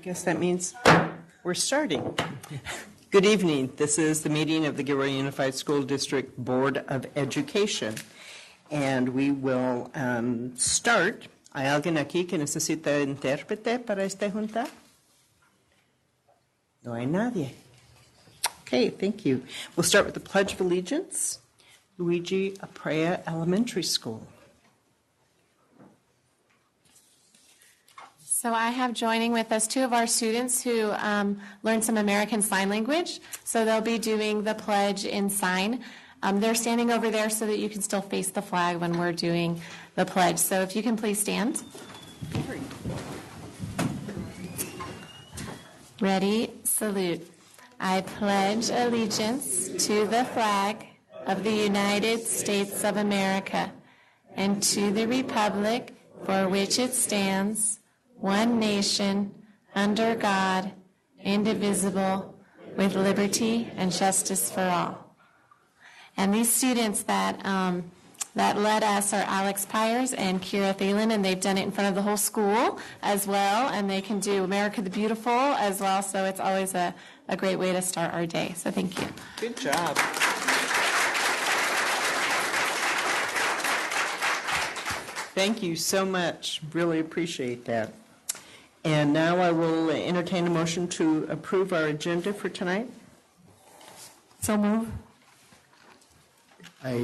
guess that means we're starting. Good evening. This is the meeting of the Gilroy Unified School District Board of Education. And we will start. ¿Hay alguien aquí que necesita intérprete para esta junta? No hay nadie. Okay, thank you. We'll start with the Pledge of Allegiance. Luigi Aprea Elementary School. So I have joining with us two of our students who learned some American Sign Language. So they'll be doing the pledge in sign. They're standing over there so that you can still face the flag when we're doing the pledge. So if you can please stand. Ready, salute. I pledge allegiance to the flag of the United States of America and to the republic for which it stands, one nation, under God, indivisible, with liberty and justice for all. And these students that led us are Alex Pyers and Kira Thalen, and they've done it in front of the whole school as well, and they can do America the Beautiful as well, so it's always a great way to start our day. So thank you. Good job. Thank you so much. Really appreciate that. And now I will entertain a motion to approve our agenda for tonight. So move. Are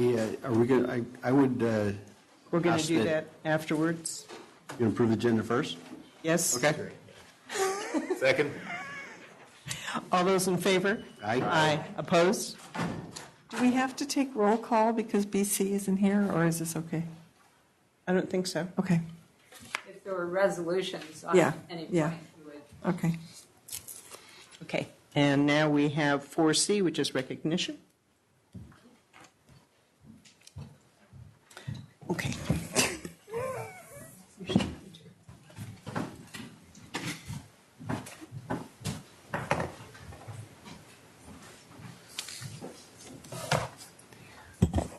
we going? I would. We're going to do that afterwards. You going to approve the agenda first? Yes. Okay. Second. All those in favor? Aye. Aye. Opposed? Do we have to take roll call because BC isn't here, or is this okay? I don't think so. Okay. If there were resolutions on any point, you would. Okay. Okay. And now we have 4C, which is recognition. Okay.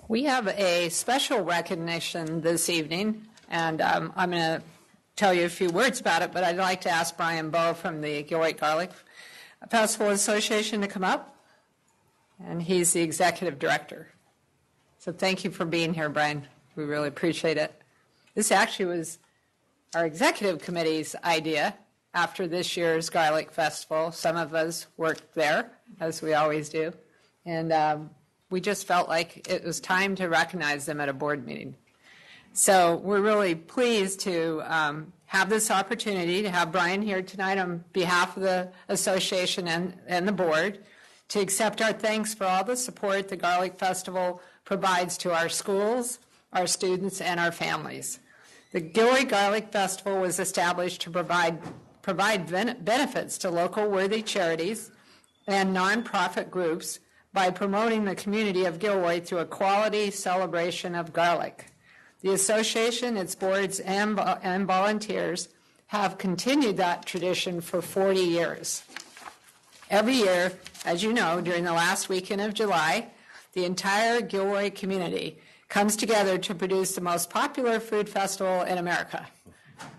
We have a special recognition this evening, and I'm going to tell you a few words about it, but I'd like to ask Brian Bowe from the Gilroy Garlic Festival Association to come up, and he's the executive director. So thank you for being here, Brian. We really appreciate it. This actually was our executive committee's idea after this year's Garlic Festival. Some of us worked there, as we always do, and we just felt like it was time to recognize them at a board meeting. So we're really pleased to have this opportunity to have Brian here tonight on behalf of the association and the board to accept our thanks for all the support the Garlic Festival provides to our schools, our students, and our families. The Gilroy Garlic Festival was established to provide benefits to local worthy charities and nonprofit groups by promoting the community of Gilroy through a quality celebration of garlic. The association, its boards, and volunteers have continued that tradition for 40 years. Every year, as you know, during the last weekend of July, the entire Gilroy community comes together to produce the most popular food festival in America,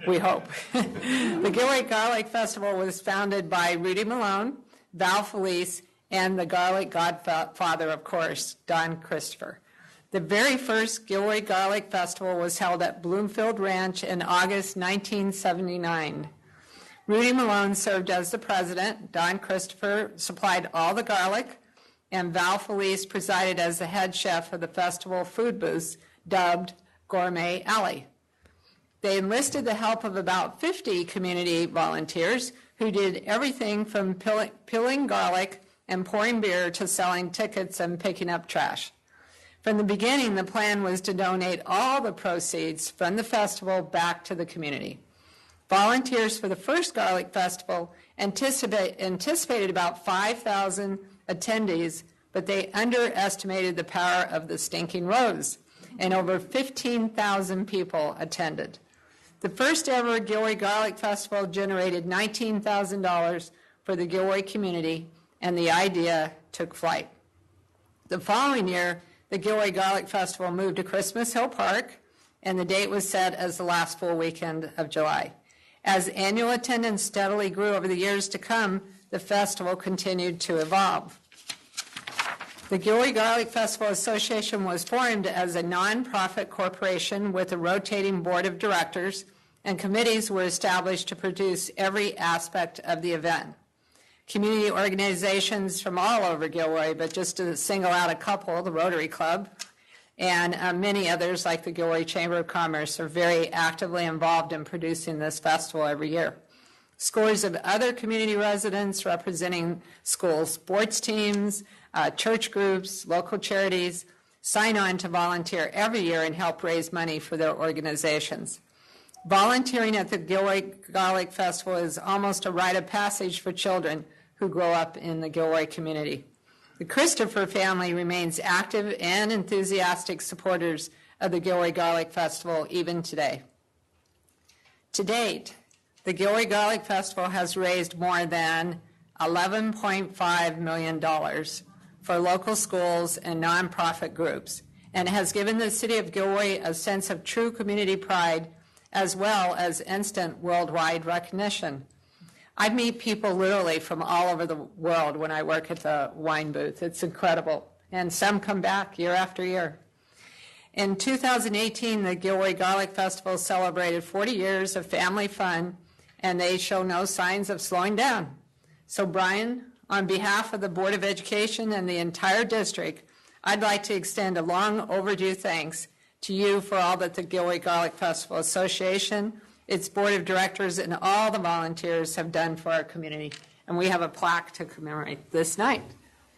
we hope. The Gilroy Garlic Festival was founded by Rudy Malone, Val Felice, and the garlic godfather, of course, Don Christopher. The very first Gilroy Garlic Festival was held at Bloomfield Ranch in August 1979. Rudy Malone served as the president, Don Christopher supplied all the garlic, and Val Felice presided as the head chef of the festival food booths, dubbed Gourmet Alley. They enlisted the help of about 50 community volunteers who did everything from peeling garlic and pouring beer to selling tickets and picking up trash. From the beginning, the plan was to donate all the proceeds from the festival back to the community. Volunteers for the first Garlic Festival anticipated about 5,000 attendees, but they underestimated the power of the Stinking Rose, and over 15,000 people attended. The first ever Gilroy Garlic Festival generated $19,000 for the Gilroy community, and the idea took flight. The following year, the Gilroy Garlic Festival moved to Christmas Hill Park, and the date was set as the last full weekend of July. As annual attendance steadily grew over the years to come, the festival continued to evolve. The Gilroy Garlic Festival Association was formed as a nonprofit corporation with a rotating board of directors, and committees were established to produce every aspect of the event. Community organizations from all over Gilroy, but just to single out a couple, the Rotary Club, and many others like the Gilroy Chamber of Commerce are very actively involved in producing this festival every year. Scores of other community residents representing school sports teams, church groups, local charities sign on to volunteer every year and help raise money for their organizations. Volunteering at the Gilroy Garlic Festival is almost a rite of passage for children who grow up in the Gilroy community. The Christopher family remains active and enthusiastic supporters of the Gilroy Garlic Festival even today. To date, the Gilroy Garlic Festival has raised more than $11.5 million for local schools and nonprofit groups, and has given the city of Gilroy a sense of true community pride as well as instant worldwide recognition. I meet people literally from all over the world when I work at the wine booth. It's incredible, and some come back year after year. In 2018, the Gilroy Garlic Festival celebrated 40 years of family fun, and they show no signs of slowing down. So Brian, on behalf of the Board of Education and the entire district, I'd like to extend a long overdue thanks to you for all that the Gilroy Garlic Festival Association, its board of directors, and all the volunteers have done for our community. And we have a plaque to commemorate this night.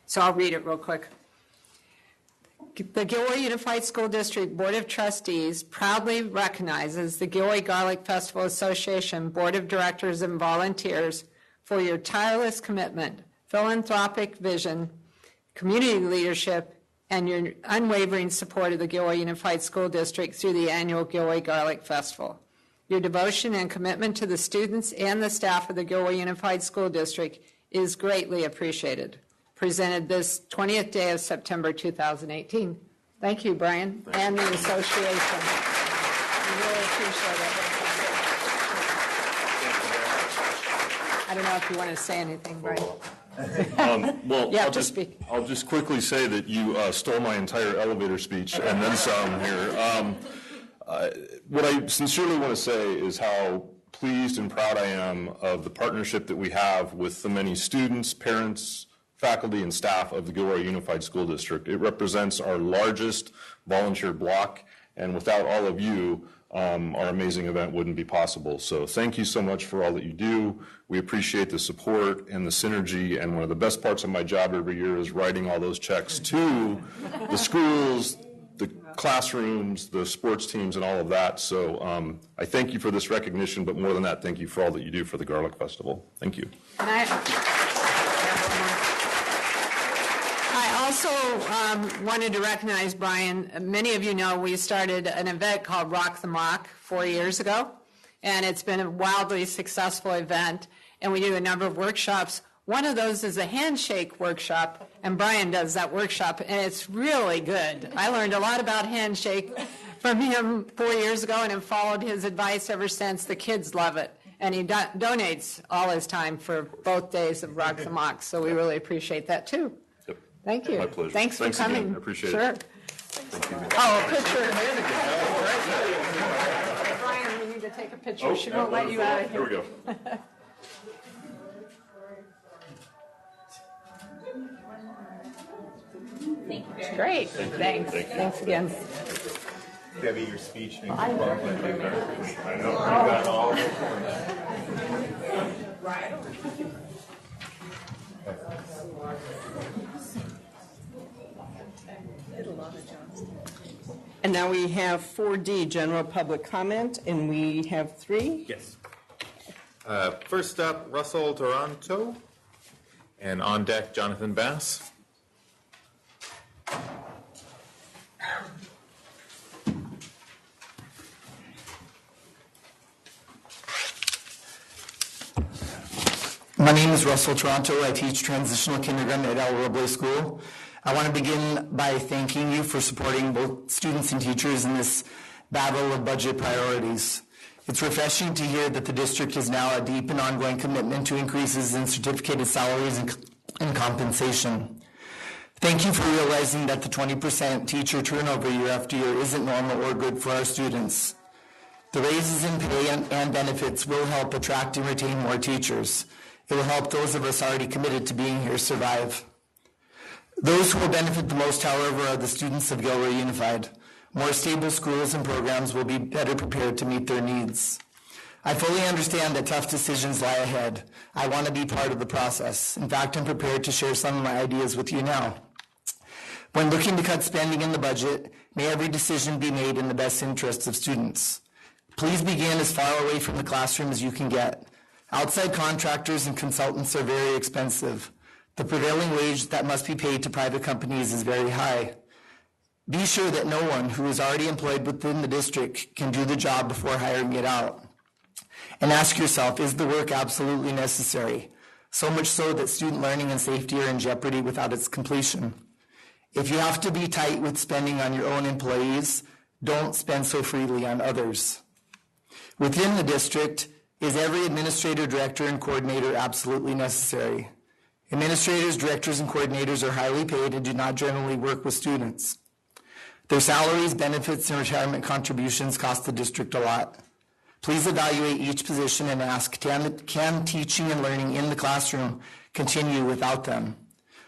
So I'll read it real quick. The Gilroy Unified School District Board of Trustees proudly recognizes the Gilroy Garlic Festival Association Board of Directors and volunteers for your tireless commitment, philanthropic vision, community leadership, and your unwavering support of the Gilroy Unified School District through the annual Gilroy Garlic Festival. Your devotion and commitment to the students and the staff of the Gilroy Unified School District is greatly appreciated. Presented this 20th day of September 2018. Thank you, Brian, and the association. We really appreciate it. I don't know if you want to say anything, Brian. Well, Yeah, I'll just speak. I'll just quickly say that you stole my entire elevator speech and then some here. What I sincerely want to say is how pleased and proud I am of the partnership that we have with the many students, parents, faculty, and staff of the Gilroy Unified School District. It represents our largest volunteer block, and without all of you, our amazing event wouldn't be possible. So thank you so much for all that you do. We appreciate the support and the synergy, and one of the best parts of my job every year is writing all those checks to the schools, the classrooms, the sports teams, and all of that. So I thank you for this recognition, but more than that, thank you for all that you do for the Garlic Festival. Thank you. And I also wanted to recognize Brian. Many of you know we started an event called Rock the Mock 4 years ago, and it's been a wildly successful event, and we do a number of workshops. One of those is a handshake workshop, and Brian does that workshop, and it's really good. I learned a lot about handshake from him 4 years ago and have followed his advice ever since. The kids love it, and he donates all his time for both days of Rock the Mock, so we really appreciate that too. Yep. Thank you. My pleasure. Thanks for Thanks coming. again. I appreciate sure. it. Oh, a picture. Brian, we need to take a picture. She won't let you out of here. Here we go. Great. Thanks. Thanks again. Debbie, your speech makes it look like you got all of it. And now we have 4D, general public comment, and we have 3. Yes. First up, Russell Toronto, and on deck, Jonathan Bass. My name is Russell Toronto. I teach transitional kindergarten at El Roble School. I want to begin by thanking you for supporting both students and teachers in this battle of budget priorities. It's refreshing to hear that the district has now a deep and ongoing commitment to increases in certificated salaries and compensation. Thank you for realizing that the 20% teacher turnover year after year isn't normal or good for our students. The raises in pay and benefits will help attract and retain more teachers. It will help those of us already committed to being here survive. Those who will benefit the most, however, are the students of Gilroy Unified. More stable schools and programs will be better prepared to meet their needs. I fully understand that tough decisions lie ahead. I want to be part of the process. In fact, I'm prepared to share some of my ideas with you now. When looking to cut spending in the budget, may every decision be made in the best interests of students. Please begin as far away from the classroom as you can get. Outside contractors and consultants are very expensive. The prevailing wage that must be paid to private companies is very high. Be sure that no one who is already employed within the district can do the job before hiring it out. And ask yourself, is the work absolutely necessary? So much so that student learning and safety are in jeopardy without its completion. If you have to be tight with spending on your own employees, don't spend so freely on others. Within the district, is every administrator, director, and coordinator absolutely necessary? Administrators, directors, and coordinators are highly paid and do not generally work with students. Their salaries, benefits, and retirement contributions cost the district a lot. Please evaluate each position and ask, can teaching and learning in the classroom continue without them?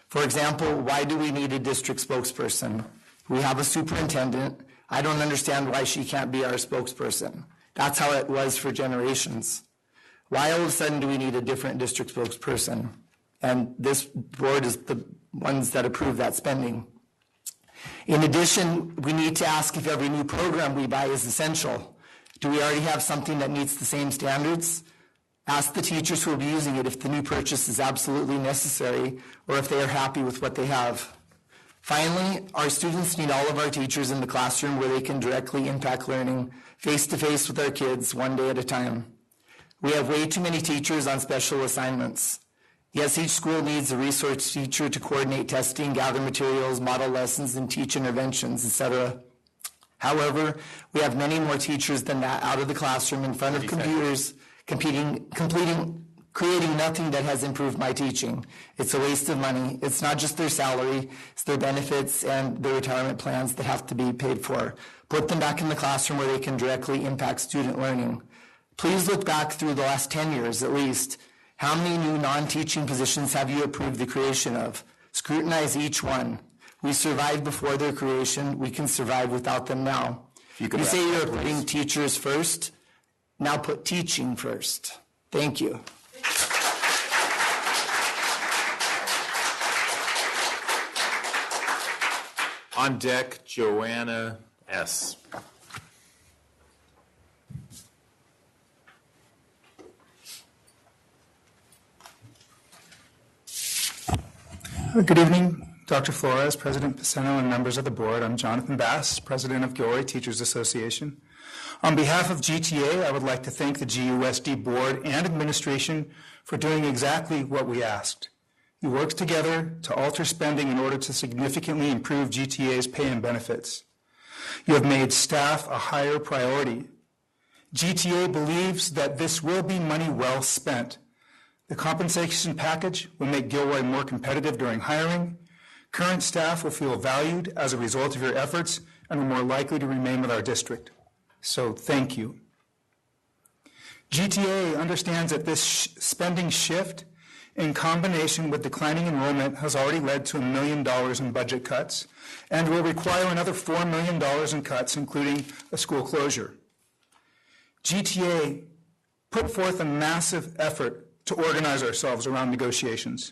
For example, why do we need a district spokesperson? We have a superintendent. I don't understand why she can't be our spokesperson. That's how it was for generations. Why all of a sudden do we need a different district spokesperson? And this board is the ones that approve that spending. In addition, we need to ask if every new program we buy is essential. Do we already have something that meets the same standards? Ask the teachers who will be using it if the new purchase is absolutely necessary or if they are happy with what they have. Finally, our students need all of our teachers in the classroom where they can directly impact learning face-to-face with our kids one day at a time. We have way too many teachers on special assignments. Yes, each school needs a resource teacher to coordinate testing, gather materials, model lessons, and teach interventions, etc. However, we have many more teachers than that out of the classroom in front of computers, creating nothing that has improved my teaching. It's a waste of money. It's not just their salary, it's their benefits and their retirement plans that have to be paid for. Put them back in the classroom where they can directly impact student learning. Please look back through the last 10 years at least. How many new non-teaching positions have you approved the creation of? Scrutinize each one. We survived before their creation. We can survive without them now. You say you're putting teachers first. Now put teaching first. Thank you. On deck, Joanna S. Good evening, Dr. Flores, President Paceno, and members of the board. I'm Jonathan Bass, President of Gilroy Teachers Association. On behalf of GTA, I would like to thank the GUSD board and administration for doing exactly what we asked. You worked together to alter spending in order to significantly improve GTA's pay and benefits. You have made staff a higher priority. GTA believes that this will be money well spent. The compensation package will make Gilroy more competitive during hiring. Current staff will feel valued as a result of your efforts and are more likely to remain with our district. So thank you. GTA understands that this spending shift in combination with declining enrollment has already led to $1 million in budget cuts and will require another $4 million in cuts, including a school closure. GTA put forth a massive effort to organize ourselves around negotiations.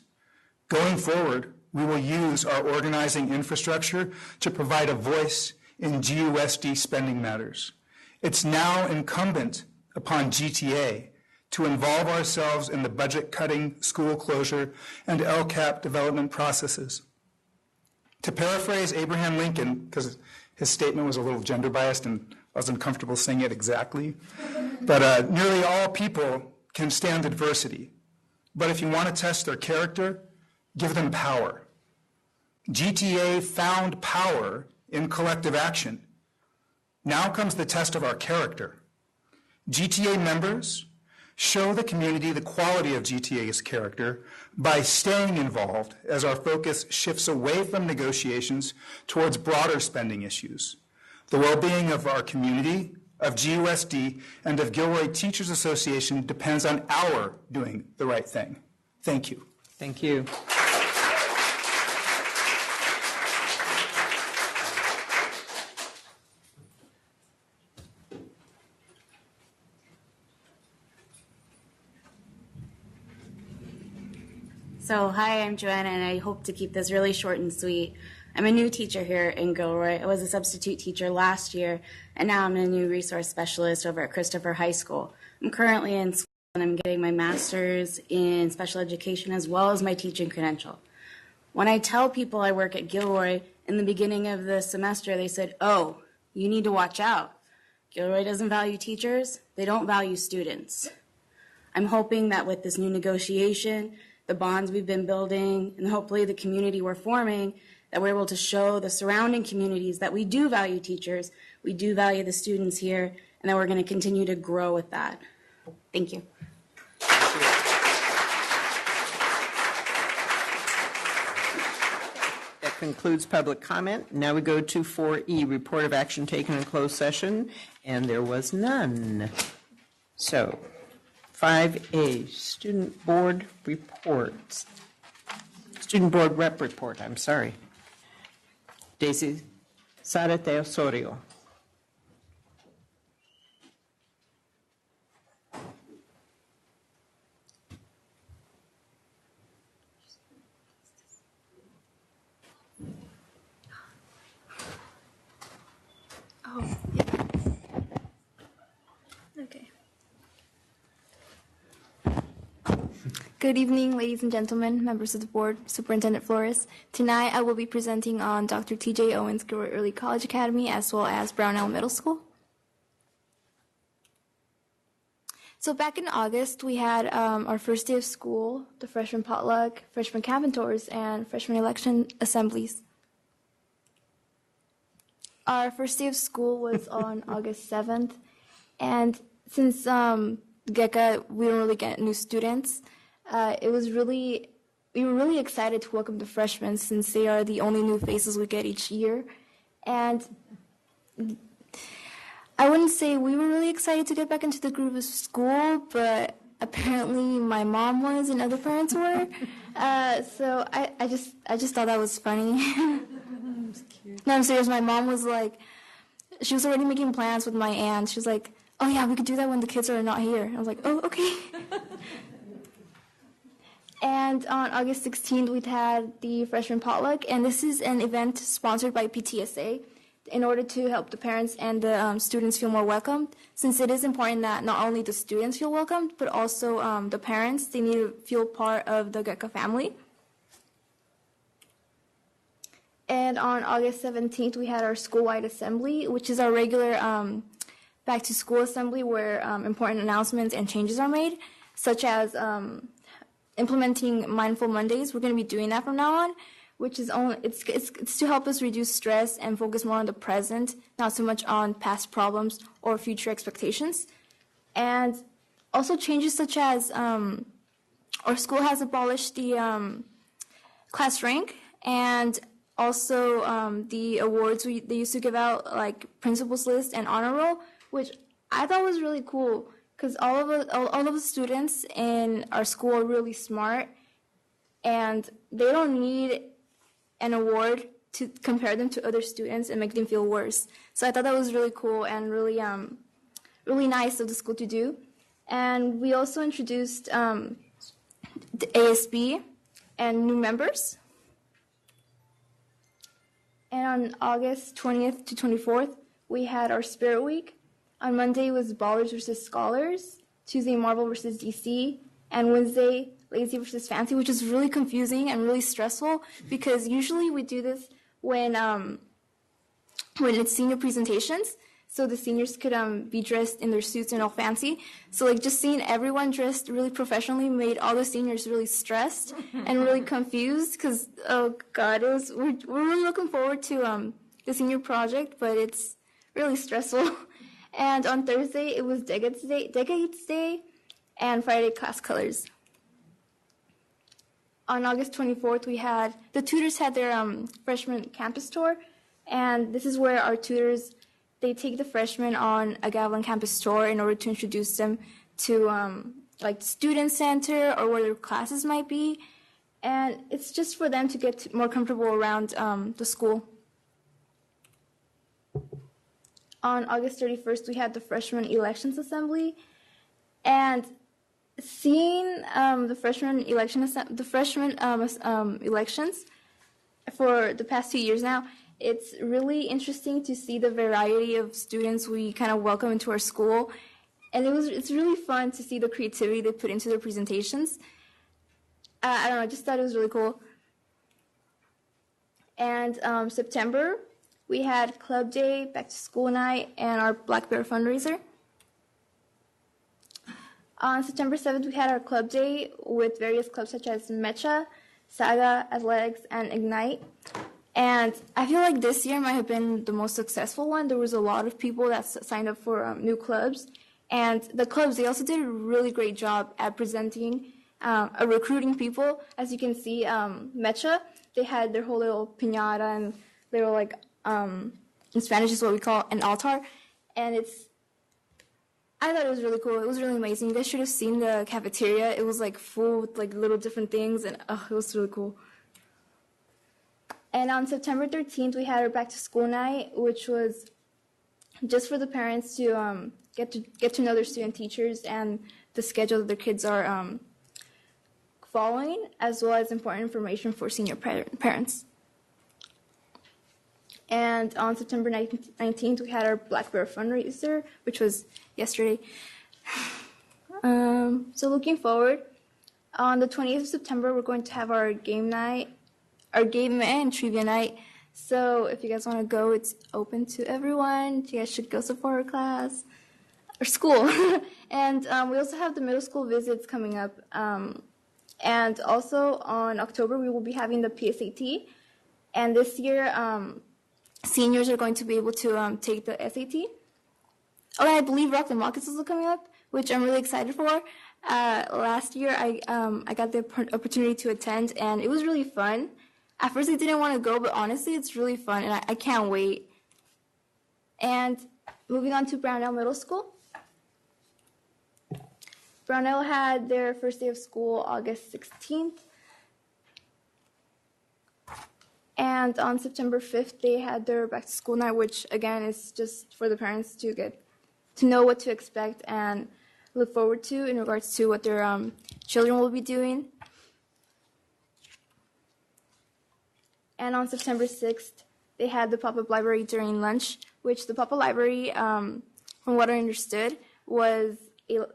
Going forward, we will use our organizing infrastructure to provide a voice in GUSD spending matters. It's now incumbent upon GTA to involve ourselves in the budget cutting, school closure, and LCAP development processes. To paraphrase Abraham Lincoln, because his statement was a little gender biased and I wasn't comfortable saying it exactly, but nearly all people can stand adversity. But if you want to test their character, give them power. GTA found power in collective action. Now comes the test of our character. GTA members show the community the quality of GTA's character by staying involved as our focus shifts away from negotiations towards broader spending issues. The well-being of our community, of GUSD, and of Gilroy Teachers Association depends on our doing the right thing. Thank you. Thank you. So, hi, I'm Joanna, and I hope to keep this really short and sweet. I'm a new teacher here in Gilroy. I was a substitute teacher last year, and now I'm a new resource specialist over at Christopher High School. I'm currently in school, and I'm getting my master's in special education as well as my teaching credential. When I tell people I work at Gilroy, in the beginning of the semester, they said, "Oh, you need to watch out. Gilroy doesn't value teachers. They don't value students." I'm hoping that with this new negotiation, the bonds we've been building, and hopefully the community we're forming, that we're able to show the surrounding communities that we do value teachers, we do value the students here, and that we're going to continue to grow with that. Thank you. That concludes public comment. Now we go to 4E, report of action taken in closed session, and there was none. So, 5A, student board reports. Student board rep report, I'm sorry. Daisy Zarate Osorio. Oh, yeah. Okay. Good evening, ladies and gentlemen, members of the board, Superintendent Flores. Tonight I will be presenting on Dr. T.J. Owens Gilroy Early College Academy as well as Brownell Middle School. So back in August, we had our first day of school, the freshman potluck, freshman cabin tours, and freshman election assemblies. Our first day of school was on August 7th, and since GECA, we don't really get new students, we were really excited to welcome the freshmen since they are the only new faces we get each year. And I wouldn't say we were really excited to get back into the groove of school, but apparently my mom was and other parents were. So I just thought that was funny. No, I'm serious. My mom was like, she was already making plans with my aunt. She was like, "Oh yeah, we could do that when the kids are not here." I was like, "Oh, okay." And on August 16th, we had the freshman potluck, and this is an event sponsored by PTSA in order to help the parents and the students feel more welcomed, since it is important that not only the students feel welcomed, but also the parents, they need to feel part of the GECA family. And on August 17th, we had our school-wide assembly, which is our regular back-to-school assembly where important announcements and changes are made, such as implementing Mindful Mondays. We're going to be doing that from now on, which is it's to help us reduce stress and focus more on the present, not so much on past problems or future expectations. And also changes such as our school has abolished the class rank, and also the awards they used to give out, like principal's list and honor roll, which I thought was really cool because all of the students in our school are really smart, and they don't need an award to compare them to other students and make them feel worse. So I thought that was really cool and really really nice of the school to do. And we also introduced the ASB and new members. And on August 20th to 24th, we had our Spirit Week. On Monday was Ballers versus Scholars, Tuesday Marvel versus DC, and Wednesday Lazy versus Fancy, which is really confusing and really stressful because usually we do this when it's senior presentations, so the seniors could be dressed in their suits and all fancy. So like just seeing everyone dressed really professionally made all the seniors really stressed and really confused because, oh God, we're really looking forward to the senior project, but it's really stressful. And on Thursday, it was Decades Day, and Friday, class colors. On August 24th, the tutors had their freshman campus tour, and this is where our tutors, they take the freshmen on a Gavilan campus tour in order to introduce them to like student center or where their classes might be, and it's just for them to get more comfortable around the school. On August 31st, we had the freshman elections assembly, and seeing the freshman elections for the past 2 years now, it's really interesting to see the variety of students we kind of welcome into our school, and it's really fun to see the creativity they put into their presentations. I don't know, I just thought it was really cool. And September, we had Club Day, Back to School Night, and our Black Bear fundraiser. On September 7th, we had our Club Day with various clubs such as Mecha, Saga, Athletics, and Ignite. And I feel like this year might have been the most successful one. There was a lot of people that signed up for new clubs. And the clubs, they also did a really great job at presenting, recruiting people. As you can see, Mecha, they had their whole little piñata, and they were like, in Spanish is what we call an altar. And I thought it was really cool. It was really amazing. You guys should have seen the cafeteria. It was like full with like little different things, and it was really cool. And on September 13th, we had our back to school night, which was just for the parents to get to know their student teachers and the schedule that their kids are following, as well as important information for senior parents. And on September 19th, we had our Black Bear fundraiser, which was yesterday. So looking forward, on the 20th of September, we're going to have our game and trivia night. So if you guys want to go, it's open to everyone. You guys should go support our class or school. And we also have the middle school visits coming up. And also on October, we will be having the PSAT. And this year, seniors are going to be able to take the SAT. Oh, and I believe Rock the Mock is also coming up, which I'm really excited for. Last year, I got the opportunity to attend, and it was really fun. At first, I didn't want to go, but honestly, it's really fun, and I can't wait. And moving on to Brownell Middle School. Brownell had their first day of school August 16th. And on September 5th, they had their back to school night, which again is just for the parents to get to know what to expect and look forward to in regards to what their children will be doing. And on September 6th, they had the pop-up library during lunch, which the pop-up library, from what I understood, was the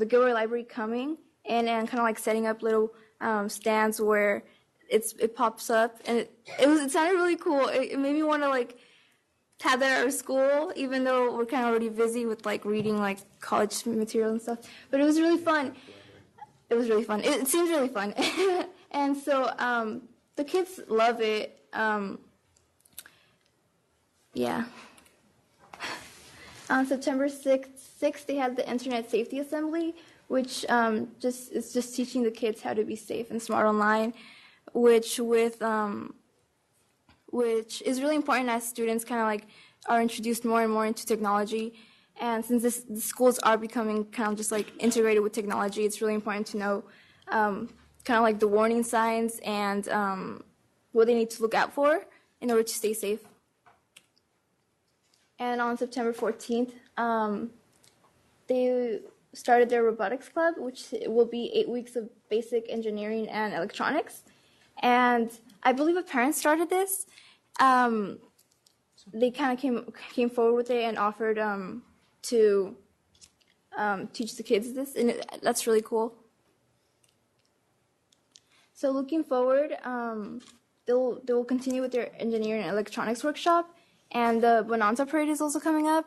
Gilroy Library coming in and kind of like setting up little stands where it pops up, and it sounded really cool. It made me want to like have that at our school, even though we're kind of already busy with like reading like college material and stuff. But it was really fun. It was really fun. It seems really fun, and so the kids love it. Yeah. On September 6th, they had the Internet Safety Assembly, which is just teaching the kids how to be safe and smart online, which is really important as students kind of like are introduced more and more into technology. And since the schools are becoming kind of just like integrated with technology, it's really important to know kind of like the warning signs and what they need to look out for in order to stay safe. And on September 14th, they started their robotics club, which will be 8 weeks of basic engineering and electronics. And I believe a parent started this. They kind of came forward with it and offered to teach the kids this, and that's really cool. So looking forward, they will continue with their engineering and electronics workshop, and the Bonanza Parade is also coming up.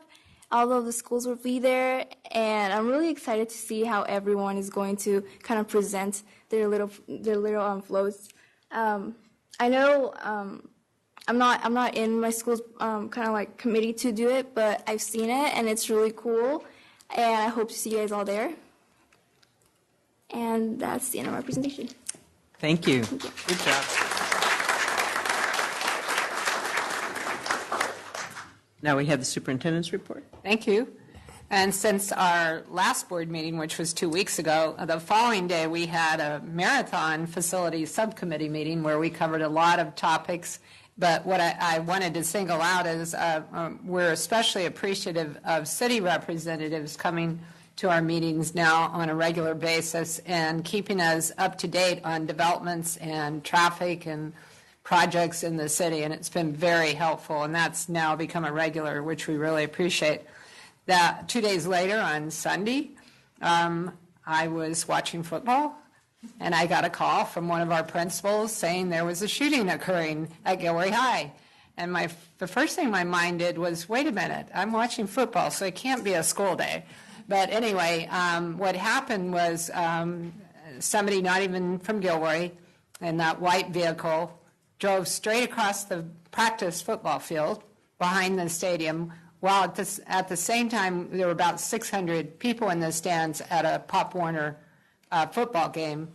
All of the schools will be there, and I'm really excited to see how everyone is going to kind of present their little floats. I know I'm not in my school's kind of like committee to do it, but I've seen it and it's really cool, and I hope to see you guys all there. And that's the end of my presentation. Thank you. Good job. Now we have the superintendent's report. Thank you. And since our last board meeting, which was 2 weeks ago, the following day we had a marathon facility subcommittee meeting where we covered a lot of topics. But what I wanted to single out is we're especially appreciative of city representatives coming to our meetings now on a regular basis and keeping us up to date on developments and traffic and projects in the city. And it's been very helpful, and that's now become a regular, which we really appreciate. That 2 days later on Sunday, I was watching football, and I got a call from one of our principals saying there was a shooting occurring at Gilroy High. And the first thing my mind did was, wait a minute, I'm watching football, so it can't be a school day. But anyway, what happened was somebody not even from Gilroy in that white vehicle drove straight across the practice football field behind the stadium, while at the same time there were about 600 people in the stands at a Pop Warner football game.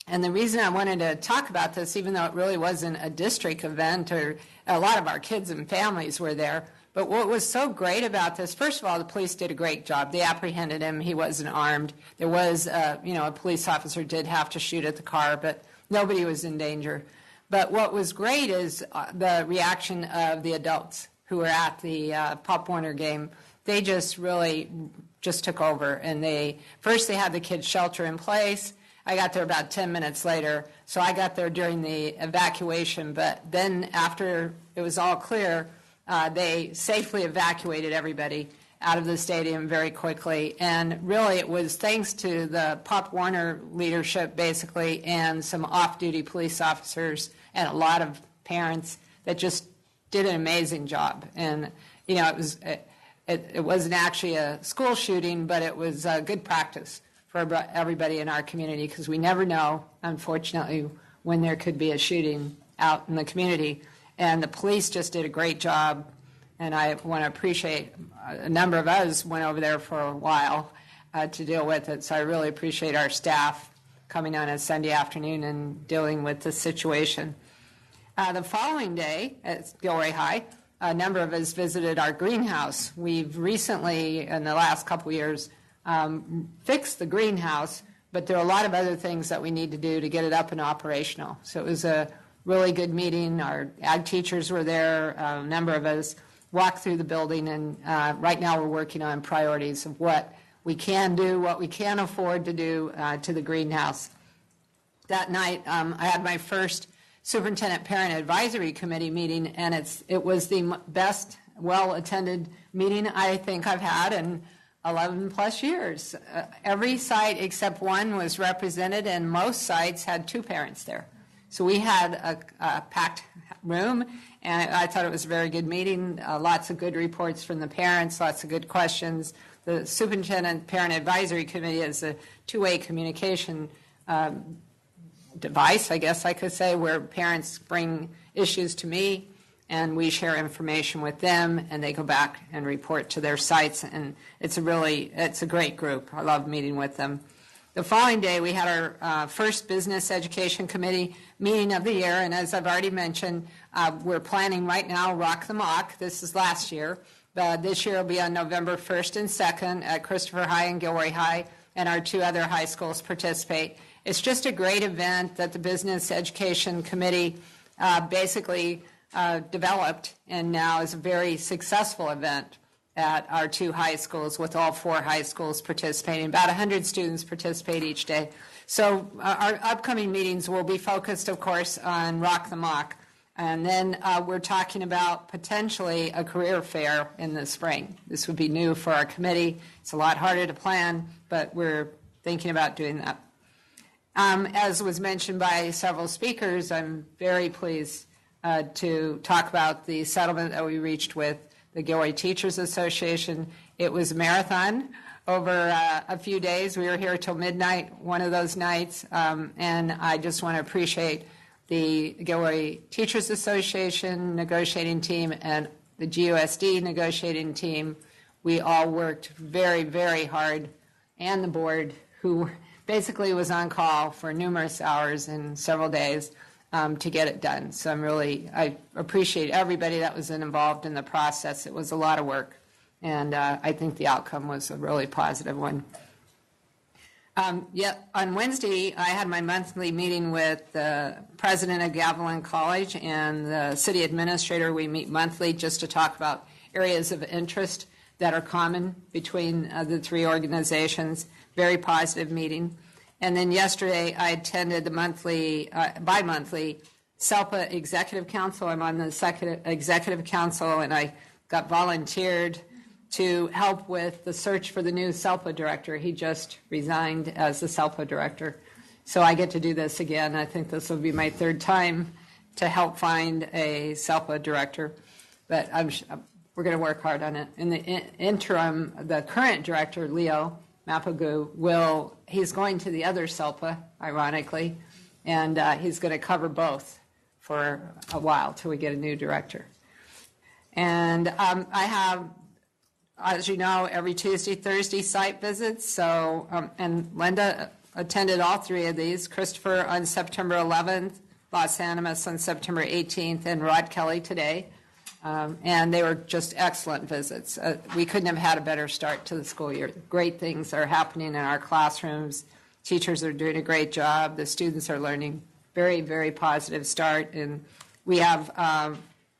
And the reason I wanted to talk about this, even though it really wasn't a district event, or a lot of our kids and families were there, but what was so great about this, first of all, the police did a great job. They apprehended him. He wasn't armed. There was, a police officer did have to shoot at the car, but nobody was in danger. But what was great is the reaction of the adults who were at the Pop Warner game. They just really took over. And they had the kids shelter in place. I got there about 10 minutes later. So I got there during the evacuation. But then after it was all clear, they safely evacuated everybody out of the stadium very quickly. And really it was thanks to the Pop Warner leadership, basically, and some off-duty police officers and a lot of parents that just did an amazing job. And, it wasn't actually a school shooting, but it was good practice for everybody in our community, because we never know, unfortunately, when there could be a shooting out in the community. And the police just did a great job, and I want to appreciate a number of us went over there for a while to deal with it. So I really appreciate our staff coming on a Sunday afternoon and dealing with the situation. The following day at Gilroy High, a number of us visited our greenhouse. We've recently, in the last couple of years, fixed the greenhouse, but there are a lot of other things that we need to do to get it up and operational. So it was a really good meeting. Our ag teachers were there. A number of us walked through the building, and right now we're working on priorities of what we can do, what we can afford to do to the greenhouse. That night, I had my first Superintendent Parent Advisory Committee meeting, and it was the best, well-attended meeting I think I've had in 11 plus years. Every site except one was represented, and most sites had two parents there. So we had a packed room, and I thought it was a very good meeting. Lots of good reports from the parents, lots of good questions. The Superintendent Parent Advisory Committee is a two-way communication device, I guess I could say, where parents bring issues to me, and we share information with them, and they go back and report to their sites, and it's a great group. I love meeting with them. The following day, we had our first Business Education Committee meeting of the year, and as I've already mentioned, we're planning right now Rock the Mock. This is last year. This year will be on November 1st and 2nd at Christopher High and Gilroy High, and our two other high schools participate. It's just a great event that the Business Education Committee basically developed, and now is a very successful event at our two high schools, with all four high schools participating. About 100 students participate each day. So our upcoming meetings will be focused, of course, on Rock the Mock. And then we're talking about potentially a career fair in the spring. This would be new for our committee. It's a lot harder to plan, but we're thinking about doing that. As was mentioned by several speakers, I'm very pleased to talk about the settlement that we reached with the Gilroy Teachers Association. It was a marathon over a few days. We were here till midnight one of those nights, and I just want to appreciate the Gilroy Teachers Association negotiating team and the GUSD negotiating team, we all worked very, very hard, and the board, who basically was on call for numerous hours and several days to get it done. So I appreciate everybody that was involved in the process. It was a lot of work, and I think the outcome was a really positive one. On Wednesday, I had my monthly meeting with the president of Gavilan College and the city administrator. We meet monthly just to talk about areas of interest that are common between the three organizations. Very positive meeting. And then yesterday, I attended the bi-monthly SELPA Executive Council. I'm on the Executive Council, and I got volunteered to help with the search for the new SELPA director. He just resigned as the SELPA director. So I get to do this again. I think this will be my third time to help find a SELPA director. But we're going to work hard on it. In the interim, the current director, Leo Mapagu, he's going to the other SELPA, ironically, and he's going to cover both for a while till we get a new director. And I have, as you know, every Tuesday, Thursday site visits. So, and Linda attended all three of these. Christopher on September 11th, Los Animas on September 18th, and Rod Kelly today. And they were just excellent visits. We couldn't have had a better start to the school year. Great things are happening in our classrooms. Teachers are doing a great job. The students are learning. Very, very positive start. And we have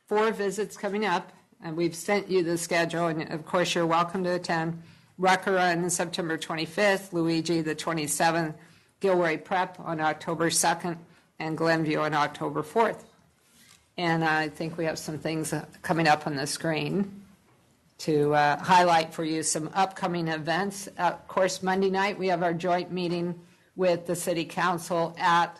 4 visits coming up. And we've sent you the schedule, and of course you're welcome to attend. Rucker on September 25th, Luigi the 27th, Gilroy Prep on October 2nd, and Glenview on October 4th. And I think we have some things coming up on the screen to highlight for you some upcoming events. Of course, Monday night we have our joint meeting with the City Council at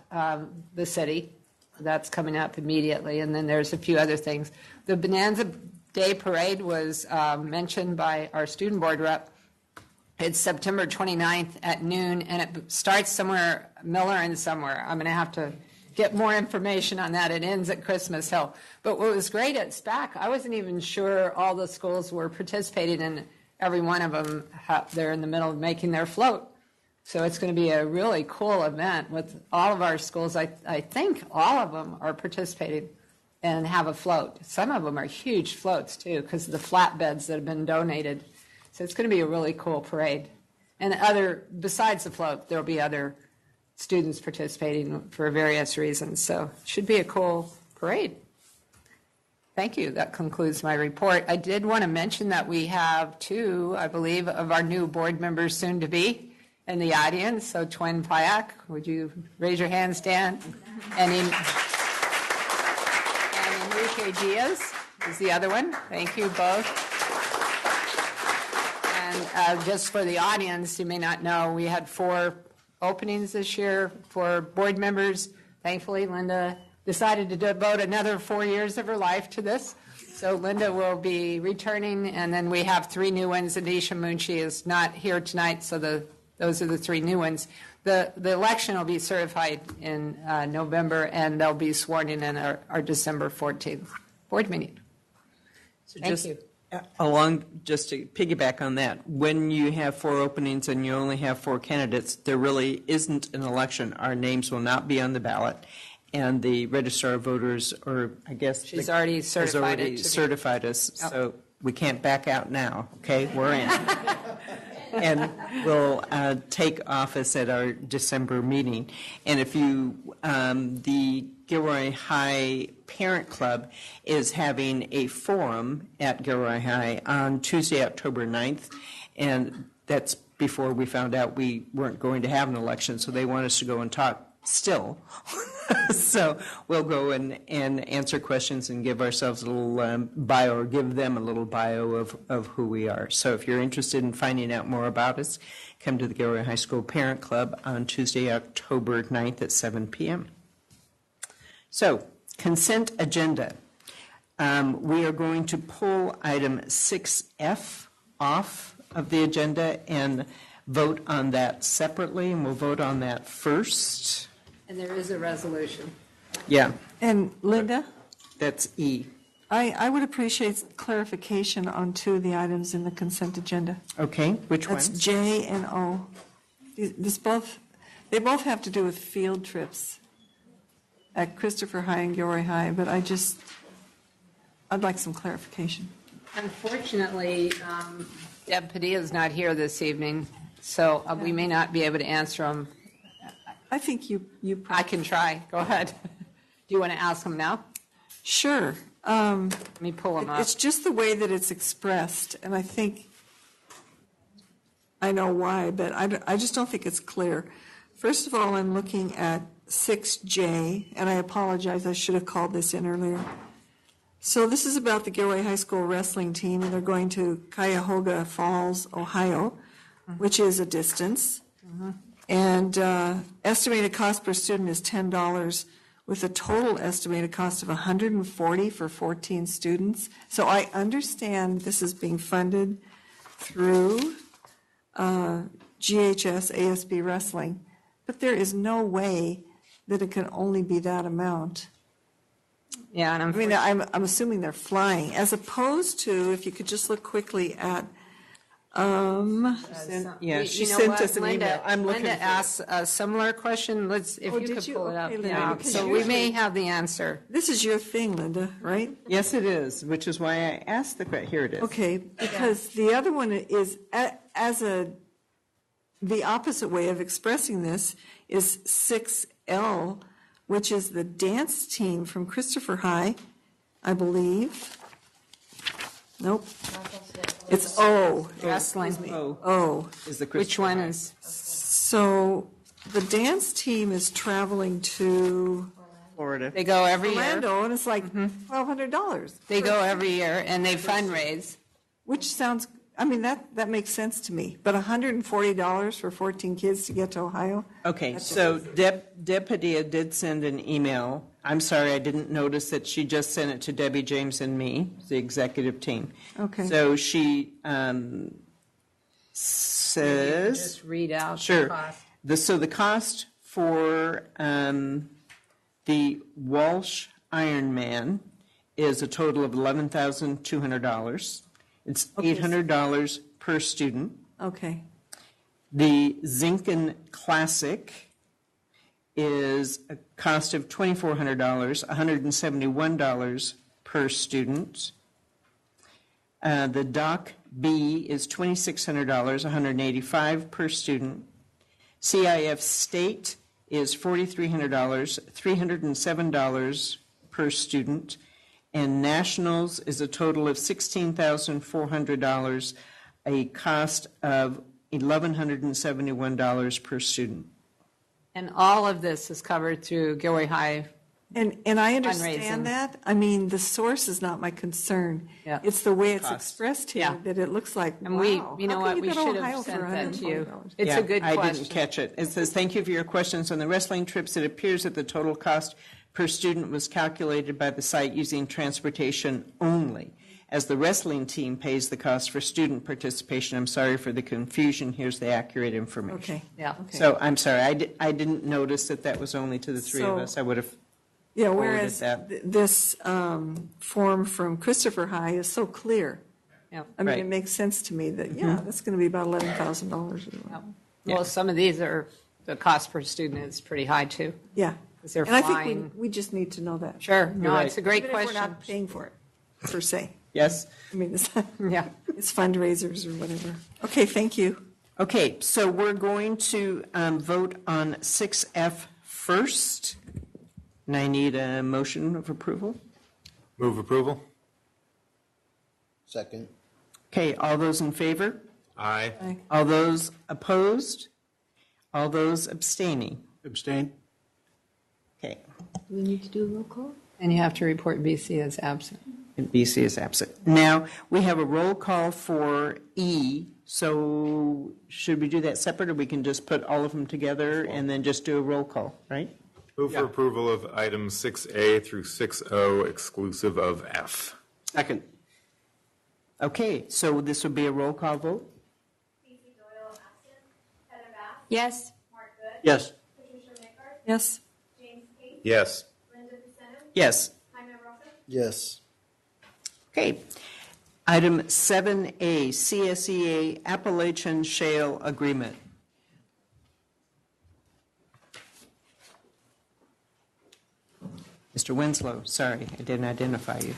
the city. That's coming up immediately, and then there's a few other things. The Bonanza Day Parade was mentioned by our student board rep. It's September 29th at noon, and it starts somewhere, Miller and somewhere. I'm going to have to get more information on that. It ends at Christmas Hill. But what was great at SPAC, I wasn't even sure all the schools were participating, and every one of them, they're in the middle of making their float. So it's going to be a really cool event with all of our schools. I think all of them are participating and have a float. Some of them are huge floats, too, because of the flatbeds that have been donated. So it's going to be a really cool parade. And besides the float, there will be other students participating for various reasons. So it should be a cool parade. Thank you. That concludes my report. I did want to mention that we have 2, I believe, of our new board members soon to be in the audience. So Twin Payak, would you raise your hand, Dan? And Enrique Diaz is the other one. Thank you both. And just for the audience, you may not know, we had 4 openings this year for board members. Thankfully, Linda decided to devote another 4 years of her life to this. So Linda will be returning, and then we have 3 new ones. Anisha Munshi is not here tonight, so those are the 3 new ones. The election will be certified in November, and they'll be sworn in our December 14th board meeting. So Thank you. Just to piggyback on that, when you have 4 openings and you only have 4 candidates, there really isn't an election. Our names will not be on the ballot, and the registrar of voters, or I guess She's already certified us, so we can't back out now. Okay, we're in. And we'll take office at our December meeting. And if you, the Gilroy High Parent Club is having a forum at Gilroy High on Tuesday, October 9th, and that's before we found out we weren't going to have an election, so they want us to go and talk still. So we'll go and answer questions and give ourselves a little bio, or give them a little bio of who we are. So if you're interested in finding out more about us, come to the Gilroy High School Parent Club on Tuesday, October 9th at 7 p.m. So, consent agenda. We are going to pull item 6F off of the agenda and vote on that separately, and we'll vote on that first. And there is a resolution. Yeah, And Linda, that's E. I would appreciate clarification on two of the items in the consent agenda. Okay, which That's ones? J and O. They both have to do with field trips at Christopher High and Gilroy High, but I'd like some clarification. Unfortunately, Deb Padilla is not here this evening, so we may not be able to answer them. I think you. I can try. Go ahead. Do you want to ask them now? Sure. Let me pull them up. It's just the way that it's expressed, and I think I know why, but I just don't think it's clear. First of all, I'm looking at 6J, and I apologize, I should have called this in earlier. So this is about the Gilroy High School wrestling team, and they're going to Cuyahoga Falls, Ohio, which is a distance. And estimated cost per student is $10, with a total estimated cost of $140 for 14 students. So I understand this is being funded through GHS ASB Wrestling, but there is no way that it can only be that amount. Yeah, and I mean, I'm assuming they're flying, as opposed to, if you could just look quickly at, She sent us an Linda, email. I'm looking Linda for it. asked a similar question. If you did could you? pull it up. Okay, Linda, Yeah, because so we usually- may have the answer. this is your thing, Linda, right? Yes, it is, which is why I asked the question. Here it is. Okay, because the other one is, the opposite way of expressing this is 6L, which is the dance team from Christopher High, I believe. Nope. It's O. Wrestling. O. Is the Which one is? So the dance team is traveling to Florida? They go every year. Orlando, and it's like $1,200. They go every year, and they fundraise. Which sounds, I mean, that makes sense to me. But $140 for 14 kids to get to Ohio? Okay, so Deb Padilla did send an email. I'm sorry, I didn't notice that she just sent it to Debbie, James, and me, the executive team. Okay. So she says, Just read out the sure. cost. So the cost for the Walsh Ironman is a total of $11,200. It's $800 per student. Okay. The Zinken Classic is a cost of $2,400, $171 per student. The Doc B is $2,600, $185 per student. CIF State is $4,300, $307 per student. And Nationals is a total of $16,400, a cost of $1,171 per student. And all of this is covered through Gilroy High. And I understand Fundraising. that. I mean, the source is not my concern. Yeah. It's the way it's Cost. expressed here Yeah. that it looks like, And wow. you know how what, can we you go to should Ohio have for sent that to you. $140? It's Yeah, a good I question. didn't catch it. It says, thank you for your questions on the wrestling trips. It appears that the total cost per student was calculated by the site using transportation only. As the wrestling team pays the cost for student participation, I'm sorry for the confusion. Here's the accurate information. Okay. Yeah. Okay. So I'm sorry, I didn't notice that was only to the three of So- us. I would have, Yeah, forwarded whereas that. this form from Christopher High is so clear. Yeah. I mean, Right. it makes sense to me that, yeah, that's going to be about $11,000. Well, some of these the cost per student is pretty high too. Yeah. 'Cause they're And I flying. think we just need to know that. Sure. No, right. it's a great Even question. if we're not paying for it, per se. yes? I mean, it's, Yeah. it's fundraisers or whatever. Okay, thank you. Okay, so we're going to vote on 6F first. And I need a motion of approval. Move approval? Second. Okay, all those in favor? Aye. All those opposed? All those abstaining? Abstain? Okay, We need to do a roll call? And you have to report BC as absent. and BC is absent. Now, we have a roll call for E, so should we do that separate, or we can just put all of them together and then just do a roll call, right? Move for approval of items 6A through 6O exclusive of F. Second. Okay, so this would be a roll call vote? Yes. Yes. Yes. Yes. Linda Yes. Yes. Okay. Item 7A, CSEA Appalachian Shale Agreement. Mr. Winslow, sorry, I didn't identify you.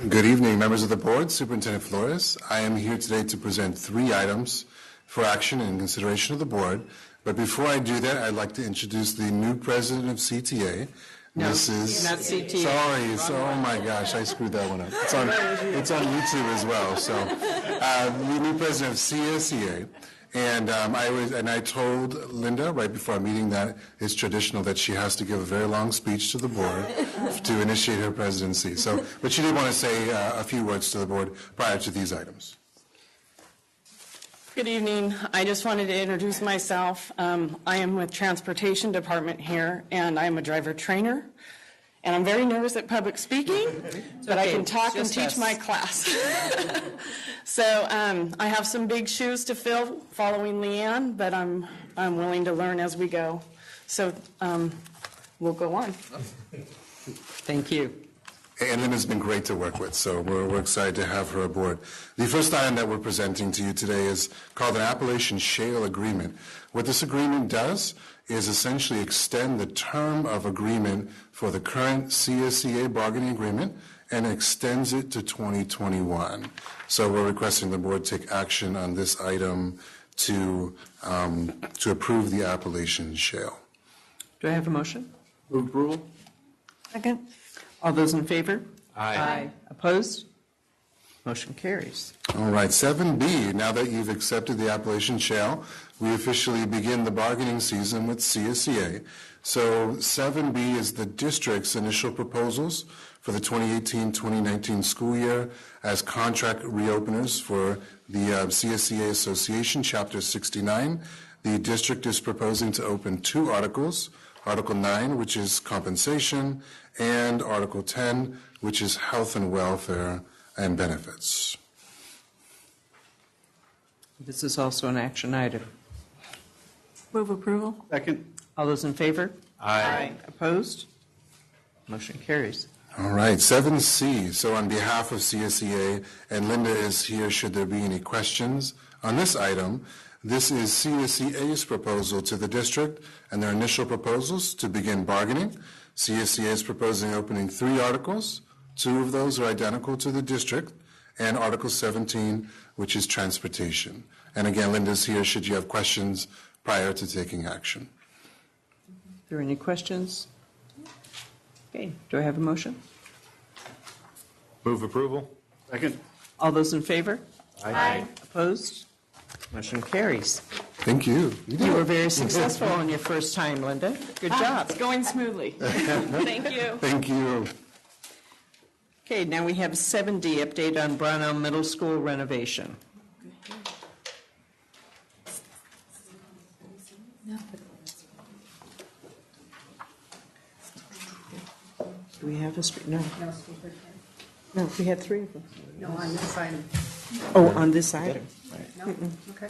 Good evening, members of the board, Superintendent Flores. I am here today to present 3 items for action and consideration of the board. But before I do that, I'd like to introduce the new president of CTA. No, Mrs. not CTA. Sorry, oh my gosh, I screwed that one up. It's on YouTube as well. So, the new president of CSEA. And I told Linda right before our meeting that it's traditional that she has to give a very long speech to the board to initiate her presidency. So, but she did want to say a few words to the board prior to these items. Good evening. I just wanted to introduce myself. I am with Transportation Department here, and I'm a driver trainer. And I'm very nervous at public speaking, but I can talk and teach my class. So I have some big shoes to fill following Leanne, but I'm willing to learn as we go. So we'll go on. Thank you. And Linda's been great to work with, so we're excited to have her aboard. The first item that we're presenting to you today is called an Appalachian Shale Agreement. What this agreement does is essentially extend the term of agreement for the current CSEA bargaining agreement and extends it to 2021. So we're requesting the board take action on this item to approve the Appalachian Shale. Do I have a motion? Move approval? Second? All those in favor? Aye. Opposed? Motion carries. All right, 7B, now that you've accepted the Appalachian Shale, we officially begin the bargaining season with CSEA. So 7B is the district's initial proposals for the 2018-2019 school year as contract reopeners for the CSEA Association, Chapter 69. The district is proposing to open 2 articles, Article 9, which is compensation, and Article 10, which is health and welfare and benefits. This is also an action item. Move approval? Second? All those in favor? Aye. Opposed? Motion carries. All right, 7C. So on behalf of CSEA, and Linda is here should there be any questions on this item, this is CSEA's proposal to the district and their initial proposals to begin bargaining. CSEA is proposing opening 3 articles. 2 of those are identical to the district, and Article 17, which is transportation. And again, Linda's here should you have questions prior to taking action. Are there any questions? Okay, do I have a motion? Move approval. Second? All those in favor? Aye. Opposed? Motion carries. Thank you. You were very successful on your first time, Linda. Good job. It's going smoothly. Thank you. Thank you. Okay, now we have 7D, update on Brownell Middle School renovation. Do we have a street? No. No, we had 3 of them. No, on this item. Oh, on this item. Okay.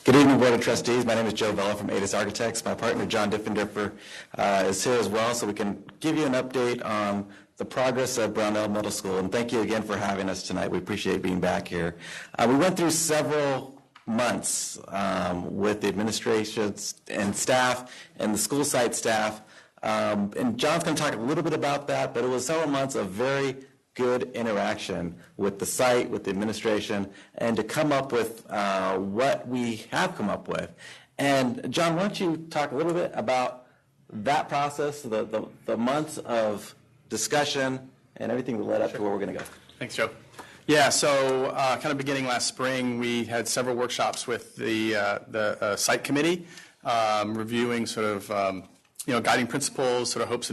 Good evening, Board of Trustees. My name is Joe Vella from ADIS Architects. My partner, John Diffendorfer, is here as well, so we can give you an update on the progress of Brownell Middle School. And thank you again for having us tonight. We appreciate being back here. We went through several months with the administration and staff and the school site staff. And John's going to talk a little bit about that, but it was several months of very good interaction with the site, with the administration, and to come up with what we have come up with. And John, why don't you talk a little bit about that process, the months of discussion and everything that led up to where we're going to go. Thanks, Joe. Yeah, so kind of beginning last spring, we had several workshops with the site committee, reviewing sort of guiding principles, sort of hopes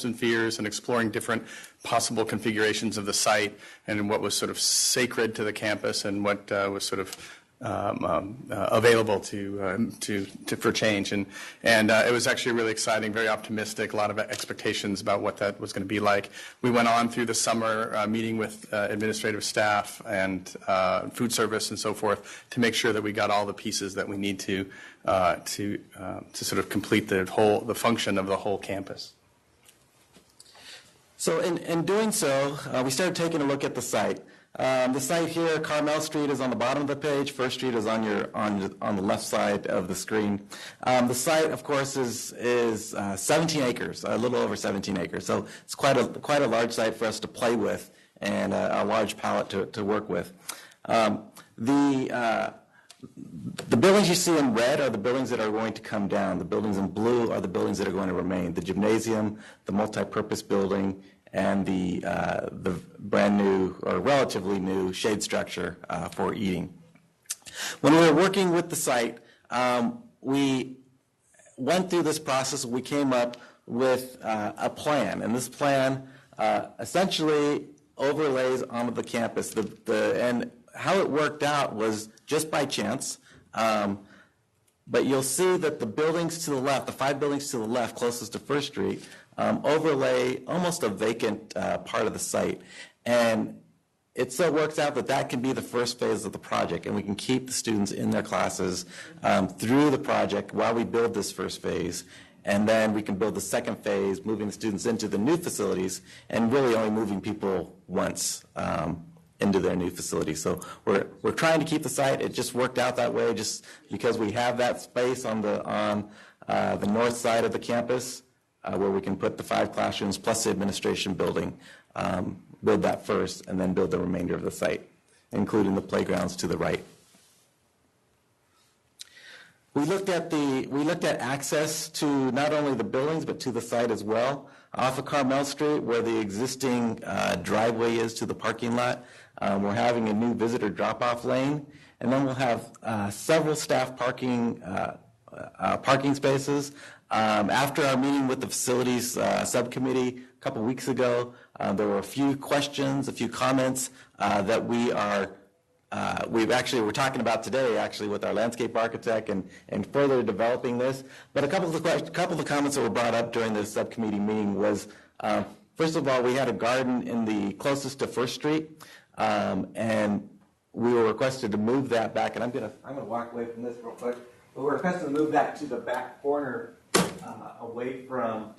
and fears, and exploring different possible configurations of the site and what was sort of sacred to the campus and what was sort of available for change. And it was actually really exciting, very optimistic, a lot of expectations about what that was going to be like. We went on through the summer meeting with administrative staff and food service and so forth to make sure that we got all the pieces that we need to sort of complete the function of the whole campus. So in doing so, we started taking a look at the site. The site here, Carmel Street, is on the bottom of the page. First Street is on the left side of the screen. The site, of course, is 17 acres, a little over 17 acres. So it's quite a large site for us to play with and a large palette to work with. The buildings you see in red are the buildings that are going to come down. The buildings in blue are the buildings that are going to remain. The gymnasium, the multi-purpose building, and the brand new or relatively new shade structure for eating. When we were working with the site, we went through this process. We came up with a plan, and this plan essentially overlays onto the campus. And how it worked out was just by chance. But you'll see that the buildings to the left, the 5 buildings to the left closest to First Street, overlay almost a vacant part of the site. And it so works out that can be the first phase of the project, and we can keep the students in their classes through the project while we build this first phase. And then we can build the second phase, moving the students into the new facilities, and really only moving people once into their new facility. So we're trying to keep the site. It just worked out that way just because we have that space on the north side of the campus where we can put the 5 classrooms plus the administration building, build that first, and then build the remainder of the site, including the playgrounds to the right. We looked at access to not only the buildings but to the site as well. Off of Carmel Street, where the existing driveway is to the parking lot, we're having a new visitor drop-off lane, and then we'll have several staff parking spaces. After our meeting with the facilities subcommittee a couple weeks ago, there were a few questions, a few comments that we're talking about today, actually, with our landscape architect and further developing this. But a couple of the comments that were brought up during the subcommittee meeting was, first of all, we had a garden in the closest to First Street, and we were requested to move that back. And I'm gonna walk away from this real quick. But we're requested to move that to the back corner, away from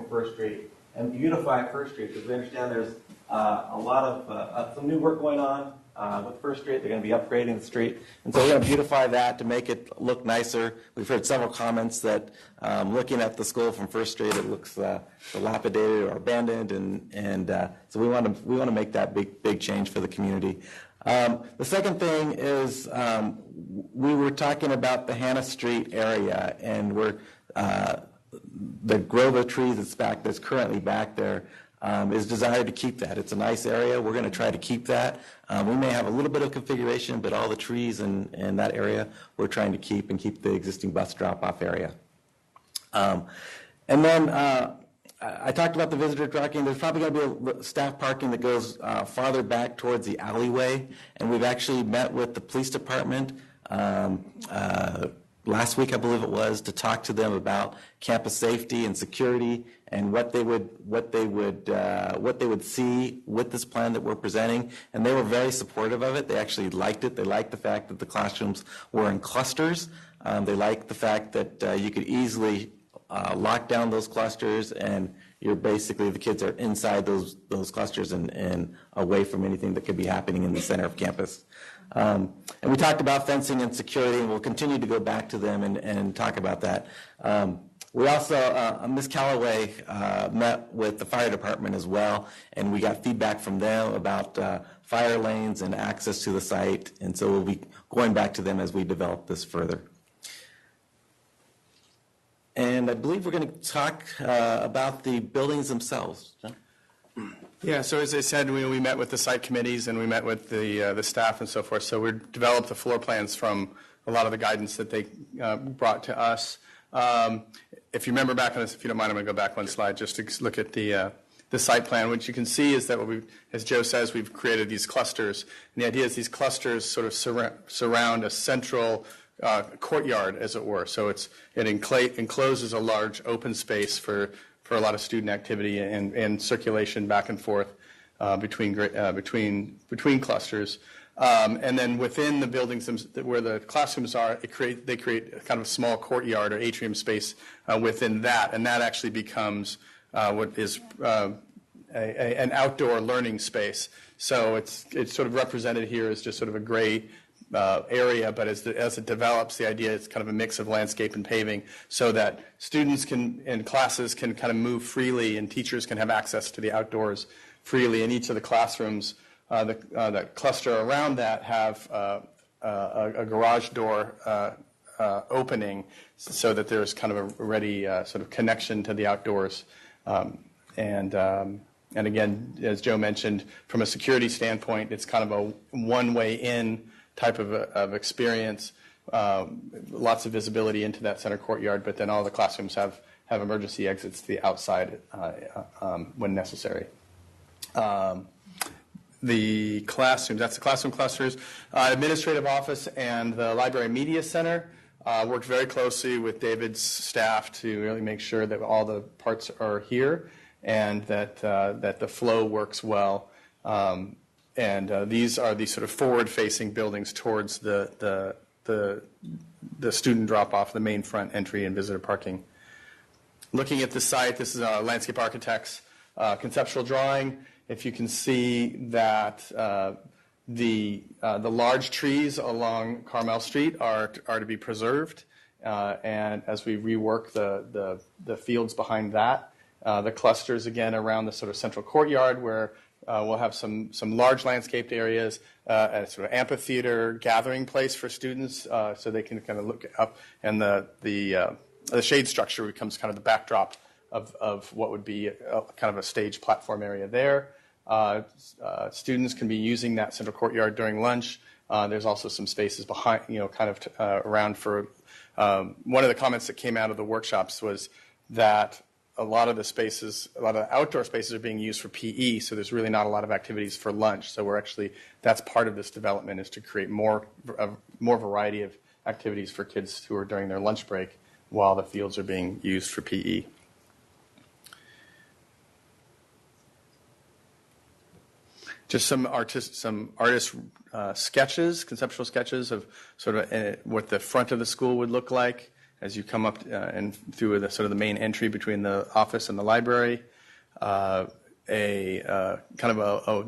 First Street, and beautify First Street, because we understand there's a lot of some new work going on with First Street. They're going to be upgrading the street, and so we're going to beautify that to make it look nicer. We've heard several comments that looking at the school from First Street, it looks dilapidated or abandoned, and so we want to make that big change for the community. The second thing is we were talking about the Hannah Street area, and the grove of trees that's currently back there is desired to keep that. It's a nice area. We're going to try to keep that. We may have a little bit of configuration, but all the trees in that area we're trying to keep the existing bus drop-off area. And then I talked about the visitor parking. There's probably going to be a staff parking that goes farther back towards the alleyway, and we've actually met with the police department last week, I believe it was, to talk to them about campus safety and security and what they would see with this plan that we're presenting. And they were very supportive of it. They actually liked it. They liked the fact that the classrooms were in clusters. They liked the fact that you could easily lock down those clusters, and the kids are inside those clusters and away from anything that could be happening in the center of campus. And we talked about fencing and security, and we'll continue to go back to them and talk about that. We also, Ms. Callaway met with the fire department as well, and we got feedback from them about fire lanes and access to the site, and so we'll be going back to them as we develop this further. And I believe we're going to talk about the buildings themselves. John? Yeah, so as I said, we met with the site committees and we met with the staff and so forth. So we developed the floor plans from a lot of the guidance that they brought to us. If you remember back on this, if you don't mind, I'm going to go back one slide just to look at the site plan. What you can see is that as Joe says, we've created these clusters. And the idea is these clusters sort of surround a central courtyard, as it were. So it encloses a large open space for a lot of student activity and circulation back and forth between clusters. And then within the buildings where the classrooms are, they create kind of a small courtyard or atrium space within that, and that actually becomes what is an outdoor learning space. So it's sort of represented here as just sort of a gray area, but as it develops, the idea is kind of a mix of landscape and paving, so that students and classes can kind of move freely, and teachers can have access to the outdoors freely. In each of the classrooms, the cluster around that have a garage door opening, so that there's kind of a ready sort of connection to the outdoors. And again, as Joe mentioned, from a security standpoint, it's kind of a one-way in type of experience. Lots of visibility into that center courtyard, but then all the classrooms have emergency exits to the outside when necessary. The classrooms, that's the classroom clusters. Administrative office and the library media center worked very closely with David's staff to really make sure that all the parts are here and that the flow works well. These are the sort of forward-facing buildings towards the student drop-off, the main front entry and visitor parking. Looking at the site, this is a landscape architect's conceptual drawing. If you can see that the large trees along Carmel Street are to be preserved, and as we rework the fields behind that, the clusters again around the sort of central courtyard where we'll have some large landscaped areas, a sort of amphitheater gathering place for students, so they can kind of look up, and the shade structure becomes kind of the backdrop of what would be kind of a stage platform area there. Students can be using that central courtyard during lunch. There's also some spaces behind, kind of around for. One of the comments that came out of the workshops was that a lot of the outdoor spaces are being used for PE, so there's really not a lot of activities for lunch. So that's part of this development, is to create more variety of activities for kids who are during their lunch break while the fields are being used for PE. Just some artist sketches, conceptual sketches of sort of what the front of the school would look like as you come up and through the sort of the main entry between the office and the library. The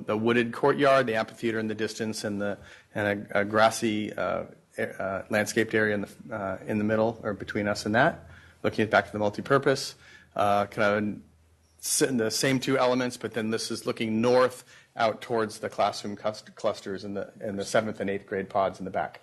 wooded courtyard, the amphitheater in the distance, and a grassy landscaped area in the middle, or between us and that. Looking back to the multipurpose, kind of sit in the same two elements, but then this is looking north out towards the classroom clusters and the 7th and 8th grade pods in the back.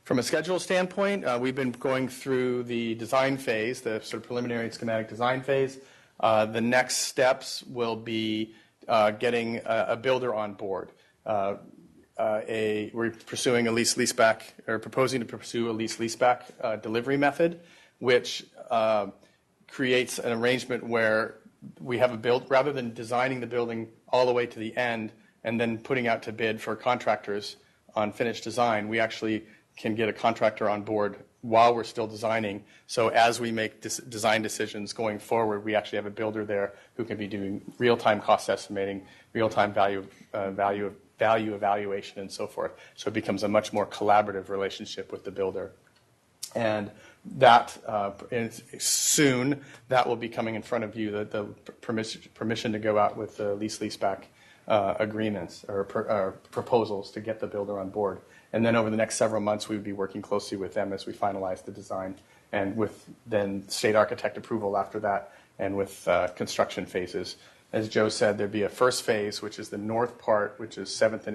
From a schedule standpoint, we've been going through the design phase, the sort of preliminary schematic design phase. The next steps will be getting a builder on board. We're pursuing a lease-leaseback, or proposing to pursue a lease-leaseback delivery method, which creates an arrangement where we have a build, rather than designing the building all the way to the end and then putting out to bid for contractors on finished design, we actually can get a contractor on board while we're still designing. So as we make design decisions going forward, we actually have a builder there who can be doing real-time cost estimating, real-time value evaluation, and so forth. So it becomes a much more collaborative relationship with the builder. And that soon, that will be coming in front of you, the permission to go out with the lease-leaseback agreements or proposals to get the builder on board. And then over the next several months, we would be working closely with them as we finalize the design, and with then state architect approval after that, and with construction phases. As Joe said, there'd be a first phase, which is the north part, which is the 7th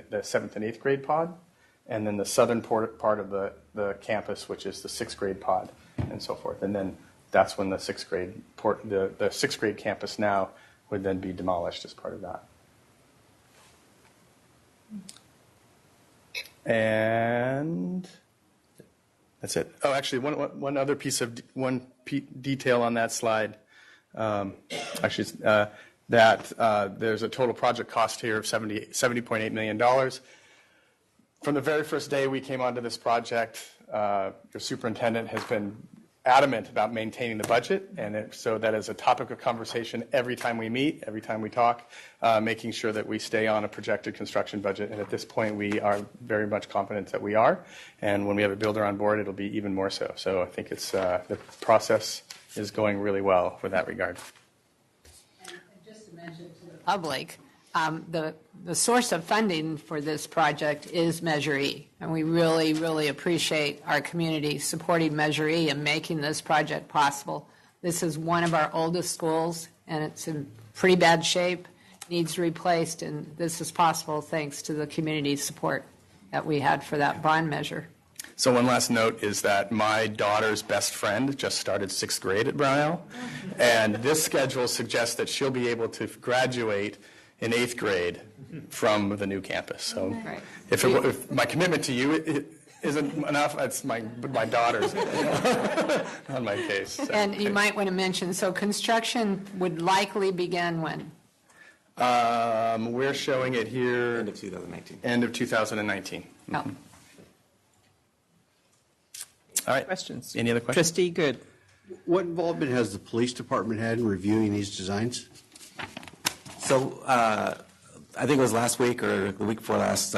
and 8th grade pod, and then the southern part of the campus, which is the 6th grade pod, and so forth. And then that's when the 6th grade the 6th grade campus now would then be demolished as part of that. And that's it. Oh, actually, one other detail on that slide. That there's a total project cost here of $70.8 million. From the very first day we came onto this project, your superintendent has been adamant about maintaining the budget, and so that is a topic of conversation every time we meet, every time we talk, making sure that we stay on a projected construction budget. And at this point, we are very much confident that we are. And when we have a builder on board, it'll be even more so. So I think it's the process is going really well for that regard. And just to mention to the public, the source of funding for this project is Measure E, and we really, really appreciate our community supporting Measure E and making this project possible. This is one of our oldest schools, and it's in pretty bad shape, needs replaced, and this is possible thanks to the community support that we had for that bond measure. So one last note is that my daughter's best friend just started 6th grade at Brownell, and this schedule suggests that she'll be able to graduate in 8th grade from the new campus. So right. if my commitment to you isn't enough, it's my daughter's on my case. So. And you might want to mention, so construction would likely begin when? We're showing it here. End of 2019. End of 2019. Oh. Mm-hmm. All right. Questions? Any other questions? Trustee Good. What involvement has the police department had in reviewing these designs? So I think it was last week or the week before last,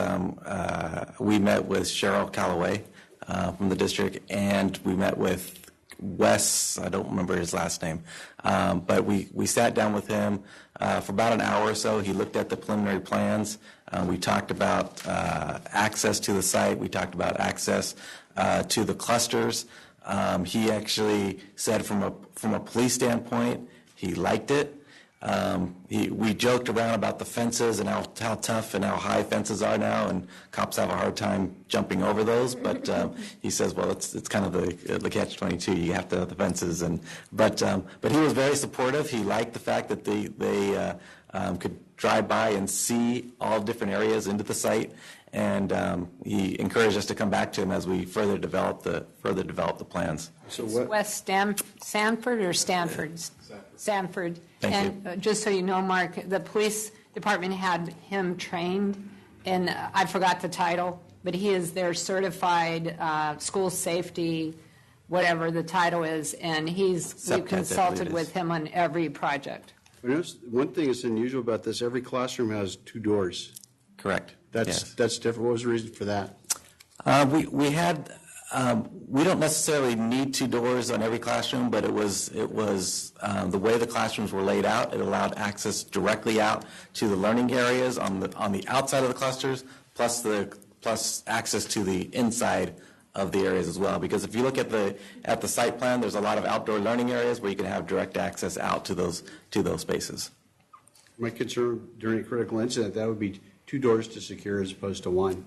we met with Cheryl Calloway from the district, and we met with Wes, I don't remember his last name, but we sat down with him for about an hour or so. He looked at the preliminary plans. We talked about access to the site. We talked about access to the clusters. He actually said from a police standpoint, he liked it. We joked around about the fences and how tough and how high fences are now, and cops have a hard time jumping over those. But he says, well, it's kind of the catch-22. You have to have the fences, but he was very supportive. He liked the fact that they could drive by and see all different areas into the site, and he encouraged us to come back to him as we further develop the plans. So West Sanford or Stanford? Sanford. Thank you. Just so you know, Mark, the police department had him trained, and I forgot the title, but he is their certified school safety, whatever the title is, and we've consulted with him on every project. One thing that's unusual about this, every classroom has 2 doors. Correct. That's different. What was the reason for that? We don't necessarily need 2 doors on every classroom, but it was the way the classrooms were laid out. It allowed access directly out to the learning areas on the outside of the clusters, plus access to the inside of the areas as well. Because if you look at the site plan, there's a lot of outdoor learning areas where you can have direct access out to those spaces. My concern during a critical incident, that would be 2 doors to secure as opposed to 1.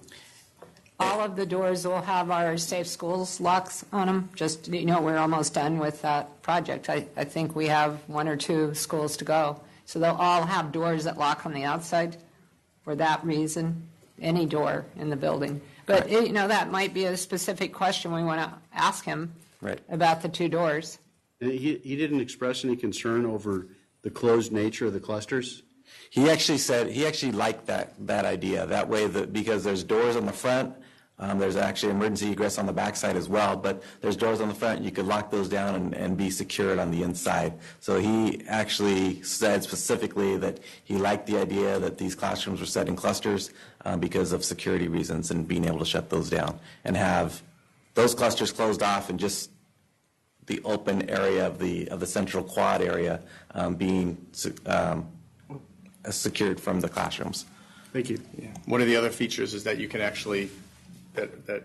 All of the doors will have our Safe Schools locks on them. Just, we're almost done with that project. I think we have 1 or 2 schools to go. So they'll all have doors that lock on the outside for that reason, any door in the building. But, that might be a specific question we want to ask him about the 2 doors. He didn't express any concern over the closed nature of the clusters? He actually liked that idea. That way, because there's doors on the front, there's actually emergency egress on the backside as well, but there's doors on the front. You could lock those down and be secured on the inside. So he actually said specifically that he liked the idea that these classrooms were set in clusters because of security reasons and being able to shut those down and have those clusters closed off and just the open area of the central quad area being secured from the classrooms. Thank you. Yeah. One of the other features is that you can actually, that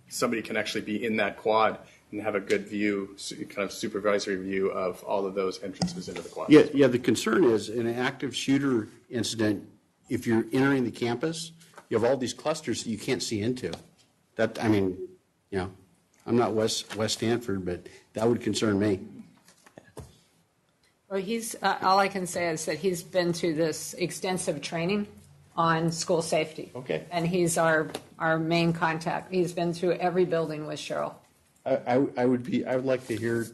somebody can actually be in that quad and have a good view, kind of supervisory view of all of those entrances into the quad. Yeah. The concern is in an active shooter incident, if you're entering the campus, you have all these clusters that you can't see into. I'm not West Stanford, but that would concern me. Well, all I can say is that he's been through this extensive training on school safety. Okay. And he's our main contact. He's been through every building with Cheryl. I would like to hear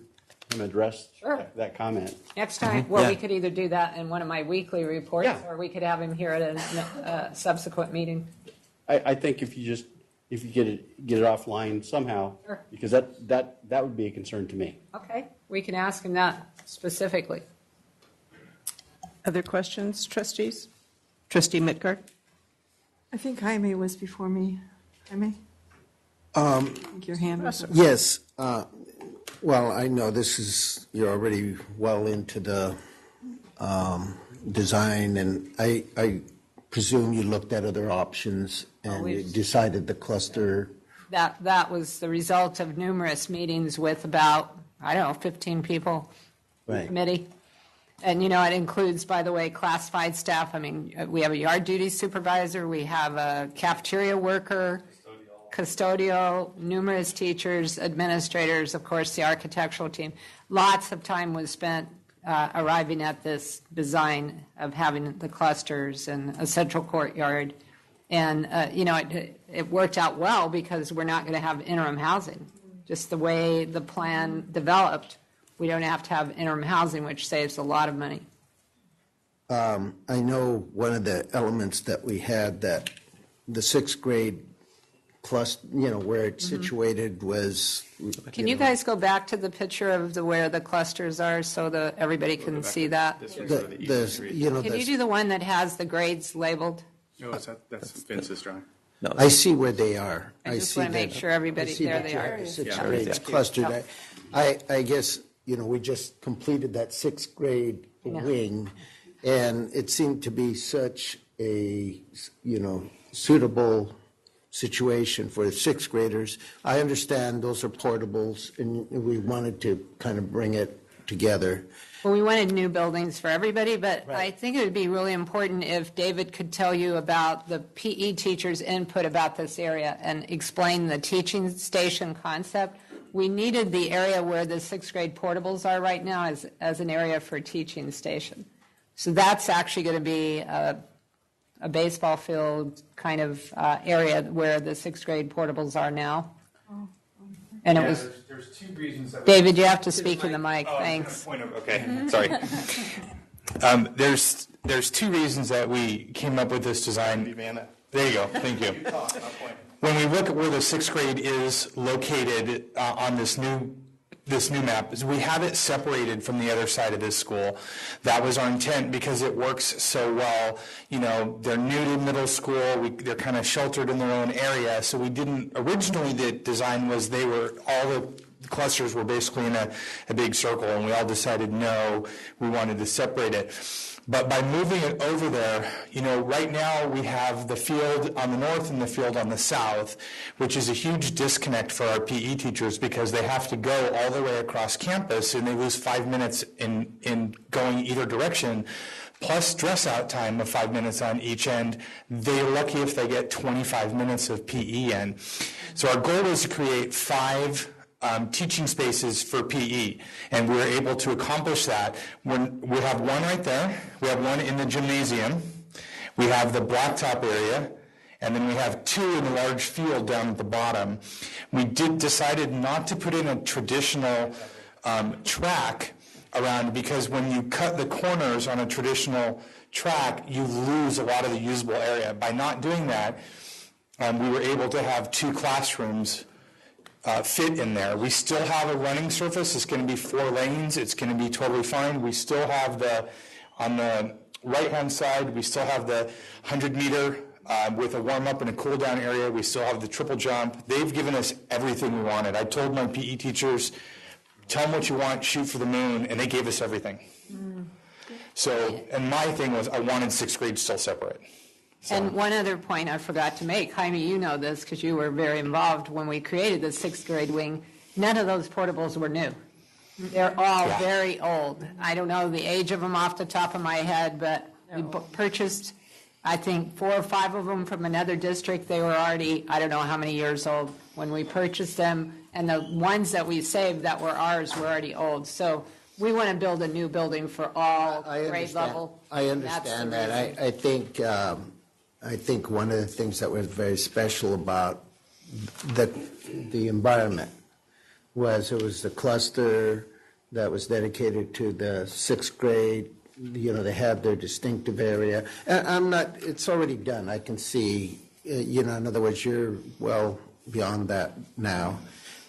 him address that comment. Next time, we could either do that in one of my weekly reports, or we could have him here at a subsequent meeting. I think if you just if you get it offline somehow, Sure. because that would be a concern to me. Okay, we can ask him that specifically. Other questions, trustees? Trustee Mitgard? I think Jaime was before me. Jaime? I think your hand was up. Yes. Well, I know you're already well into the design, and I presume you looked at other options and you decided the cluster. That was the result of numerous meetings with about, 15 people in the committee. And, it includes, by the way, classified staff. I mean, we have a yard duty supervisor, we have a cafeteria worker, custodial, numerous teachers, administrators, of course, the architectural team. Lots of time was spent arriving at this design of having the clusters and a central courtyard. And, it worked out well because we're not going to have interim housing. Just the way the plan developed, we don't have to have interim housing, which saves a lot of money. I know one of the elements that we had, that the sixth grade plus, where it's situated was. Can you guys go back to the picture of where the clusters are so that everybody can see that? Can you do the one that has the grades labeled? No, that's Vince's drawing. No, I see where they are. I just want to make sure everybody, there they are. The sixth grades clustered. I guess, we just completed that sixth grade wing, and it seemed to be such a, suitable situation for the sixth graders. I understand those are portables, and we wanted to kind of bring it together. Well, we wanted new buildings for everybody, but I think it would be really important if David could tell you about the PE teachers' input about this area and explain the teaching station concept. We needed the area where the sixth grade portables are right now as an area for teaching station. So that's actually going to be a baseball field kind of area where the sixth grade portables are now. And it was. There's two reasons that. David, you have to speak in the mic. Thanks. Okay, sorry. There's two reasons that we came up with this design. There you go. Thank you. When we look at where the sixth grade is located on this new map, is we have it separated from the other side of this school. That was our intent because it works so well. They're new to middle school. They're kind of sheltered in their own area. So we didn't, originally the design was all the clusters were basically in a big circle, and we all decided no, we wanted to separate it. But by moving it over there, right now we have the field on the north and the field on the south, which is a huge disconnect for our PE teachers because they have to go all the way across campus and they lose 5 minutes in going either direction, plus dress out time of 5 minutes on each end. They're lucky if they get 25 minutes of PE in. So our goal is to create 5 teaching spaces for PE, and we were able to accomplish that. We have one right there, we have one in the gymnasium, we have the blacktop area, and then we have 2 in the large field down at the bottom. We decided not to put in a traditional track around, because when you cut the corners on a traditional track, you lose a lot of the usable area. By not doing that, we were able to have 2 classrooms fit in there. We still have a running surface. It's going to be 4 lanes. It's going to be totally fine. We still have on the right-hand side, we still have the 100-meter with a warm-up and a cool-down area. We still have the triple jump. They've given us everything we wanted. I told my PE teachers, tell them what you want, shoot for the moon, and they gave us everything. So, and my thing was I wanted 6th grade still separate. So. And one other point I forgot to make, Jaime, you know this because you were very involved when we created the 6th grade wing. None of those portables were new. They're all very old. I don't know the age of them off the top of my head, but we purchased, I think, 4 or 5 of them from another district. They were already, I don't know how many years old when we purchased them, and the ones that we saved that were ours were already old. So we want to build a new building for all grade level. I understand that. I think one of the things that was very special about the environment was it was the cluster that was dedicated to the 6th grade. They had their distinctive area. It's already done. I can see in other words, you're well beyond that now.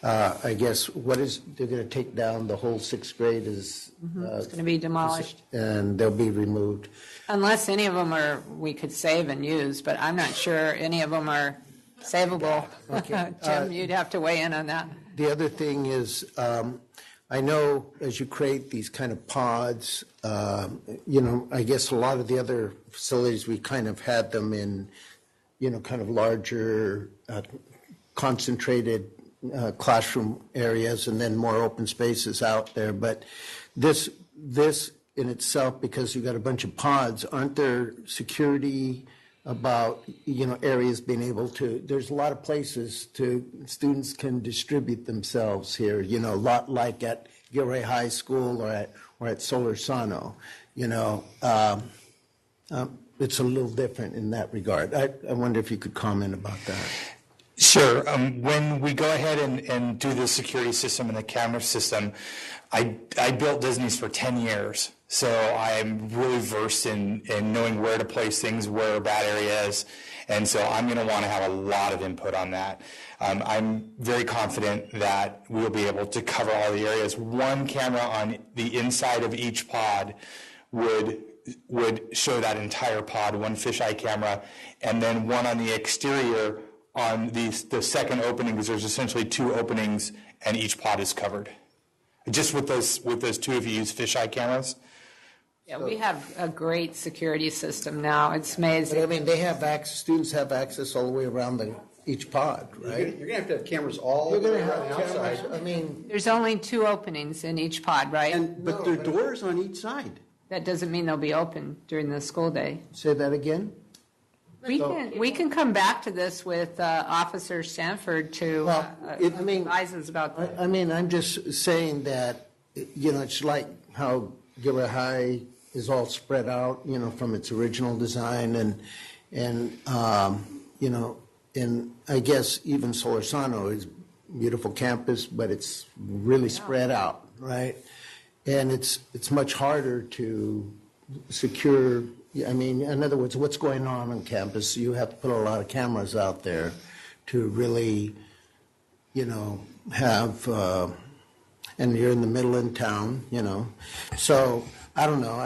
I guess they're going to take down the whole sixth grade It's going to be demolished. And they'll be removed. Unless any of them we could save and use, but I'm not sure any of them are savable. Okay. Tim, you'd have to weigh in on that. The other thing is, I know as you create these kind of pods, I guess a lot of the other facilities, we kind of had them in, kind of larger, concentrated classroom areas and then more open spaces out there. But this in itself, because you've got a bunch of pods, aren't there security about, areas being able to, there's a lot of places students can distribute themselves here, a lot like at Gilroy High School or at Solorzano, it's a little different in that regard. I wonder if you could comment about that. Sure. When we go ahead and do the security system and the camera system, I built Disney's for 10 years. So I'm really versed in knowing where to place things, where are bad areas. And so I'm going to want to have a lot of input on that. I'm very confident that we'll be able to cover all the areas. One camera on the inside of each pod would show that entire pod, one fisheye camera, and then one on the exterior on the second opening, because there's essentially two openings and each pod is covered. Just with those two, if you use fisheye cameras. Yeah, we have a great security system now. It's amazing. But I mean, they have access. Students have access all the way around each pod, right? You're going to have cameras all You're going to around have the outside. cameras. I mean, There's only two openings in each pod, right? But there are doors on each side. That doesn't mean they'll be open during the school day. Say that again? We can come back to this with Officer Stanford to advise us about that. I mean, I'm just saying that, it's like how Gilroy High is all spread out, from its original design and I guess even Solorzano is a beautiful campus, but it's really spread out, right? And it's much harder to secure. I mean, in other words, what's going on campus? You have to put a lot of cameras out there to really, have, and you're in the middle of town, So I don't know.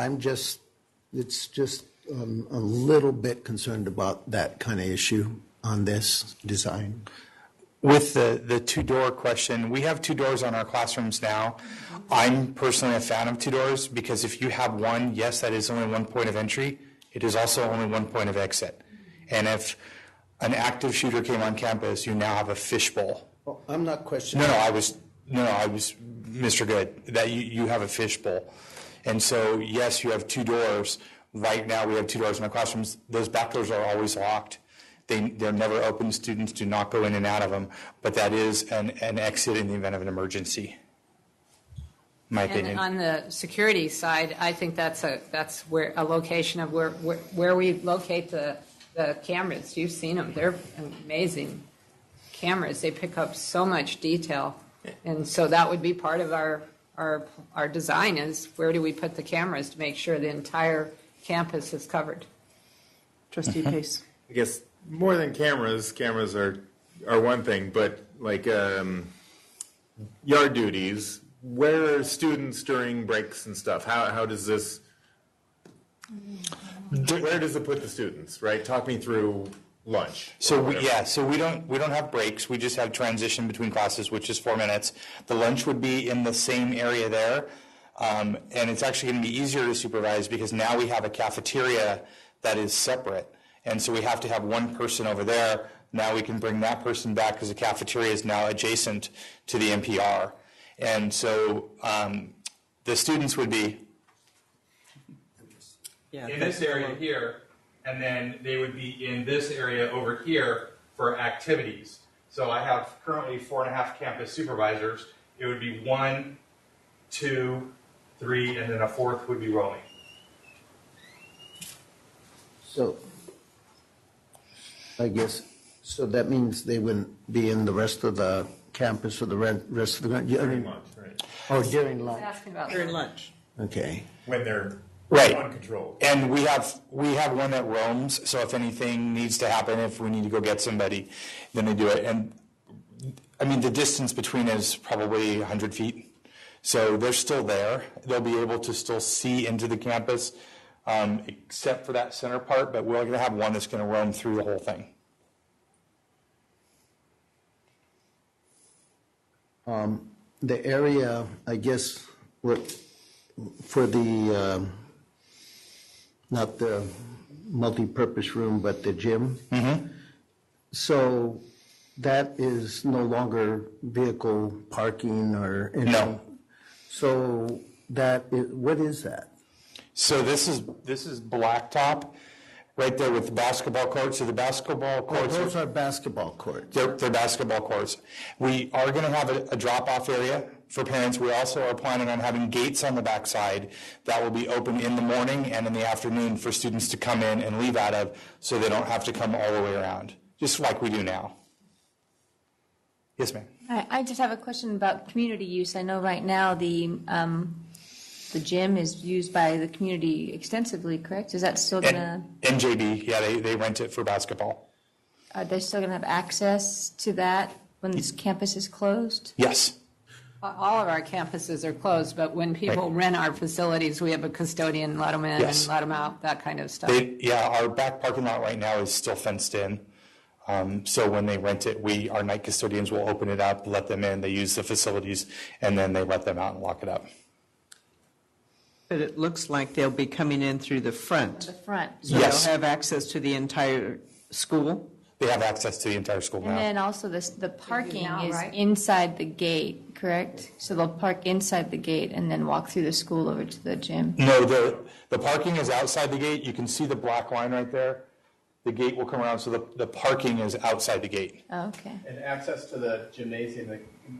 It's just a little bit concerned about that kind of issue on this design. With the two-door question, we have two doors on our classrooms now. I'm personally a fan of two doors because if you have one, yes, that is only one point of entry. It is also only one point of exit. And if an active shooter came on campus, you now have a fishbowl. Well, I'm not questioning. I was Mr. Good, that you have a fishbowl. And so, yes, you have two doors. Right now, we have two doors in our classrooms. Those back doors are always locked. They're never open. Students do not go in and out of them. But that is an exit in the event of an emergency, in my opinion. And on the security side, I think that's where a location of where we locate the cameras. You've seen them. They're amazing cameras. They pick up so much detail. And so that would be part of our design is where do we put the cameras to make sure the entire campus is covered. Trustee Pace. I guess more than cameras are one thing, but like yard duties, where are students during breaks and stuff? How does this, where does it put the students, right? Talk me through lunch. So we don't have breaks. We just have transition between classes, which is 4 minutes. The lunch would be in the same area there, and it's actually going to be easier to supervise because now we have a cafeteria that is separate, and so we have to have one person over there. Now we can bring that person back because the cafeteria is now adjacent to the NPR, and so the students would be in this area here. And then they would be in this area over here for activities. So I have currently 4.5 campus supervisors. It would be 1, 2, 3, and then a fourth would be rolling. So I guess, so that means they wouldn't be in the rest of the campus or the rest of the... During lunch, right? Oh, during lunch. Asking about During lunch. Okay. When they're Right. Uncontrolled. And we have one that roams, so if anything needs to happen, if we need to go get somebody, then they do it. And I mean, the distance between is probably 100 feet. So they're still there. They'll be able to still see into the campus, except for that center part, but we're going to have one that's going to roam through the whole thing. The area, I guess, for the, not the multi-purpose room, but the gym. So that is no longer vehicle parking or anything? No. So what is that? So this is blacktop right there with the basketball courts. So the basketball courts. Those are basketball courts. They're basketball courts. We are going to have a drop-off area for parents. We also are planning on having gates on the backside that will be open in the morning and in the afternoon for students to come in and leave out of, so they don't have to come all the way around, just like we do now. Yes, ma'am. I just have a question about community use. I know right now the gym is used by the community extensively, correct? Is that still going to? NJB, yeah, they rent it for basketball. Are they still going to have access to that when this campus is closed? Yes. All of our campuses are closed, but when people rent our facilities, we have a custodian, let them in and let them out, that kind of stuff. Our back parking lot right now is still fenced in. So when they rent it, our night custodians will open it up, let them in, they use the facilities, and then they let them out and lock it up. But it looks like they'll be coming in through the front. The front. So yes. They'll have access to the entire school? They have access to the entire school now. And then also the parking is inside the gate, correct? So they'll park inside the gate and then walk through the school over to the gym? No, the parking is outside the gate. You can see the black line right there. The gate will come around, so the parking is outside the gate. Oh, okay. And access to the gymnasium, they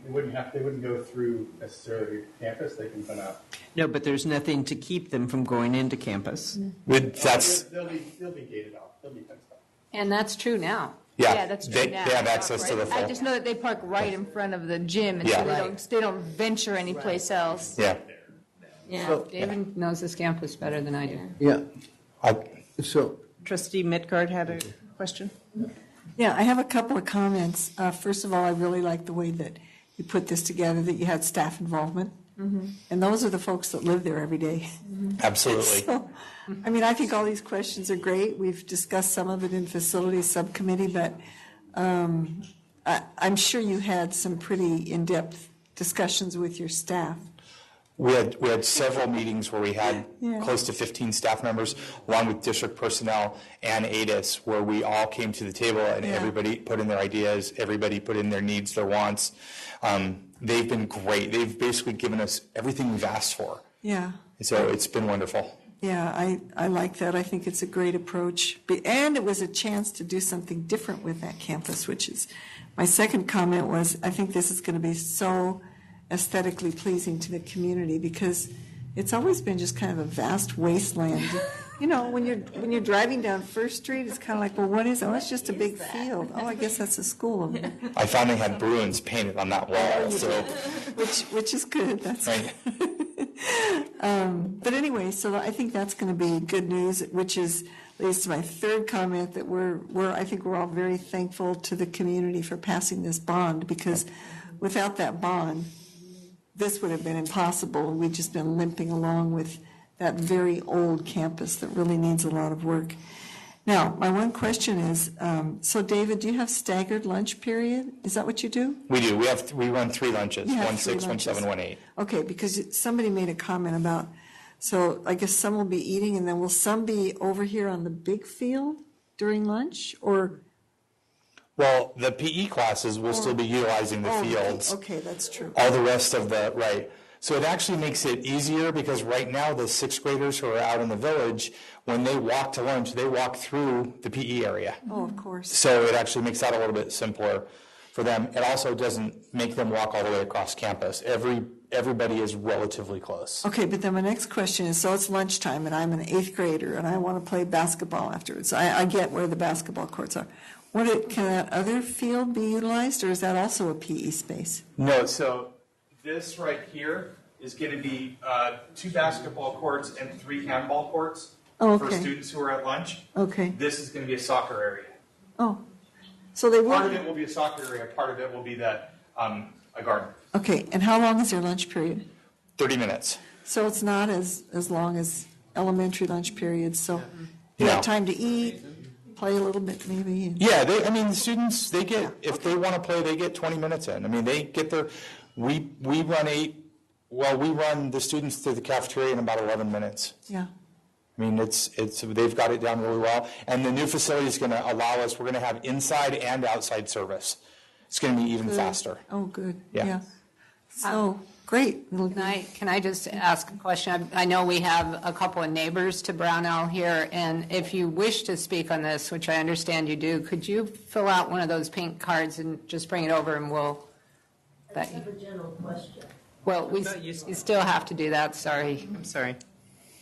wouldn't go through necessarily campus, they can come out. No, but there's nothing to keep them from going into campus. They'll be gated off, they'll be fenced off. And that's true now. Yeah, that's true now. They have access to the I full. just know that they park right in front of the gym, and Yeah. so they don't venture anyplace else. Yeah. Yeah, David knows this campus better than I do. Yeah. So Trustee Midgard had a question? Yeah, I have a couple of comments. First of all, I really like the way that you put this together, that you had staff involvement. And those are the folks that live there every day. Absolutely. So, I mean, I think all these questions are great. We've discussed some of it in facilities subcommittee, but I'm sure you had some pretty in-depth discussions with your staff. We had several meetings where we had Yeah. close to 15 staff members, along with district personnel and ADIS, where we all came to the table and everybody put in their ideas, everybody put in their needs, their wants. They've been great. They've basically given us everything we've asked for. Yeah. So it's been wonderful. Yeah, I like that. I think it's a great approach. And it was a chance to do something different with that campus, which is, my second comment was, I think this is going to be so aesthetically pleasing to the community, because it's always been just kind of a vast wasteland. You know, when you're driving down First Street, it's kind of like, well, what is it? Oh, it's just a big field. Oh, I guess that's a school over there. I found they had Bruins painted on that wall. So. Which is good. That's right. But anyway, so I think that's going to be good news, which is leads to my third comment, that I think we're all very thankful to the community for passing this bond, because without that bond, this would have been impossible. We've just been limping along with that very old campus that really needs a lot of work. Now, my one question is, so David, do you have staggered lunch period? Is that what you do? We do. We run 3 lunches, You have 1 3 6, 1 7, 1 8. Okay, because somebody made a comment about, so I guess some will be eating, and then will some be over here on the big field during lunch, or? Well, the PE classes will still be utilizing the fields. Okay, that's true. All the rest of right. So it actually makes it easier, because right now the 6th graders who are out in the village, when they walk to lunch, they walk through the PE area. Oh, of course. So it actually makes that a little bit simpler for them. It also doesn't make them walk all the way across campus. Everybody is relatively close. Okay, but then my next question is, so it's lunchtime, and I'm an 8th grader, and I want to play basketball afterwards. I get where the basketball courts are. Can that other field be utilized, or is that also a PE space? No, so this right here is going to be 2 basketball courts and 3 handball courts Oh, for okay. students who are at lunch. Okay. This is going to be a soccer area. Oh, so they Part of will, it will be a soccer area. Part of it will be that a garden. okay, and how long is their lunch period? 30 minutes. So it's not as long as elementary lunch periods, so you Yeah. have time to eat, play a little bit maybe. and- Yeah, the students, they get, if they want to play, they get 20 minutes in. I mean, they get their, we run the students through the cafeteria in about 11 minutes. Yeah. I mean, they've got it down really well. And the new facility is going to allow us, we're going to have inside and outside service. It's going to be even Good. faster. Oh, good, Yeah. yeah. So, great. Can I just ask a question? I know we have a couple of neighbors to Brownell here, and if you wish to speak on this, which I understand you do, could you fill out one of those pink cards and just bring it over and we'll... I have a general question. Well, we still have to do that, sorry. I'm sorry.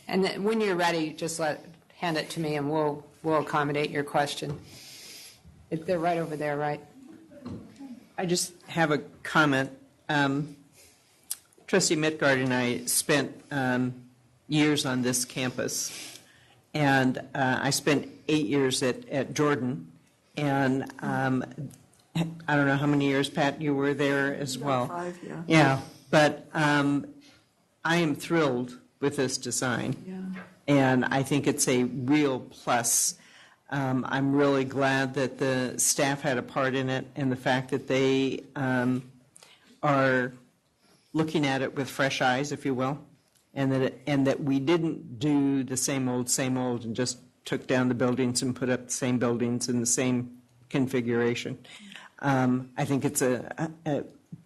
And then when you're ready, just hand it to me and we'll accommodate your question. They're right over there, right? I just have a comment. Trustee Midgard and I spent years on this campus, and I spent 8 years at Jordan, and I don't know how many years, Pat, you were there as well. 5, yeah. Yeah, but I am thrilled with this design. Yeah. And I think it's a real plus. I'm really glad that the staff had a part in it, and the fact that they are looking at it with fresh eyes, if you will, and that we didn't do the same old, and just took down the buildings and put up the same buildings in the same configuration. I think it's a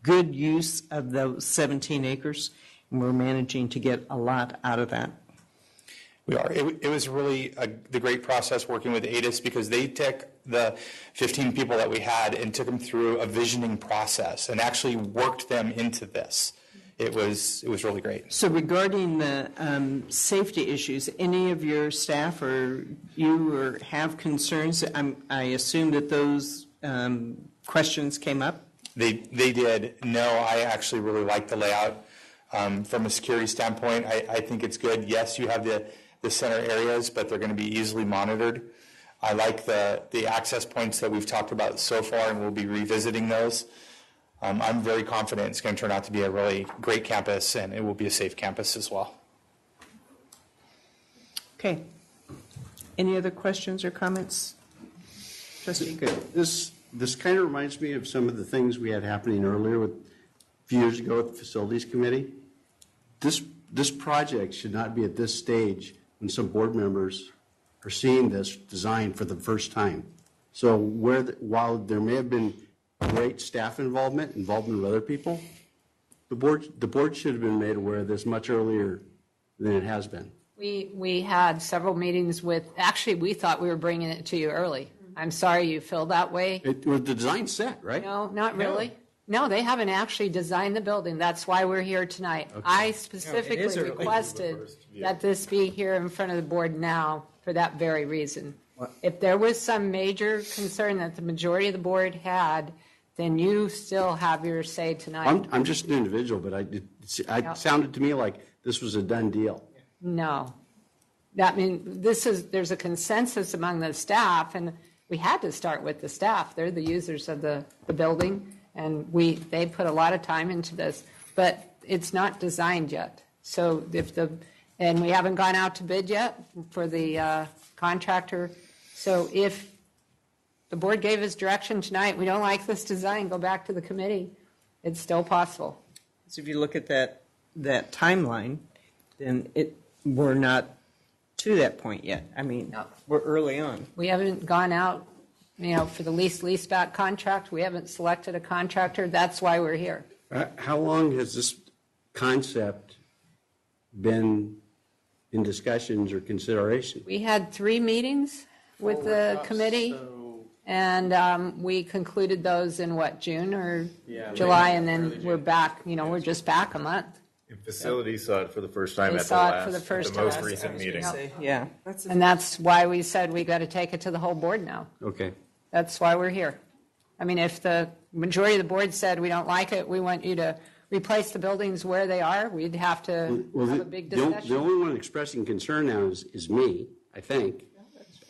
good use of those 17 acres, and we're managing to get a lot out of that. We are. It was really the great process working with ADIS, because they took the 15 people that we had and took them through a visioning process and actually worked them into this. It was really great. So regarding the safety issues, any of your staff or you have concerns? I assume that those questions came up? They did. No, I actually really like the layout. From a security standpoint, I think it's good. Yes, you have the center areas, but they're going to be easily monitored. I like the access points that we've talked about so far, and we'll be revisiting those. I'm very confident it's going to turn out to be a really great campus, and it will be a safe campus as well. Okay. Any other questions or comments? Trustee Good. This kind of reminds me of some of the things we had happening earlier a few years ago at the Facilities Committee. This project should not be at this stage when some board members are seeing this design for the first time. So while there may have been great staff involvement of other people, the board should have been made aware of this much earlier than it has been. We had several meetings actually, we thought we were bringing it to you early. I'm sorry you feel that way. The design's set, right? No, not really. No, they haven't actually designed the building. That's why we're here tonight. Okay. I specifically requested that this be here in front of the board now for that very reason. What? If there was some major concern that the majority of the board had, then you still have your say tonight. I'm just an individual, but it sounded to me like this was a done deal. No. That means there's a consensus among the staff, and we had to start with the staff. They're the users of the building, and they put a lot of time into this, but it's not designed yet. So and we haven't gone out to bid yet for the contractor. So if the board gave us direction tonight, we don't like this design, go back to the committee. It's still possible. So if you look at that timeline, then we're not to that point yet. I mean, no. We're early on. We haven't gone out, for the lease-back contract. We haven't selected a contractor. That's why we're here. How long has this concept been in discussions or consideration? We had 3 meetings with the committee, and we concluded those in June or July, and then we're back. We're just back a month. Facilities saw it for the first time at the most recent meeting. Yeah. And that's why we said we got to take it to the whole board now. Okay. That's why we're here. I mean, if the majority of the board said we don't like it, we want you to replace the buildings where they are, we'd have to have a big discussion. The only one expressing concern now is me, I think.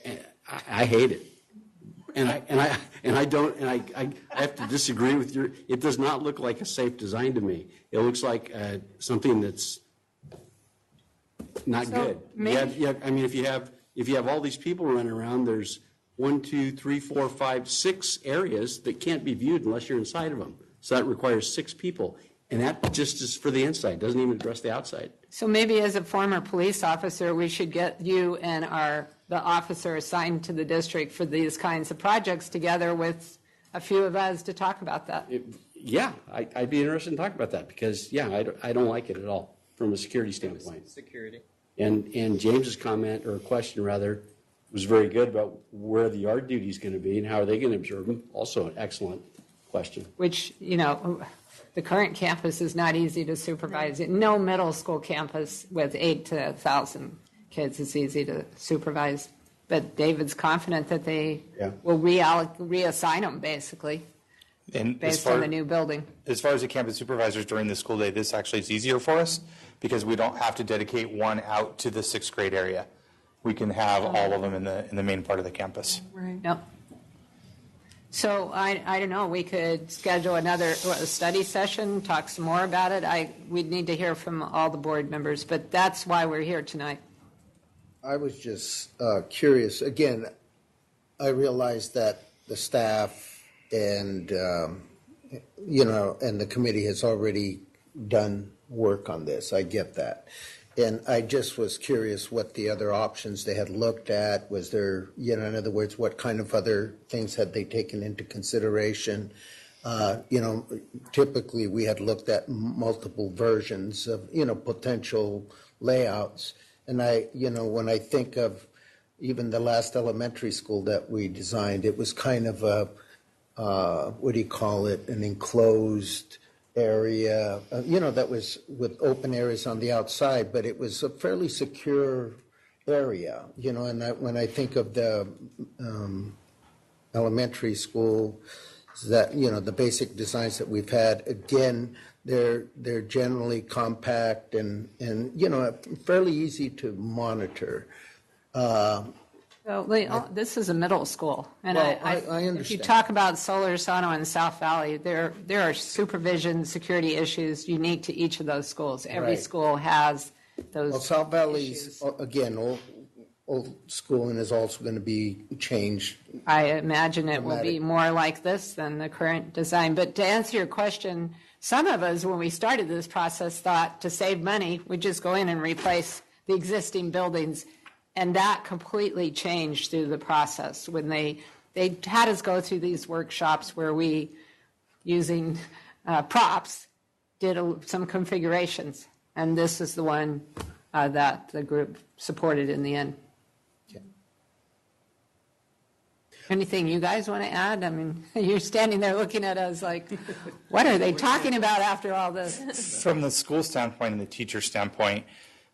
And I hate it. And I have to disagree with you. It does not look like a safe design to me. It looks like something that's not good. If you have all these people running around, there's 1, 2, 3, 4, 5, 6 areas that can't be viewed unless you're inside of them. So that requires 6 people. And that just is for the inside, doesn't even address the outside. So maybe as a former police officer, we should get you and the officer assigned to the district for these kinds of projects together with a few of us to talk about that. I'd be interested in talking about that because, I don't like it at all from a security standpoint. Security. And James's comment, or question rather, was very good about where the yard duty is going to be and how are they going to observe them. Also an excellent question. Which, the current campus is not easy to supervise. No middle school campus with 8 to 1,000 kids is easy to supervise. But David's confident that they will reassign them, basically, based on the new building. As far as the campus supervisors during the school day, this actually is easier for us because we don't have to dedicate one out to the 6th grade area. We can have all of them in the main part of the campus. Right. Yep. So I don't know, we could schedule another study session, talk some more about it. We'd need to hear from all the board members, but that's why we're here tonight. I was just curious. Again, I realize that the staff and, and the committee has already done work on this. I get that. And I just was curious what the other options they had looked at. Was there, in other words, what kind of other things had they taken into consideration? Typically we had looked at multiple versions of, potential layouts. And when I think of even the last elementary school that we designed, it was kind of an enclosed area, that was with open areas on the outside, but it was a fairly secure area, and when I think of the elementary school, that, the basic designs that we've had, again, they're generally compact and fairly easy to monitor. This is a middle school, and I understand. If you talk about Solorzano and South Valley, there are supervision security issues unique to each of those schools. Every school has those. Well, South Valley's again old schooling is also going to be changed. I imagine it will be more like this than the current design. But to answer your question, some of us, when we started this process, thought to save money, we'd just go in and replace the existing buildings. And that completely changed through the process when they had us go through these workshops where we, using props, did some configurations. And this is the one that the group supported in the end. Okay. Anything you guys want to add? I mean, you're standing there looking at us like, what are they talking about after all this? From the school standpoint and the teacher standpoint,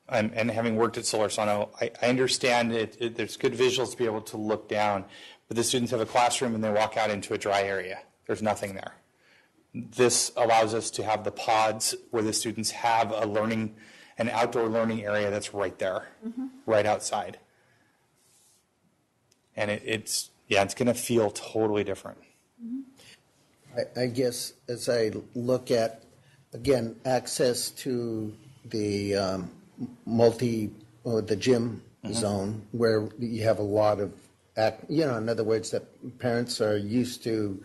and having worked at Solorzano, I understand there's good visuals to be able to look down, but the students have a classroom and they walk out into a dry area. There's nothing there. This allows us to have the pods where the students have an outdoor learning area that's right there, right outside. And it's going to feel totally different. I guess as I look at, again, access to the the gym zone where you have a lot of, in other words, that parents are used to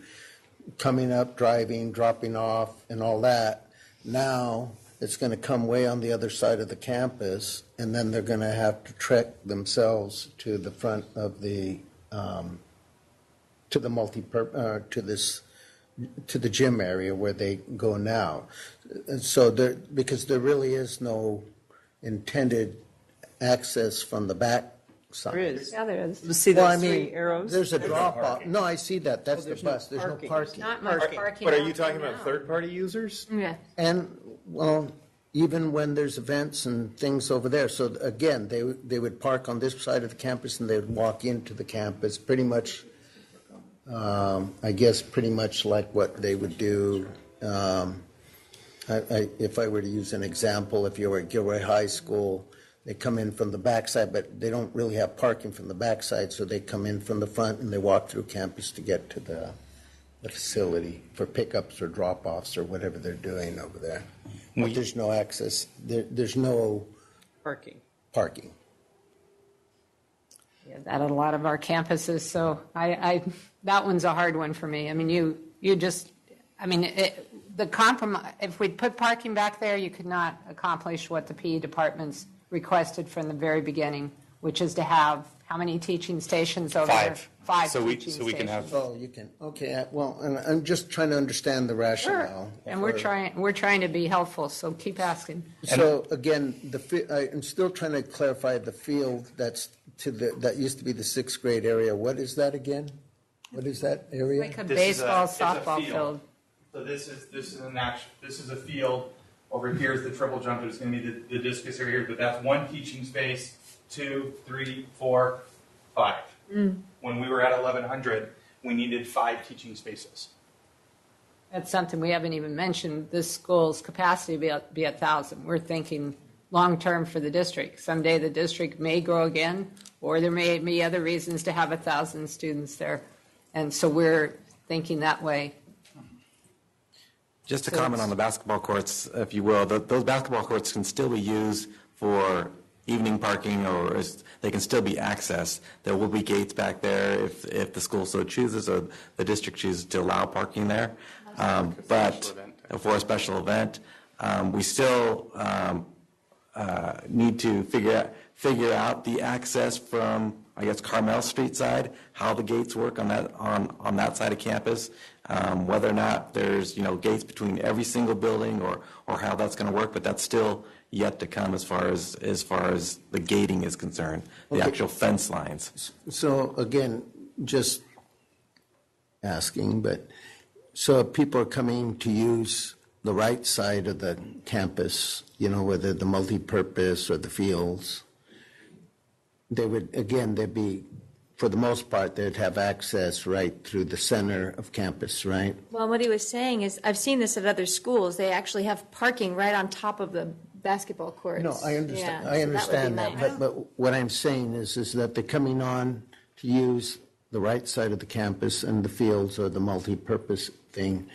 coming up, driving, dropping off, and all that. Now it's going to come way on the other side of the campus, and then they're going to have to trek themselves to the front of the to the gym area where they go now. And so because there really is no intended access from the back side. There is. Yeah, there is. You see those three arrows? There's a drop off. No, I see that. That's the bus. There's no parking. Not much parking. But are you talking about third-party users? Yeah. And, well, even when there's events and things over there. So, again, they would park on this side of the campus and they would walk into the campus pretty much, I guess, pretty much like what they would do If I were to use an example, if you were at Gilroy High School, they come in from the backside, but they don't really have parking from the backside, so they come in from the front and they walk through campus to get to the facility for pickups or drop-offs or whatever they're doing over there. But there's no access. There's no parking. Yeah, that at a lot of our campuses. So that one's a hard one for me. I mean, the compromise, if we put parking back there, you could not accomplish what the PE departments requested from the very beginning, which is to have how many teaching stations over there? 5 teaching stations. We can have. Oh, you can. Okay. Well, and I'm just trying to understand the rationale. Sure. And we're trying to be helpful. So keep asking. So again, I'm still trying to clarify the field that used to be the 6th grade area. What is that again? What is that area? Like a baseball, softball field. So this is a field. Over here is the triple jump. There's going to be the discus area here, but that's 1 teaching space, 2, 3, 4, 5. When we were at 1100, we needed 5 teaching spaces. That's something we haven't even mentioned. This school's capacity be 1,000. We're thinking long-term for the district. Someday the district may grow again, or there may be other reasons to have 1,000 students there. And so we're thinking that way. Just to comment on the basketball courts, if you will, those basketball courts can still be used for evening parking, or they can still be accessed. There will be gates back there if the school so chooses or the district chooses to allow parking there. But for a special event, we still need to figure out the access from, I guess, Carmel Street side, how the gates work on that side of campus, whether or not there's gates between every single building or how that's going to work. But that's still yet to come as far as the gating is concerned, the actual fence lines. So again, just asking, but so if people are coming to use the right side of the campus, whether the multi-purpose or the fields, they'd be, for the most part, they'd have access right through the center of campus, right? Well, what he was saying is, I've seen this at other schools. They actually have parking right on top of the basketball courts. No, I understand. Yeah, I understand that. Nice. But what I'm saying is that they're coming on to use the right side of the campus and the fields or the multi-purpose thing.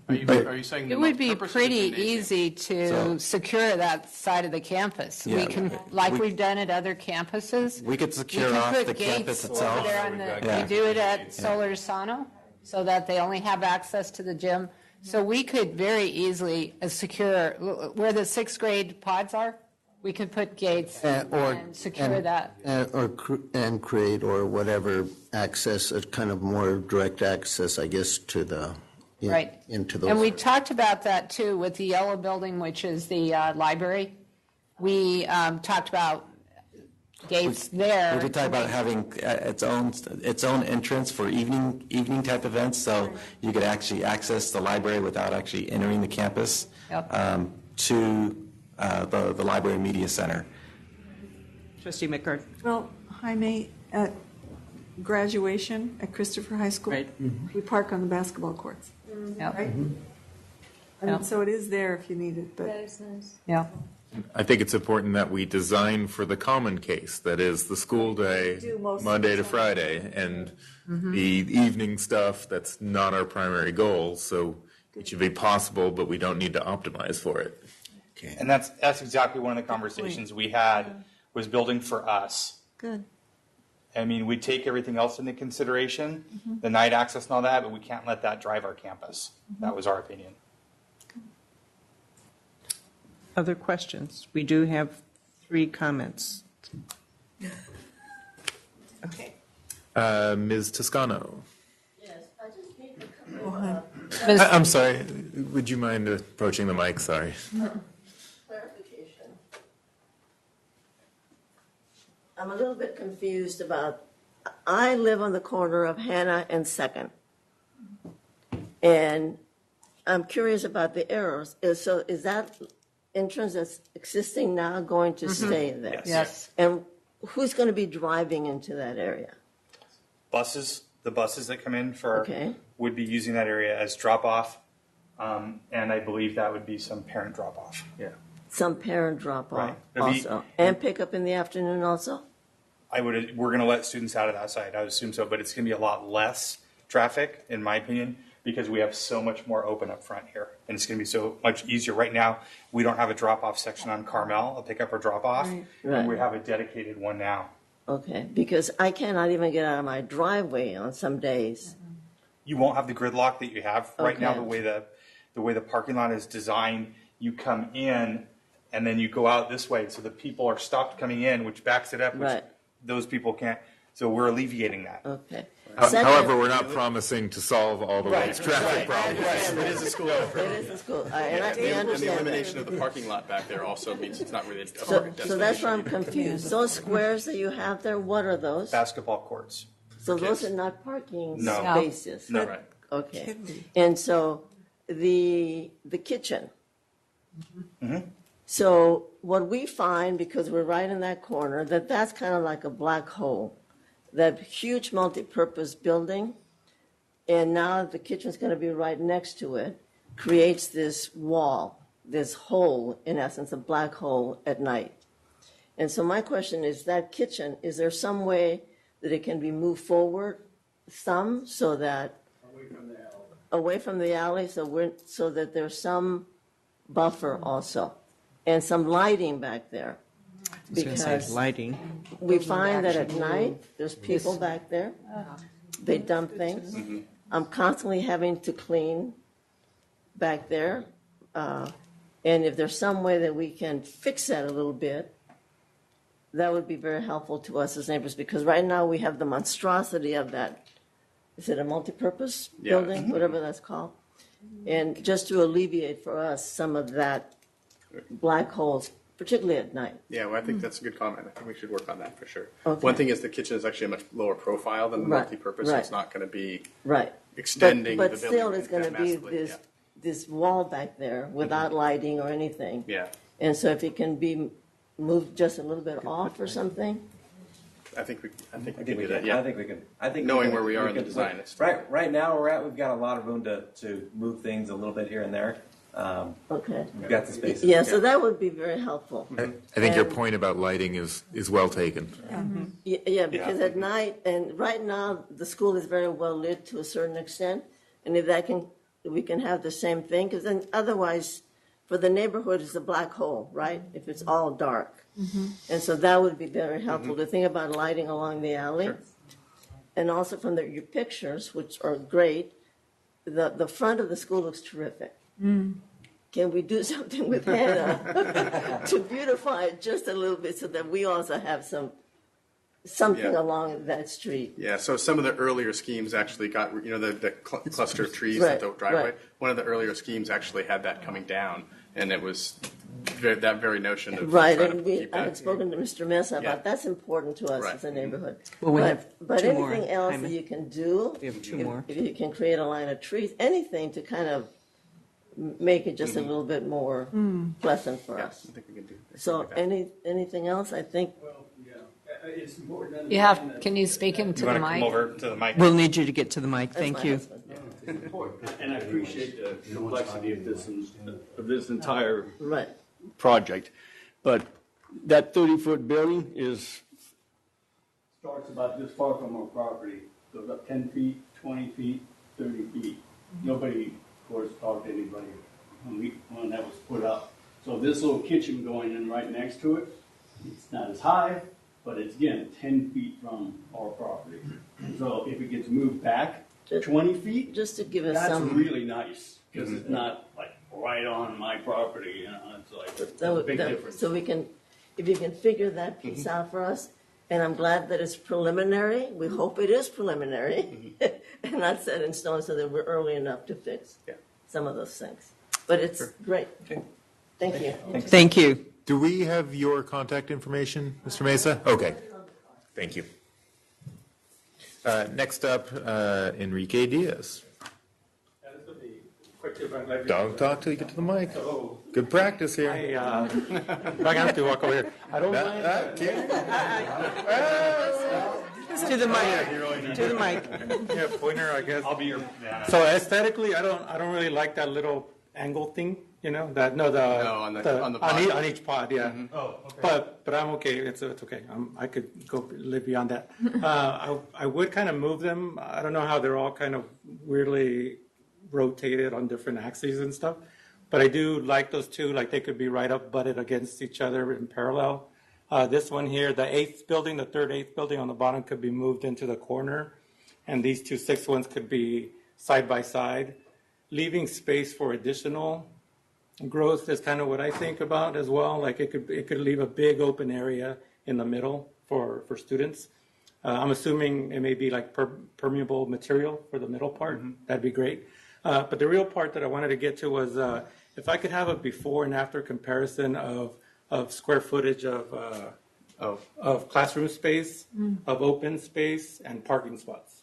Are you saying it would be pretty easy to secure that side of the campus? Yeah, we can, we've done at other campuses. We could secure off the campus itself. Over there we do it at Solar Sano, so that they only have access to the gym. So we could very easily secure where the 6th grade pods are. We could put gates and secure that. And create or whatever access, a kind of more direct access, I guess, to the into those. And we talked about that too with the yellow building, which is the library. We talked about gates there. We talked about having its own entrance for evening type events, so you could actually access the library without actually entering the campus to the library media center. Trustee McCart. Well, Jaime, at graduation at Christopher High School, we park on the basketball courts. Yep. Right? I mean, so it is there if you need it. But That is nice. Yeah. I think it's important that we design for the common case, that is the school day, Monday to Friday, and the evening stuff, that's not our primary goal. So it should be possible, but we don't need to optimize for it. Okay. And that's exactly one of the conversations we had, was building for us. Good. I mean, we take everything else into consideration, the night access and all that, but we can't let that drive our campus. That was our opinion. Other questions? We do have 3 comments. Okay. Ms. Toscano. Yes, I just need to come I'm sorry. Would you mind approaching the mic? Sorry. clarification. I'm a little bit confused about, I live on the corner of Hannah and 2nd. And I'm curious about the arrows. So is that entrance that's existing now going to stay there? Yes. And who's going to be driving into that area? The buses that come in Okay. would be using that area as drop off And I believe that would be some parent drop-off. Yeah. Some parent drop-off Right. It'll be- also, and pick up in the afternoon also? We're going to let students out of that side. I would assume so, but it's going to be a lot less traffic, in my opinion, because we have so much more open up front here, and it's going to be so much easier. Right now, we don't have a drop-off section on Carmel, a pick up or drop-off, Right. and we have a dedicated one now. Okay, because I cannot even get out of my driveway on some days. You won't have the gridlock that you have right now. Okay. The way the parking lot is designed, you come in and then you go out this way, so the people are stopped coming in, which backs it up, which Right. those people can't. So we're alleviating that. Okay. However, we're not promising to solve all the Right. world's traffic problems. It is a school effort. It is a school, we And understand the that. elimination of the parking lot back there also means it's not really a So, parking so that's why I'm destination. confused. Those squares that you have there, what are those? Basketball courts. So those are not parking No. spaces? No. Right. Okay. And so the kitchen. So what we find, because we're right in that corner, that's kind of like a black hole. That huge multi-purpose building, and now the kitchen's going to be right next to it, creates this wall, this hole, in essence, a black hole at night. And so my question is, that kitchen, is there some way that it can be moved forward some so that away from the alley, so that there's some buffer also, and some lighting back there? I was gonna say lighting. We find that at night, there's people back there, they dump things. I'm constantly having to clean back there. And if there's some way that we can fix that a little bit, that would be very helpful to us as neighbors, because right now we have the monstrosity of that. Is it a multipurpose Yeah. building, whatever that's called? And just to alleviate for us some of that black holes, particularly at night. Yeah, well, I think that's a good comment. I think we should work on that for sure. Okay. One thing is the kitchen is actually a much lower profile than the Right, multi-purpose, so right. it's not going to be Right. extending But the building. still, it's going to be massively, this wall back there without lighting or anything. Yeah. And so if it can be moved just a little bit off or something? I think we can do can. that. Yeah, I think we can. I think knowing can- where we are in the can- design, it's Right now, where we're at, we've got a lot of room to move things a little bit here and there. Okay. We've got the spaces. Yeah, so that would be very helpful. I think your And- point about lighting is well taken. Yeah, because at night, and right now, the school is very well lit to a certain extent, and if we can have the same thing, because then otherwise, for the neighborhood, it's a black hole, right? If it's all dark. And so that would be very helpful to think about lighting along the alley. And also from your pictures, which are great, the front of the school looks terrific. Can we do something with Hannah to beautify it just a little bit so that we also have something Yeah. along that street? Yeah, so some of the earlier schemes actually got, the cluster of trees Right, at the driveway. right. One of the earlier schemes actually had that coming down, and it was that very notion of Right, trying and to keep I that. had spoken to Mr. Mesa about Yeah. that's important to us Right. as a neighborhood. Well, we have But two more, anything else Jaime. that you can do, We have two if- more. if you can create a line of trees, anything to kind of make it just a little bit more pleasant for us. I think we can do that. So anything else, I think, It's important. You have, can you speak into You the want to come mic? over to the mic? We'll need you to get to the mic. Thank my you. husband. And I appreciate the complexity of this entire Right. project. But that 30-foot building starts about this far from our property, goes up 10 feet, 20 feet, 30 feet. Nobody, of course, talked to anybody when that was put up. So this little kitchen going in right next to it, it's not as high, but it's, again, 10 feet from our property. So if it gets moved back 20 feet, just to give us that's some. really nice, because it's not like right on my property, it's like That a would- big that- difference. So if you can figure that piece out for us, and I'm glad that it's preliminary, we hope it is preliminary, and not set in stone so that we're early enough to fix some of those things. But it's great. Thank you. Thank you. Do we have your contact information, Mr. Mesa? Okay, thank you. Next up, Enrique Diaz. Don't talk till you get to the mic. Good practice here. Back have to walk over here. I don't mind. To the mic. To the mic. Yeah, pointer, I guess. I'll be your. So aesthetically, I don't really like that little angle thing. You know that on the pod. on each pod, yeah. Mm-hmm. Oh, okay. But I'm okay. It's okay. I could live beyond that. I would kind of move them. I don't know how they're all kind of weirdly rotated on different axes and stuff. But I do like those two. Like they could be right up butted against each other in parallel. This one here, the third eighth building on the bottom could be moved into the corner, and these two sixth ones could be side by side, leaving space for additional growth is kind of what I think about as well. Like it could leave a big open area in the middle for students. I'm assuming it may be like permeable material for the middle part. Mm-hmm. That'd be great. But the real part that I wanted to get to was if I could have a before and after comparison of square footage of classroom space, of open space, and parking spots.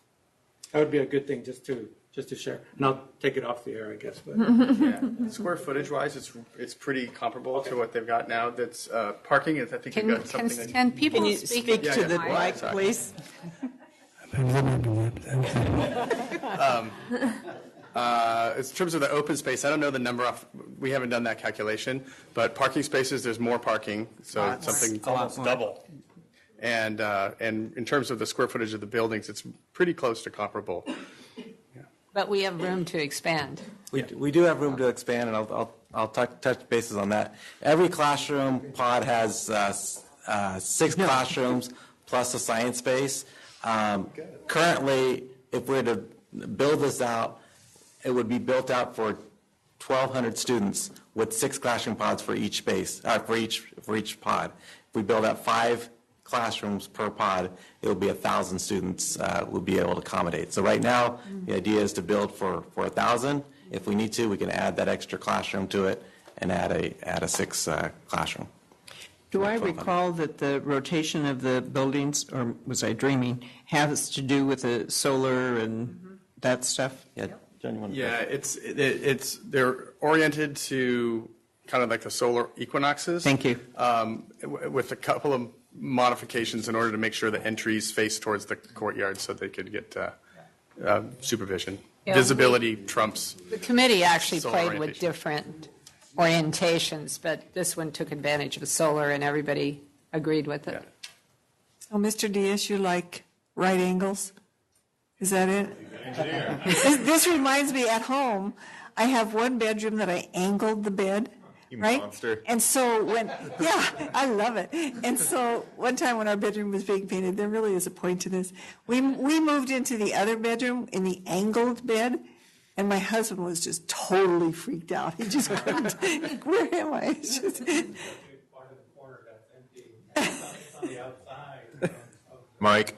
That would be a good thing just to share. And I'll take it off the air, I guess. But yeah, square footage wise, it's pretty comparable to what they've got now. That's parking. I think you've got something. Can people Can you speak to the mic, please? In terms of the open space, I don't know the number off. We haven't done that calculation, but parking spaces, there's more parking, so it's something almost double. And in terms of the square footage of the buildings, it's pretty close to comparable. But we have room to expand. We do have room to expand, and I'll touch bases on that. Every classroom pod has 6 classrooms plus a science space. Currently, if we were to build this out, it would be built out for 1,200 students with 6 classroom pods for each space, for each pod. If we build out 5 classrooms per pod, it will be 1,000 students will be able to accommodate. So right now, the idea is to build for 1,000. If we need to, we can add that extra classroom to it and add a 6th classroom. Do I recall that the rotation of the buildings, or was I dreaming, has to do with the solar and that stuff? Yeah, John, you want to? Yeah, they're oriented to kind of like the solar equinoxes. Thank you. With a couple of modifications in order to make sure the entries face towards the courtyard so they could get supervision. Yeah, Visibility trumps. The committee actually solar played with orientation. different orientations, but this one took advantage of solar and everybody agreed with it. So, Mr. Diaz, you like right angles? Is that it? This reminds me, at home, I have one bedroom that I angled the bed. You right? monster. And so I love it. And so one time when our bedroom was being painted, there really is a point to this. We moved into the other bedroom in the angled bed, and my husband was just totally freaked out. He just couldn't. Where am I? It's just, Mike.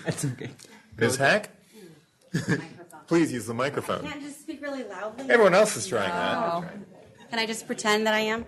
That's okay. Ms. Hack? Please use the microphone. Can't just speak really loudly. Everyone else is trying that. Can I just pretend that I am?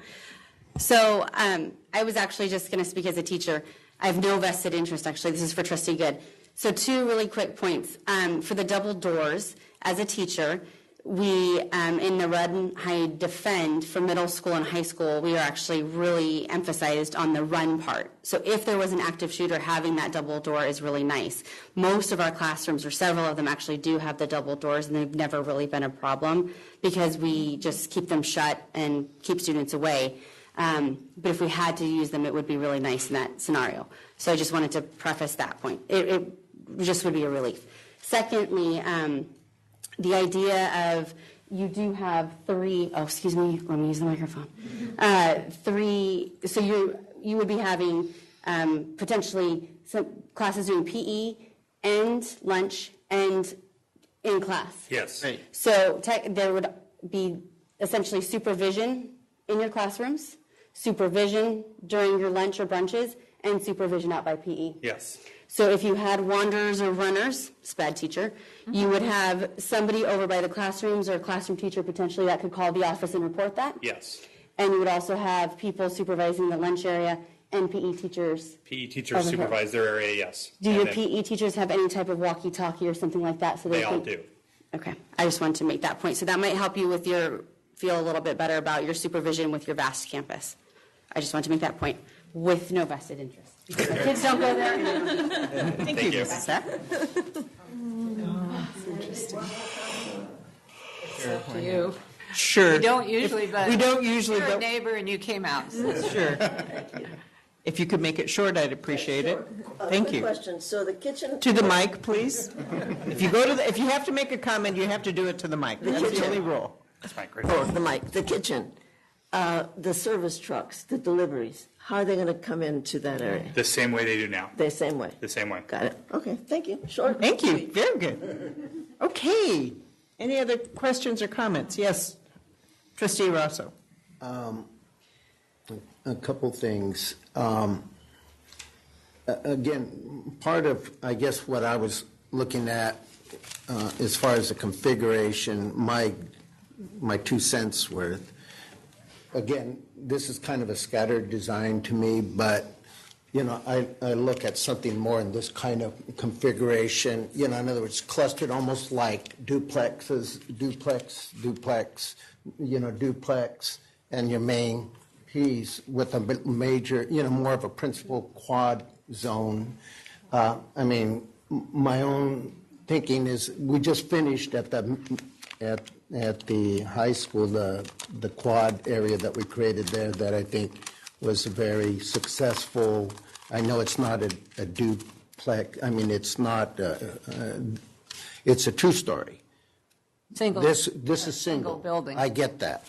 So I was actually just going to speak as a teacher. I have no vested interest, actually. This is for Trustee Good. So 2 really quick points. For the double doors, as a teacher, we, in the Run, Hide, Defend for middle school and high school, we are actually really emphasized on the run part. So if there was an active shooter, having that double door is really nice. Most of our classrooms, or several of them, actually do have the double doors, and they've never really been a problem because we just keep them shut and keep students away. But if we had to use them, it would be really nice in that scenario. So I just wanted to preface that point. It just would be a relief. Secondly, the idea of you do have 3, let me use the microphone. 3, so you would be having potentially some classes doing PE and lunch and in class. Yes. Right. So there would be essentially supervision in your classrooms, supervision during your lunch or brunches, and supervision out by PE. Yes. So if you had wanderers or runners, SPAD teacher, you would have somebody over by the classrooms or a classroom teacher potentially that could call the office and report that. Yes. And you would also have people supervising the lunch area and PE teachers. PE teachers supervise their area, yes. Do your PE teachers have any type of walkie-talkie or something like that? So They all do. Okay. I just wanted to make that point. So that might help you with feel a little bit better about your supervision with your vast campus. I just wanted to make that point with no vested interest. The kids don't go there? Thank you, Mrs. Sack. Up to you. Sure. We don't usually, but you're a but neighbor and you came out. sure. If you could make it short, I'd appreciate it. Thank Quick you. question, so the kitchen. To the mic, please. If you have to make a comment, you have to do it to the mic. That's the only rule. Oh, the mic, the kitchen, the service trucks, the deliveries, how are they going to come into that area? The same way they do now. The same way? The same way. Got it. Okay, thank you. Short. Thank you. Very good. Okay. Any other questions or comments? Yes. Trustee Rosso. A couple things. Again, part of, I guess, what I was looking at as far as the configuration, my 2 cents worth. Again, this is kind of a scattered design to me, but I look at something more in this kind of configuration. In other words, clustered almost like duplexes, duplex, duplex, and your main piece with a major, more of a principal quad zone. I mean, my own thinking is we just finished at the high school the quad area that we created there that I think was very successful. I know it's not a duplex. I mean, it's not. It's a 2-story. Single. This is single building. I get that.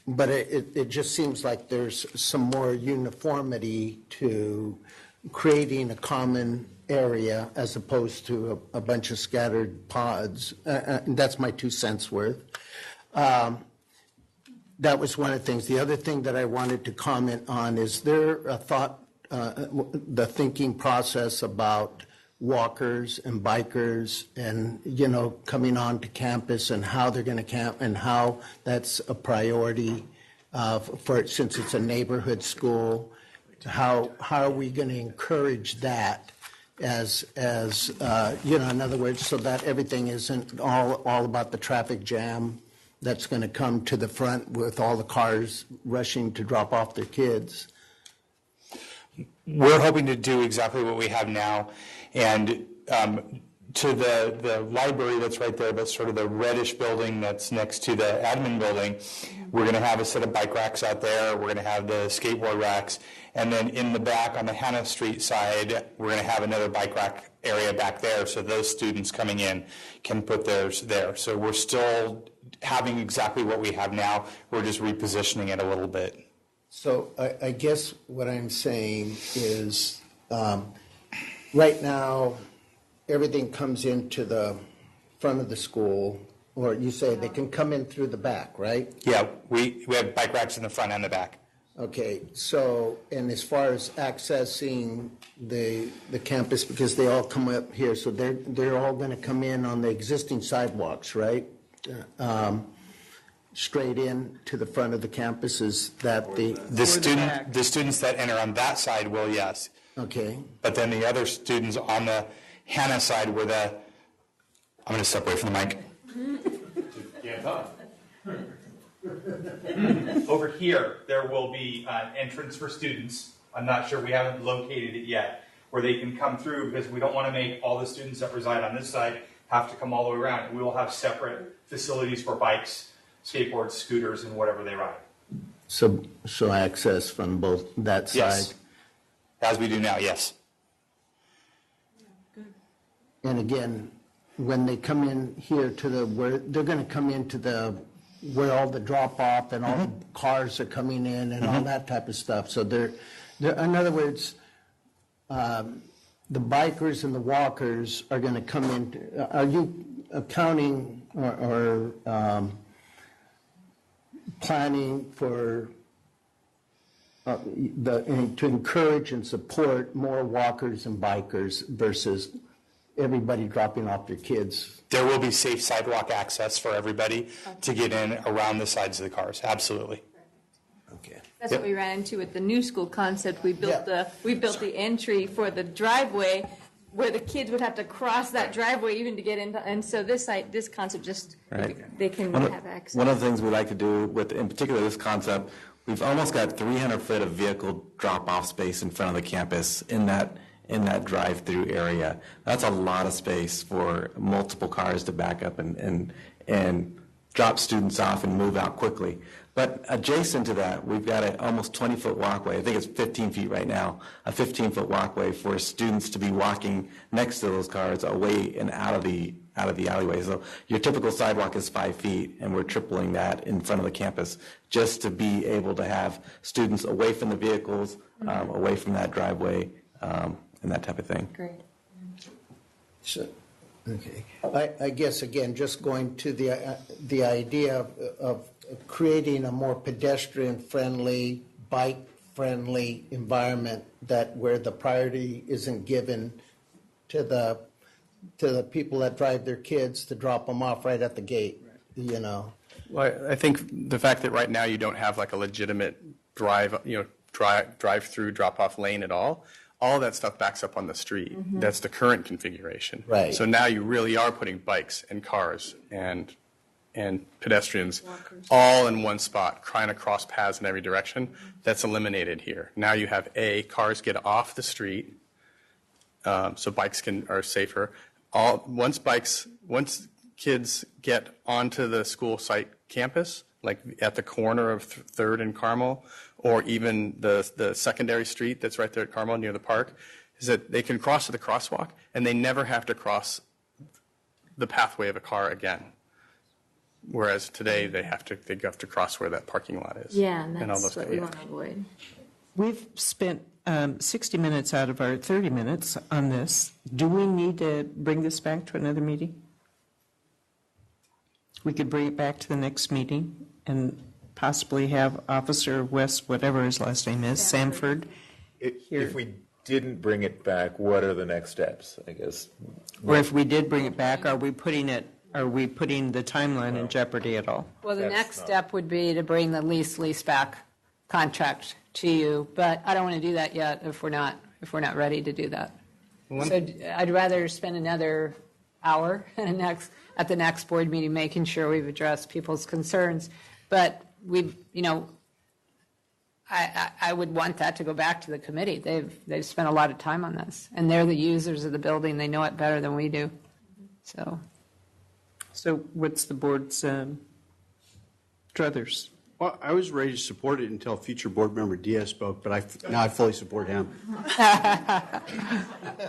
But it just seems like there's some more uniformity to creating a common area as opposed to a bunch of scattered pods. That's my 2 cents worth. That was one of the things. The other thing that I wanted to comment on is there a thought, the thinking process about walkers and bikers and, coming on to campus and how they're going to camp and how that's a priority since it's a neighborhood school. How are we going to encourage that as in other words, so that everything isn't all about the traffic jam that's going to come to the front with all the cars rushing to drop off their kids? We're hoping to do exactly what we have now. And to the library that's right there, that's sort of the reddish building that's next to the admin building, we're going to have a set of bike racks out there. We're going to have the skateboard racks. And then in the back on the Hannah Street side, we're going to have another bike rack area back there so those students coming in can put theirs there. So we're still having exactly what we have now. We're just repositioning it a little bit. So I guess what I'm saying is right now everything comes into the front of the school, or you say they can come in through the back, right? Yeah, we have bike racks in the front and the back. Okay, so, and as far as accessing the campus, because they all come up here, so they're all going to come in on the existing sidewalks, right? Straight in to the front of the campus, is that the students that enter on that side will, yes. Okay. But then the other students on the Hannah side where I'm going to step away from the mic. Can't talk. Over here, there will be an entrance for students. I'm not sure, we haven't located it yet, where they can come through because we don't want to make all the students that reside on this side have to come all the way around. We will have separate facilities for bikes, skateboards, scooters, and whatever they ride. So access from both that side? Yes. As we do now, yes. And again, when they come in here where they're going to come into where all the drop off and all the cars are coming in and all that type of stuff. So they're in other words, the bikers and the walkers are going to come in. Are you accounting or planning for to encourage and support more walkers and bikers versus everybody dropping off their kids? There will be safe sidewalk access for everybody to get in around the sides of the cars. Absolutely. Okay. That's what we ran into with the new school concept. We built the entry for the driveway where the kids would have to cross that driveway even to get into. And so this concept just Right. they can have access. One of the things we like to do with, in particular, this concept, we've almost got 300 foot of vehicle drop-off space in front of the campus in that drive-through area. That's a lot of space for multiple cars to back up and drop students off and move out quickly. But adjacent to that, we've got an almost 20-foot walkway. I think it's 15 feet right now, a 15-foot walkway for students to be walking next to those cars away and out of the alleyway. So your typical sidewalk is 5 feet, and we're tripling that in front of the campus just to be able to have students away from the vehicles, away from that driveway, and that type of thing. Great. So, okay. I guess, again, just going to the idea of creating a more pedestrian-friendly, bike-friendly environment where the priority isn't given to the people that drive their kids to drop them off right at the gate, you know. Well, I think the fact that right now you don't have like a legitimate drive-through drop-off lane at all that stuff backs up on the street. Mm-hmm. That's the current configuration. Right. So now you really are putting bikes and cars and pedestrians all in one spot, trying to cross paths in every direction. That's eliminated here. Now you have cars get off the street, so bikes are safer. Once kids get onto the school site campus, like at the corner of 3rd and Carmel, or even the secondary street that's right there at Carmel near the park, is that they can cross to the crosswalk and they never have to cross the pathway of a car again. Whereas today they have to cross where that parking lot is. Yeah, and all that's those what we want to avoid. We've spent 60 minutes out of our 30 minutes on this. Do we need to bring this back to another meeting? We could bring it back to the next meeting and possibly have Officer West, whatever his last name is, Samford. If we didn't bring it back, what are the next steps, I guess? Or if we did bring it back, are we putting the timeline in jeopardy at all? Well, the next step would be to bring the lease back contract to you, but I don't want to do that yet if we're not ready to do that. So I'd rather spend another hour at the next board meeting making sure we've addressed people's concerns. But I would want that to go back to the committee. They've spent a lot of time on this, and they're the users of the building. They know it better than we do. So what's the board's druthers? Well, I was ready to support it until future board member Diaz spoke, but now I fully support him.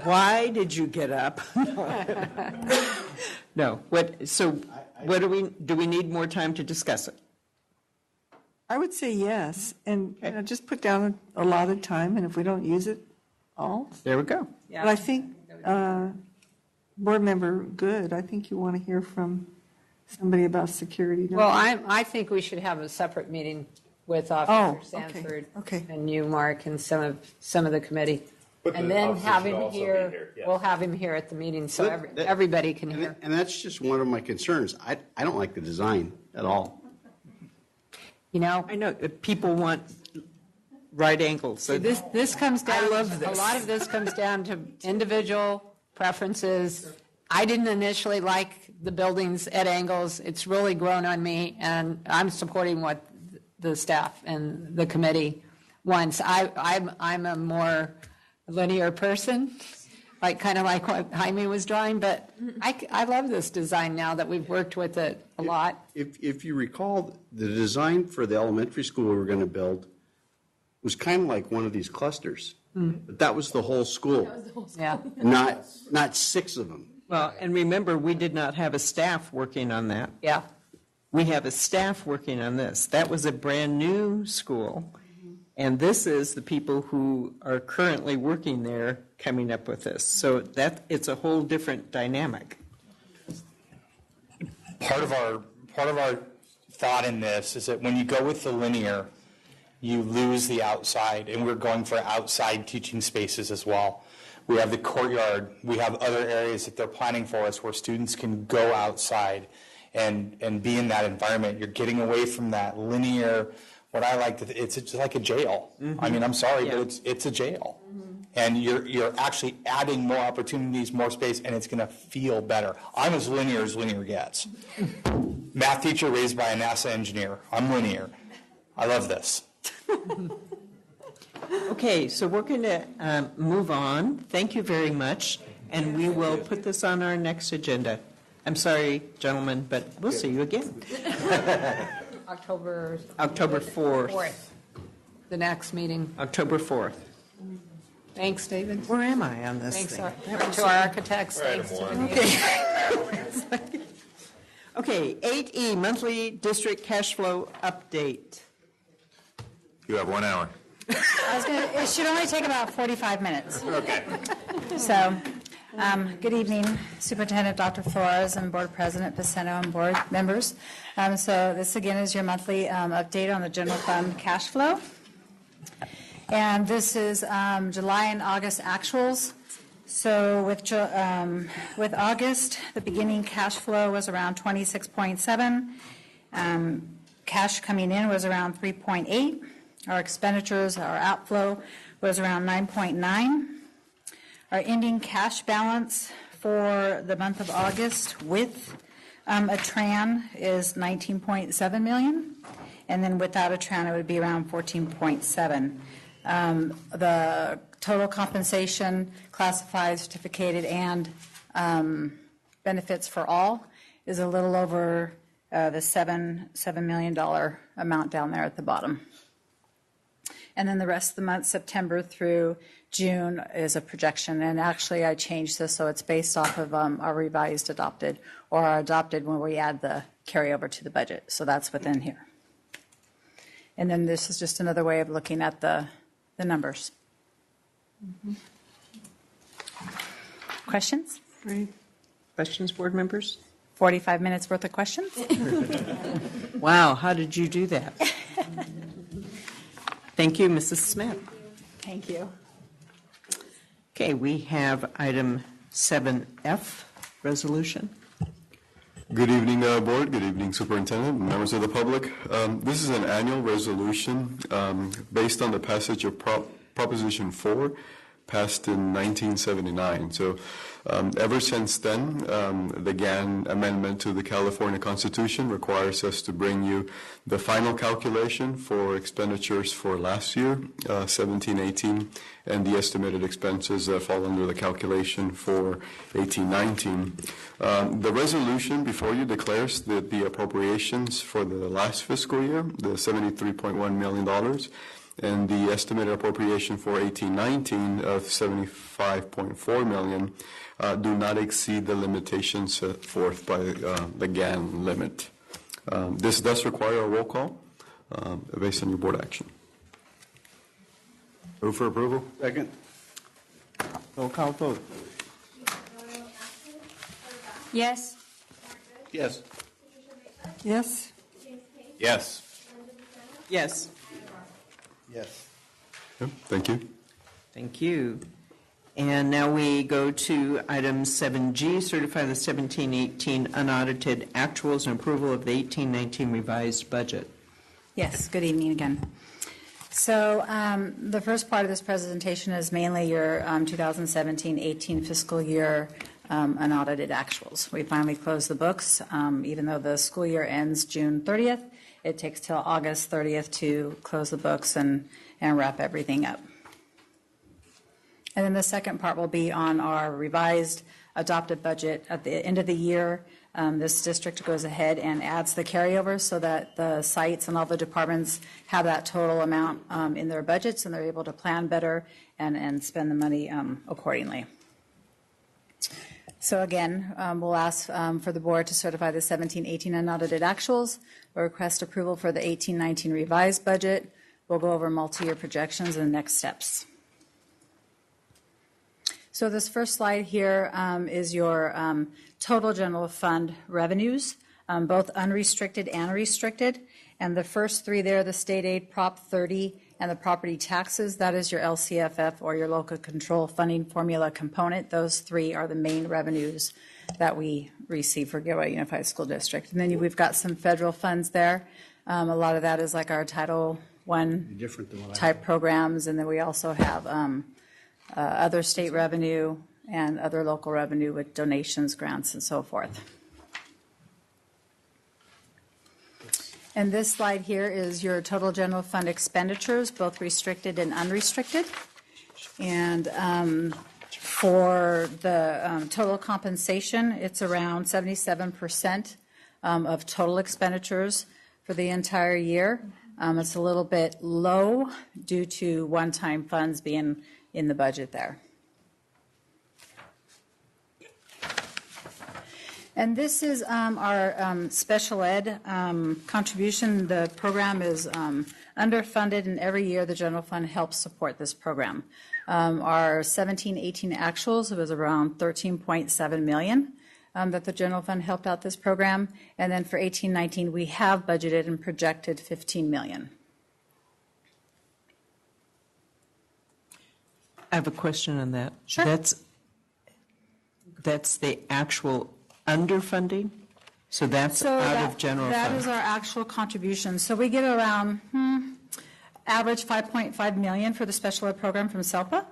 Why did you get up? No. Do we need more time to discuss it? I would say yes, and just put down a lot of time, and if we don't use it all. There we go. Yeah. But I think, Board Member Good, I think you want to hear from somebody about security. Well, I think we should have a separate meeting with Officer Sanford and you, Mark, and some of the committee. And then have him here. Yes. We'll have him here at the meeting so everybody can hear. And that's just one of my concerns. I don't like the design at all. I know people want right angles. So this comes down. I love this. A lot of this comes down to individual preferences. I didn't initially like the buildings at angles. It's really grown on me, and I'm supporting what the staff and the committee wants. I'm a more linear person, kind of like what Jaime was drawing, but I love this design now that we've worked with it a lot. If you recall, the design for the elementary school we were going to build was kind of like one of these clusters. But that was the whole school. Yeah. Not 6 of them. Well, and remember, we did not have a staff working on that. Yeah. We have a staff working on this. That was a brand-new school, and this is the people who are currently working there coming up with this. So it's a whole different dynamic. Part of our thought in this is that when you go with the linear, you lose the outside, and we're going for outside teaching spaces as well. We have the courtyard. We have other areas that they're planning for us where students can go outside and be in that environment. You're getting away from that linear, what I like to, it's just like a jail. Mm-hmm. I mean, I'm sorry, Yeah. but it's a jail. And you're actually adding more opportunities, more space, and it's going to feel better. I'm as linear gets. Math teacher raised by a NASA engineer. I'm linear. I love this. Okay, so we're going to move on. Thank you very much, and we will put this on our next agenda. I'm sorry, gentlemen, but we'll see you again. October 4th. The next meeting. October 4th. Thanks, David. Where am I on this Thanks thing? to our architects. Thanks to Okay. Okay, 8E, monthly district cash flow update. You have 1 hour. It should only take about 45 minutes. Okay. So, good evening, Superintendent Dr. Flores and Board President Paceno and board members. So this again is your monthly update on the general fund cash flow. And this is July and August actuals. So with August, the beginning cash flow was around 26.7. Cash coming in was around 3.8. Our expenditures, our outflow was around 9.9. Our ending cash balance for the month of August with a TRAN is 19.7 million, and then without a TRAN it would be around 14.7. The total compensation, classified, certificated, and benefits for all is a little over the $7 million amount down there at the bottom. And then the rest of the month, September through June, is a projection. And actually, I changed this so it's based off of our revised adopted, or our adopted when we add the carryover to the budget. So that's within here. And then this is just another way of looking at the numbers. Mm-hmm. Questions? Right. Questions, board members? 45 minutes worth of questions? Wow, how did you do that? Thank you, Mrs. Smith. Thank you. Okay, we have item 7F, resolution. Good evening, Board. Good evening, Superintendent, members of the public. This is an annual resolution based on the passage of Proposition 4, passed in 1979. So ever since then, the GAN amendment to the California Constitution requires us to bring you the final calculation for expenditures for last year, 17-18, and the estimated expenses that fall under the calculation for 18-19. The resolution before you declares that the appropriations for the last fiscal year, the $73.1 million, and the estimated appropriation for 18-19 of $75.4 million do not exceed the limitations set forth by the GAN limit. This does require a roll call based on your board action. Move for approval. Second. Roll call vote. Yes. Yes. Yes. Yes. Yes. Yes. Thank you. Thank you. And now we go to item 7G, certify the 17-18 unaudited actuals and approval of the 18-19 revised budget. Yes, good evening again. So the first part of this presentation is mainly your 2017-18 fiscal year unaudited actuals. We finally closed the books. Even though the school year ends June 30th, it takes till August 30th to close the books and wrap everything up. And then the second part will be on our revised adopted budget. At the end of the year, this district goes ahead and adds the carryover so that the sites and all the departments have that total amount in their budgets, and they're able to plan better and spend the money accordingly. So again, we'll ask for the board to certify the 17-18 unaudited actuals. We'll request approval for the 18-19 revised budget. We'll go over multi-year projections and next steps. So this first slide here is your total general fund revenues, both unrestricted and restricted. And the first three there, the state aid, Prop 30, and the property taxes, that is your LCFF or your local control funding formula component. Those three are the main revenues that we receive for Gilroy Unified School District. And then we've got some federal funds there. A lot of that is like our Title I type programs. And then we also have other state revenue and other local revenue with donations, grants, and so forth. And this slide here is your total general fund expenditures, both restricted and unrestricted. And for the total compensation, it's around 77% of total expenditures for the entire year. It's a little bit low due to one-time funds being in the budget there. And this is our special ed contribution. The program is underfunded, and every year the general fund helps support this program. Our 17-18 actuals was around $13.7 million that the general fund helped out this program. And then for 18-19, we have budgeted and projected $15 million. I have a question on that. Sure. That's the actual underfunding? So that's out of general that fund? That is our actual contribution. So we get around average $5.5 million for the special ed program from SELPA.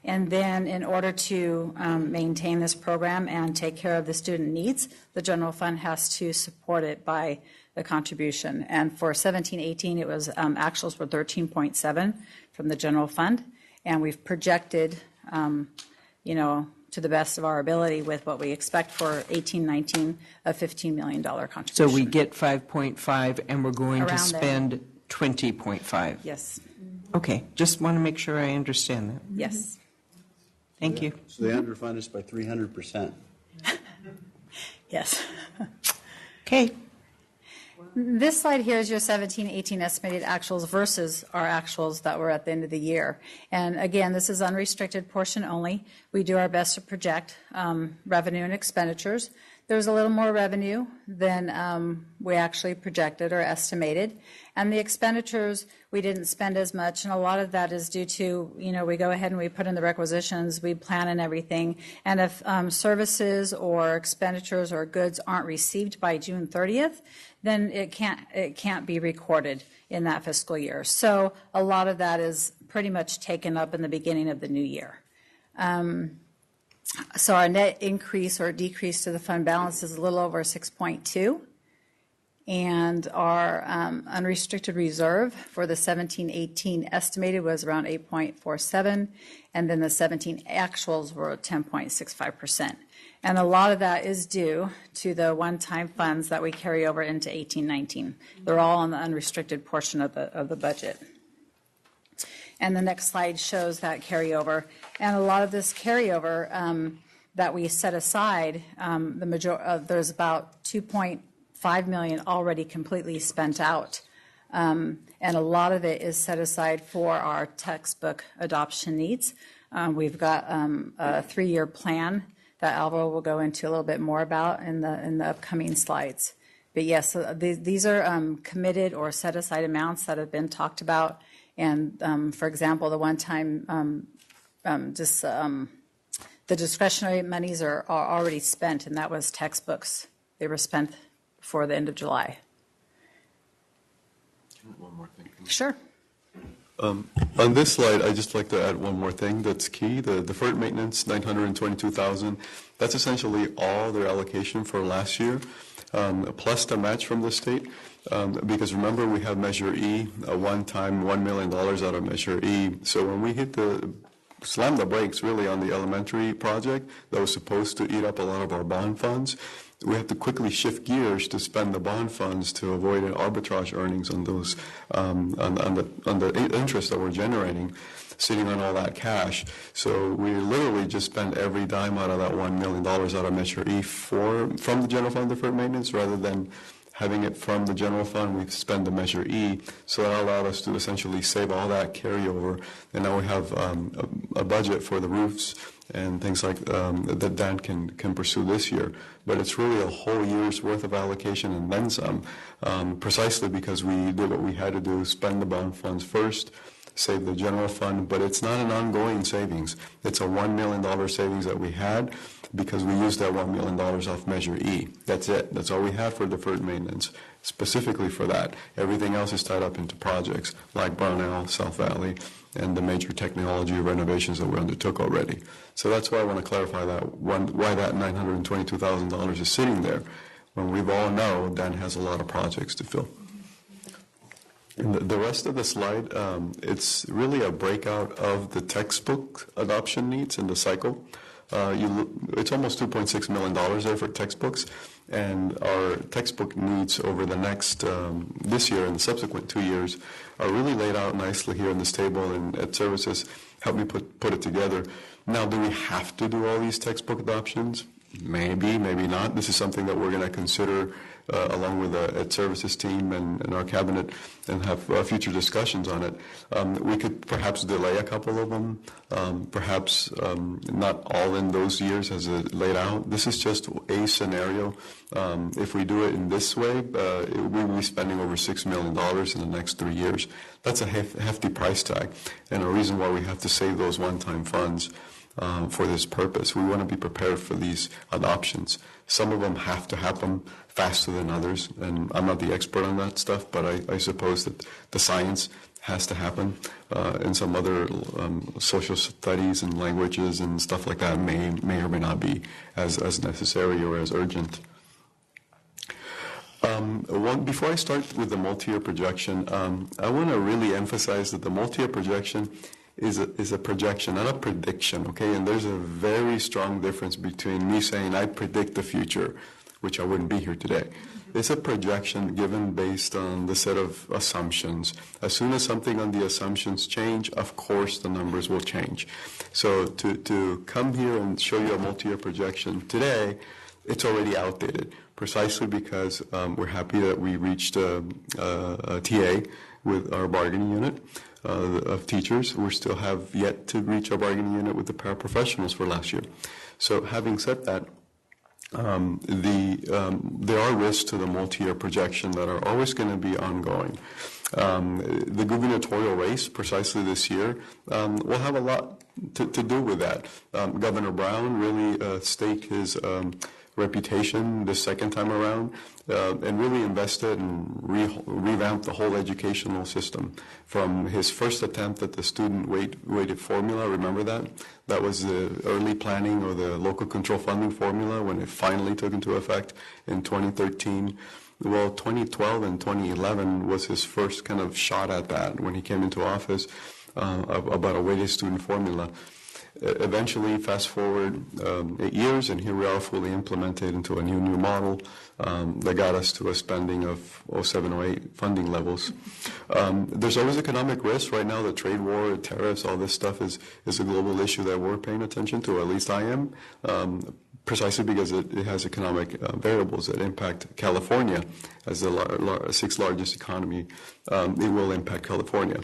And then in order to maintain this program and take care of the student needs, the general fund has to support it by the contribution. And for 17-18, it was actuals were 13.7 from the general fund. And we've projected, to the best of our ability with what we expect for 18-19, a $15 million contribution. So we get 5.5 and we're going to Around spend 20.5. Yes. Okay, just want to make sure I understand that. Yes. Thank you. So they underfund us by 300%. Yes. Okay. This slide here is your 17-18 estimated actuals versus our actuals that were at the end of the year. And again, this is unrestricted portion only. We do our best to project revenue and expenditures. There's a little more revenue than we actually projected or estimated. And the expenditures, we didn't spend as much, and a lot of that is due to, we go ahead and we put in the requisitions, we plan and everything. And if services or expenditures or goods aren't received by June 30th, then it can't be recorded in that fiscal year. So a lot of that is pretty much taken up in the beginning of the new year. So our net increase or decrease to the fund balance is a little over 6.2. And our unrestricted reserve for the 17-18 estimated was around 8.47, and then the 17 actuals were 10.65%. And a lot of that is due to the one-time funds that we carry over into 18-19. They're all on the unrestricted portion of the budget. And the next slide shows that carryover. And a lot of this carryover that we set aside, there's about $2.5 million already completely spent out. And a lot of it is set aside for our textbook adoption needs. We've got a 3-year plan that Alvaro will go into a little bit more about in the upcoming slides. But yes, these are committed or set aside amounts that have been talked about. And for example, the one-time, the discretionary monies are already spent, and that was textbooks. They were spent before the end of July. One more thing. Sure. On this slide, I'd just like to add one more thing that's key. The deferred maintenance, $922,000. That's essentially all their allocation for last year, plus the match from the state. Because remember, we have Measure E, a one-time $1 million out of Measure E. So when we slam the brakes really on the elementary project that was supposed to eat up a lot of our bond funds, we have to quickly shift gears to spend the bond funds to avoid an arbitrage earnings on those on the interest that we're generating, sitting on all that cash. So we literally just spend every dime out of that $1 million out of Measure E from the general fund deferred maintenance, rather than having it from the general fund. We spend the Measure E, so that allowed us to essentially save all that carryover, and now we have a budget for the roofs and things like that Dan can pursue this year. But it's really a whole year's worth of allocation and then some, precisely because we did what we had to do, spend the bond funds first, save the general fund, but it's not an ongoing savings. It's a $1 million savings that we had because we used that $1 million off Measure E. That's it. That's all we have for deferred maintenance, specifically for that. Everything else is tied up into projects like Brownell, South Valley, and the major technology renovations that we undertook already. So that's why I want to clarify why that $922,000 is sitting there, when we all know Dan has a lot of projects to fill. And the rest of the slide, it's really a breakout of the textbook adoption needs in the cycle. It's almost $2.6 million there for textbooks, and our textbook needs over the next, this year and the subsequent 2 years are really laid out nicely here in this table, and Ed Services helped me put it together. Now, do we have to do all these textbook adoptions? Maybe, maybe not. This is something that we're going to consider along with the Ed Services team and our cabinet and have future discussions on it. We could perhaps delay a couple of them, perhaps not all in those years as it laid out. This is just a scenario. If we do it in this way, we will be spending over $6 million in the next 3 years. That's a hefty price tag, and a reason why we have to save those one-time funds for this purpose. We want to be prepared for these adoptions. Some of them have to happen faster than others, and I'm not the expert on that stuff, but I suppose that the science has to happen, and some other social studies and languages and stuff like that may or may not be as necessary or as urgent. Before I start with the multi-year projection, I want to really emphasize that the multi-year projection is a projection, not a prediction, okay? And there's a very strong difference between me saying I predict the future, which I wouldn't be here today. It's a projection given based on the set of assumptions. As soon as something on the assumptions change, of course the numbers will change. So to come here and show you a multi-year projection today, it's already outdated, precisely because we're happy that we reached a TA with our bargaining unit of teachers. We still have yet to reach our bargaining unit with the paraprofessionals for last year. So having said that, there are risks to the multi-year projection that are always going to be ongoing. The gubernatorial race, precisely this year, will have a lot to do with that. Governor Brown really staked his reputation the second time around and really invested and revamped the whole educational system. From his first attempt at the student weighted formula, remember that? That was the early planning or the local control funding formula when it finally took into effect in 2013. Well, 2012 and 2011 was his first kind of shot at that when he came into office about a weighted student formula. Eventually, fast forward 8 years, and here we are fully implemented into a new model that got us to a spending of 07-08 funding levels. There's always economic risk. Right now, the trade war, tariffs, all this stuff is a global issue that we're paying attention to, or at least I am, precisely because it has economic variables that impact California as the sixth largest economy. It will impact California.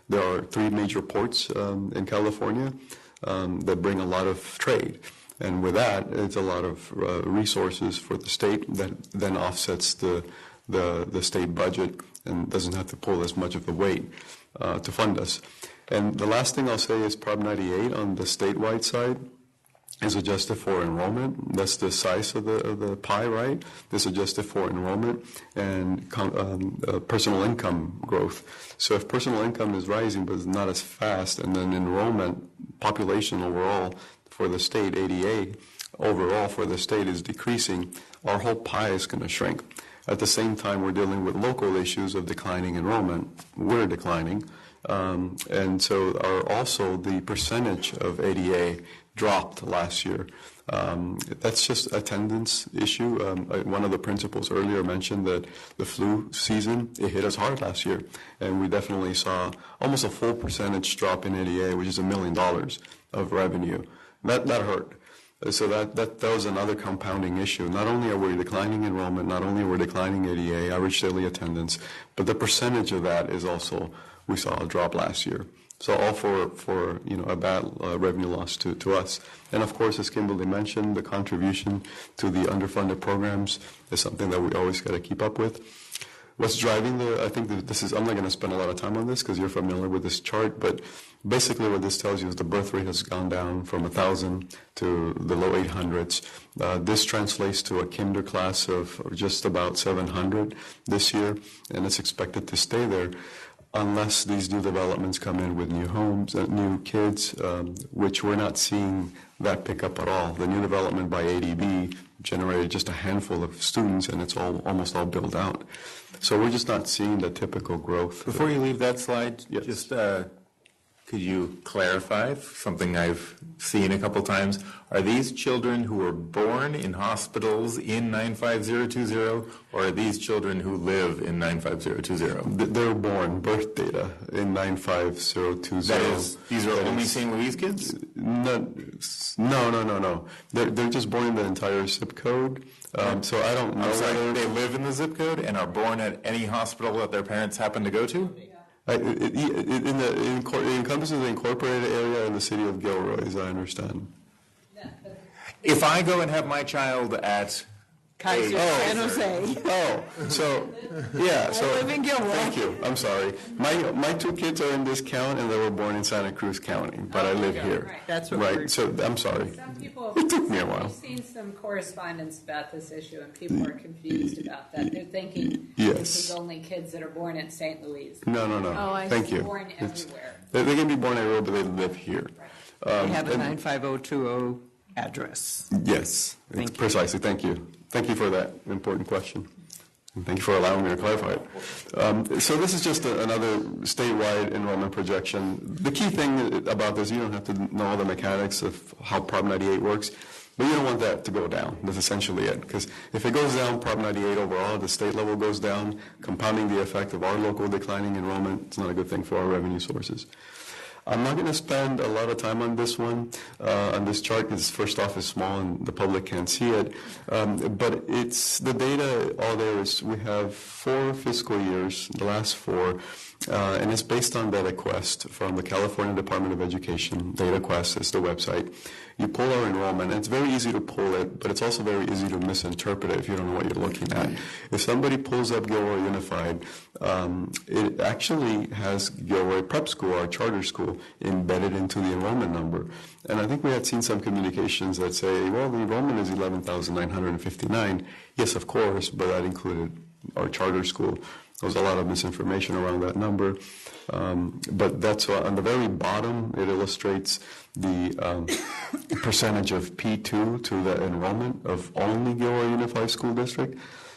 There are 3 major ports in California that bring a lot of trade. And with that, it's a lot of resources for the state that then offsets the state budget and doesn't have to pull as much of the weight to fund us. And the last thing I'll say is Prop 98 on the statewide side is adjusted for enrollment. That's the size of the pie, right? It's adjusted for enrollment and personal income growth. So if personal income is rising but it's not as fast, and then enrollment, population overall for the state, ADA overall for the state is decreasing, our whole pie is going to shrink. At the same time, we're dealing with local issues of declining enrollment. We're declining. And so also the percentage of ADA dropped last year. That's just attendance issue. One of the principals earlier mentioned that the flu season, it hit us hard last year, and we definitely saw almost a full percentage drop in ADA, which is $1 million of revenue. That hurt. So that was another compounding issue. Not only are we declining enrollment, not only are we declining ADA, average daily attendance, but the percentage of that is also, we saw a drop last year. So all for a bad revenue loss to us. And of course, as Kimberly mentioned, the contribution to the underfunded programs is something that we always got to keep up with. What's driving I think that I'm not going to spend a lot of time on this because you're familiar with this chart, but basically what this tells you is the birth rate has gone down from 1,000 to the low 800s. This translates to a kinder class of just about 700 this year, and it's expected to stay there unless these new developments come in with new homes, new kids, which we're not seeing that pick up at all. The new development by ADB generated just a handful of students, and it's almost all built out. So we're just not seeing the typical growth. Before you leave that slide, just could you clarify something I've seen a couple times? Are these children who were born in hospitals in 95020, or are these children who live in 95020? They're born, birth data, in 95020. That is, these are only St. Louis kids? No. They're just born in the entire zip code. So I don't know whether they live in the zip code and are born at any hospital that their parents happen to go to? It encompasses the incorporated area in the city of Gilroy, as I understand. If I go and have my child at Kaiser, San Jose. So live in Gilroy. Thank you. I'm sorry. My two kids are in this count, and they were born in Santa Cruz County, but I live here. Right. That's what right. So I'm sorry. Some people, it took me a while. We've seen some correspondence about this issue, and people are confused about that. They're thinking Yes. this is only kids that are born in St. Louis. No. Oh, I Thank see. you. Born everywhere. They can be born everywhere, but they live here. They have a 95020 address. Yes, precisely. Thank you. Thank you for that important question. And thank you for allowing me to clarify it. So this is just another statewide enrollment projection. The key thing about this, you don't have to know all the mechanics of how Prop 98 works, but you don't want that to go down. That's essentially it. Because if it goes down, Prop 98 overall, the state level goes down, compounding the effect of our local declining enrollment. It's not a good thing for our revenue sources. I'm not going to spend a lot of time on this one, on this chart, because first off, it's small and the public can't see it. But it's the data, all there is, we have 4 fiscal years, the last 4, and it's based on DataQuest from the California Department of Education. DataQuest is the website. You pull our enrollment, and it's very easy to pull it, but it's also very easy to misinterpret it if you don't know what you're looking at. If somebody pulls up Gilroy Unified, it actually has Gilroy Prep School, our charter school, embedded into the enrollment number. And I think we had seen some communications that say, well, the enrollment is 11,959. Yes, of course, but that included our charter school. There was a lot of misinformation around that number. But that's on the very bottom, it illustrates the percentage of P2 to the enrollment of only Gilroy Unified School District,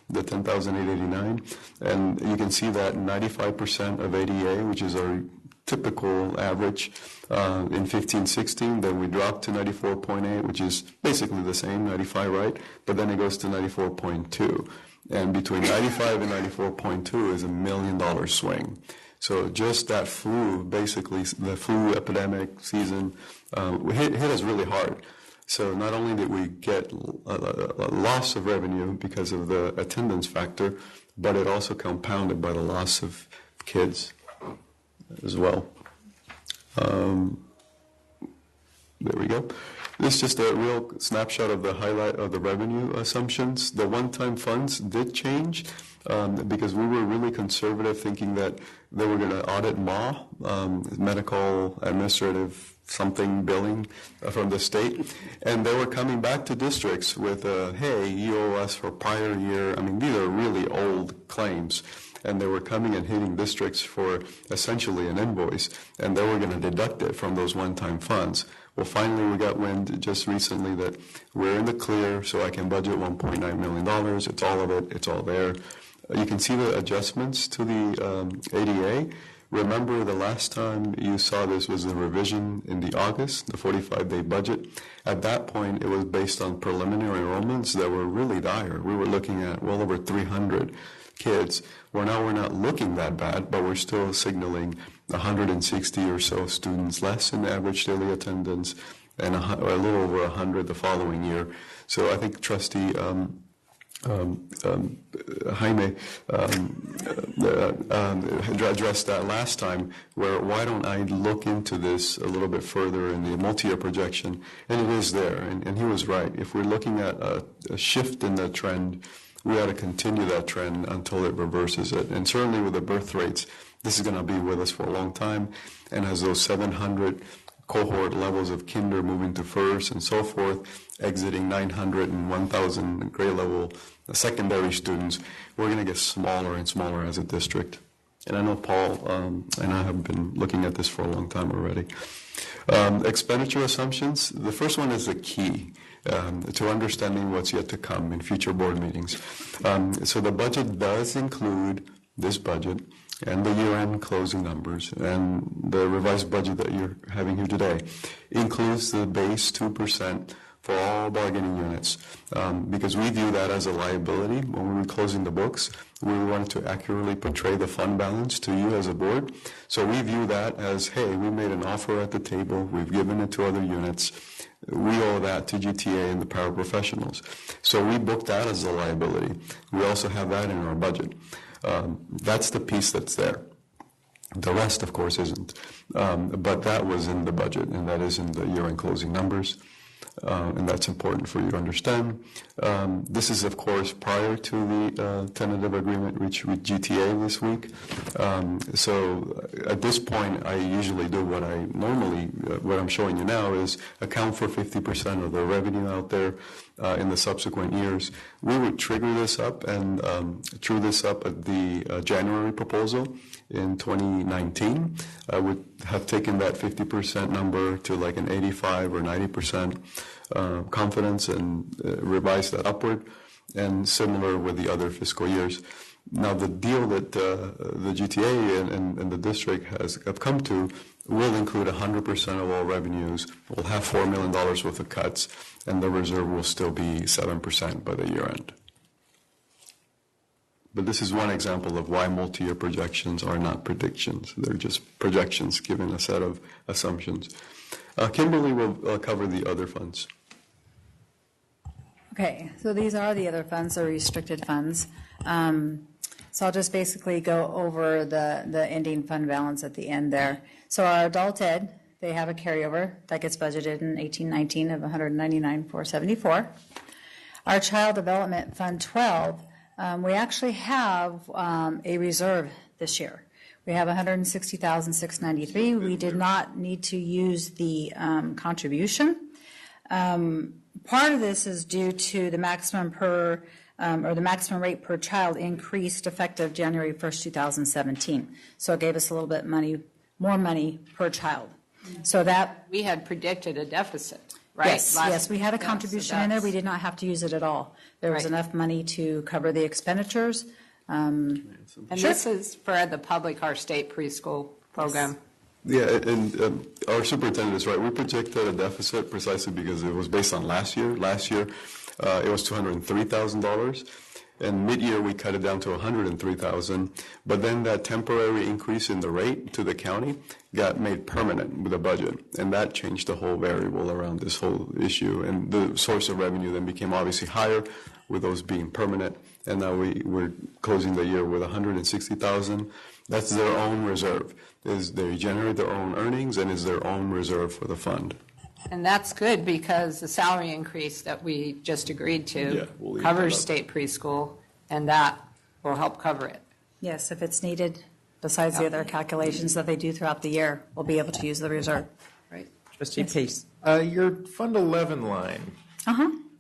the 10,889. And you can see that 95% of ADA, which is our typical average in 15-16, then we drop to 94.8, which is basically the same, 95, right? But then it goes to 94.2. And between 95 and 94.2 is $1 million swing. So just that flu, basically the flu epidemic season, hit us really hard. So not only did we get a loss of revenue because of the attendance factor, but it also compounded by the loss of kids as well. There we go. This is just a real snapshot of the highlight of the revenue assumptions. The one-time funds did change because we were really conservative, thinking that they were going to audit MA, medical administrative something billing from the state, and they were coming back to districts with, hey, you owe us for prior year. I mean, these are really old claims. And they were coming and hitting districts for essentially an invoice, and they were going to deduct it from those one-time funds. Well, finally, we got wind just recently that we're in the clear, so I can budget $1.9 million. It's all of it. It's all there. You can see the adjustments to the ADA. Remember, the last time you saw this was the revision in the August, the 45-day budget. At that point, it was based on preliminary enrollments that were really dire. We were looking at well over 300 kids. Well, now we're not looking that bad, but we're still signaling 160 or so students less in average daily attendance and a little over 100 the following year. So I think Trustee Jaime addressed that last time, where why don't I look into this a little bit further in the multi-year projection, and it is there, and he was right. If we're looking at a shift in the trend, we ought to continue that trend until it reverses it. And certainly with the birth rates, this is going to be with us for a long time. And as those 700 cohort levels of kinder moving to first and so forth, exiting 900 and 1,000 grade level secondary students, we're going to get smaller and smaller as a district. And I know Paul and I have been looking at this for a long time already. Expenditure assumptions, the first one is the key to understanding what's yet to come in future board meetings. So the budget does include this budget and the year-end closing numbers, and the revised budget that you're having here today includes the base 2% for all bargaining units, because we view that as a liability when we were closing the books. We wanted to accurately portray the fund balance to you as a board. So we view that as, hey, we made an offer at the table, we've given it to other units, we owe that to GTA and the paraprofessionals. So we booked that as a liability. We also have that in our budget. That's the piece that's there. The rest, of course, isn't. But that was in the budget, and that is in the year-end closing numbers. And that's important for you to understand. This is, of course, prior to the tentative agreement reached with GTA this week. So at this point, I usually do what I normally, what I'm showing you now is account for 50% of the revenue out there in the subsequent years. We would trigger this up and true this up at the January proposal in 2019. I would have taken that 50% number to like an 85 or 90% confidence and revised that upward, and similar with the other fiscal years. Now, the deal that the GTA and the district have come to will include 100% of all revenues. We'll have $4 million worth of cuts, and the reserve will still be 7% by the year end. But this is one example of why multi-year projections are not predictions. They're just projections given a set of assumptions. Kimberly will cover the other funds. Okay, so these are the other funds, the restricted funds. So I'll just basically go over the ending fund balance at the end there. So our adult ed, they have a carryover that gets budgeted in 18-19 of $199,474. Our child development fund 12, we actually have a reserve this year. We have $160,693. We did not need to use the contribution. Part of this is due to the maximum the maximum rate per child increased effective January 1st, 2017. So it gave us a little bit more money per child. So that we had predicted a deficit, right? Yes, we had a contribution in there. We did not have to use it at all. There was enough money to cover the expenditures. And this is for the public, our state preschool program. Yeah, and our superintendent is right. We projected a deficit precisely because it was based on last year. Last year, it was $203,000, and mid-year we cut it down to $103,000. But then that temporary increase in the rate to the county got made permanent with the budget, and that changed the whole variable around this whole issue. And the source of revenue then became obviously higher, with those being permanent. And now we're closing the year with $160,000. That's their own reserve. They generate their own earnings and is their own reserve for the fund. And that's good because the salary increase that we just agreed to covers state preschool, and that will help cover it. Yes, if it's needed, besides the other calculations that they do throughout the year, we'll be able to use the reserve. Right. Trustee Pace. Your Fund 11 line.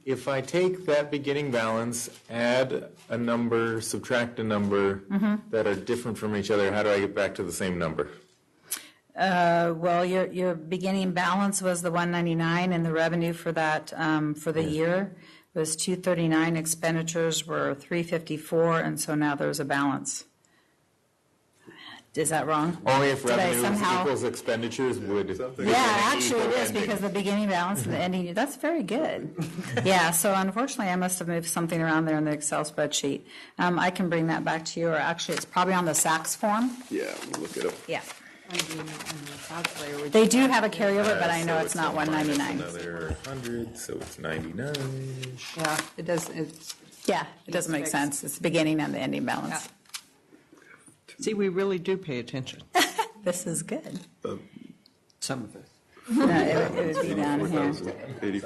If I take that beginning balance, add a number, subtract a number that are different from each other, how do I get back to the same number? Well, your beginning balance was the 199, and the revenue for that for the year was 239. Expenditures were 354, and so now there's a balance. Is that wrong? Only if revenue equals expenditures would. Yeah, actually it is, because the beginning balance and the ending, that's very good. Yeah, so unfortunately I must have moved something around there in the Excel spreadsheet. I can bring that back to you, or actually it's probably on the SACS form. Yeah, we'll look it up. Yeah. They do have a carryover, but I know So it's not 199. Another 100, so it's 99. Yeah, it does. It doesn't make sense. It's the beginning and the ending balance. Yeah. See, we really do pay attention. This is good. Some of it. No, it would be down here.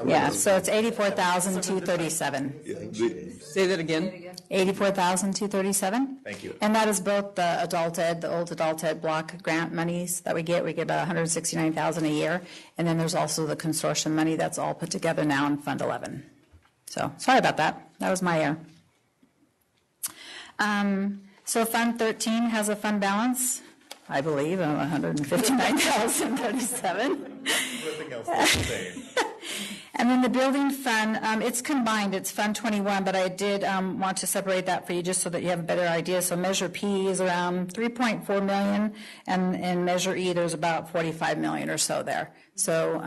Yeah, so it's 84,237. Say that again. 84,237. Thank you. And that is both the adult ed, the old adult ed block grant monies that we get. We get about $169,000 a year. And then there's also the consortium money that's all put together now in Fund 11. So sorry about that. That was my error. So Fund 13 has a fund balance, I believe, of $159,037. Nothing else to say. And then the building fund, it's combined, it's Fund 21, but I did want to separate that for you just so that you have a better idea. So Measure P is around 3.4 million, and in Measure E, there's about 45 million or so there. So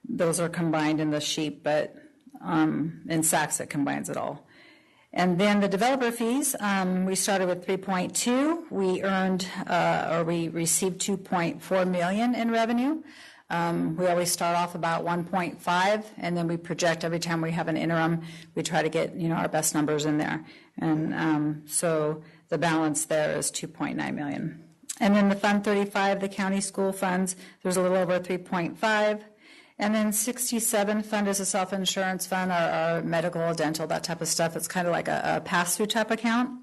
those are combined in the sheet, but in SACS it combines it all. And then the developer fees, we started with 3.2. We earned, we received 2.4 million in revenue. We always start off about 1.5, and then we project every time we have an interim, we try to get, our best numbers in there. And so the balance there is 2.9 million. And then the Fund 35, the county school funds, there's a little over 3.5. And then 67 fund is a self-insurance fund, our medical, dental, that type of stuff. It's kind of like a pass-through type account.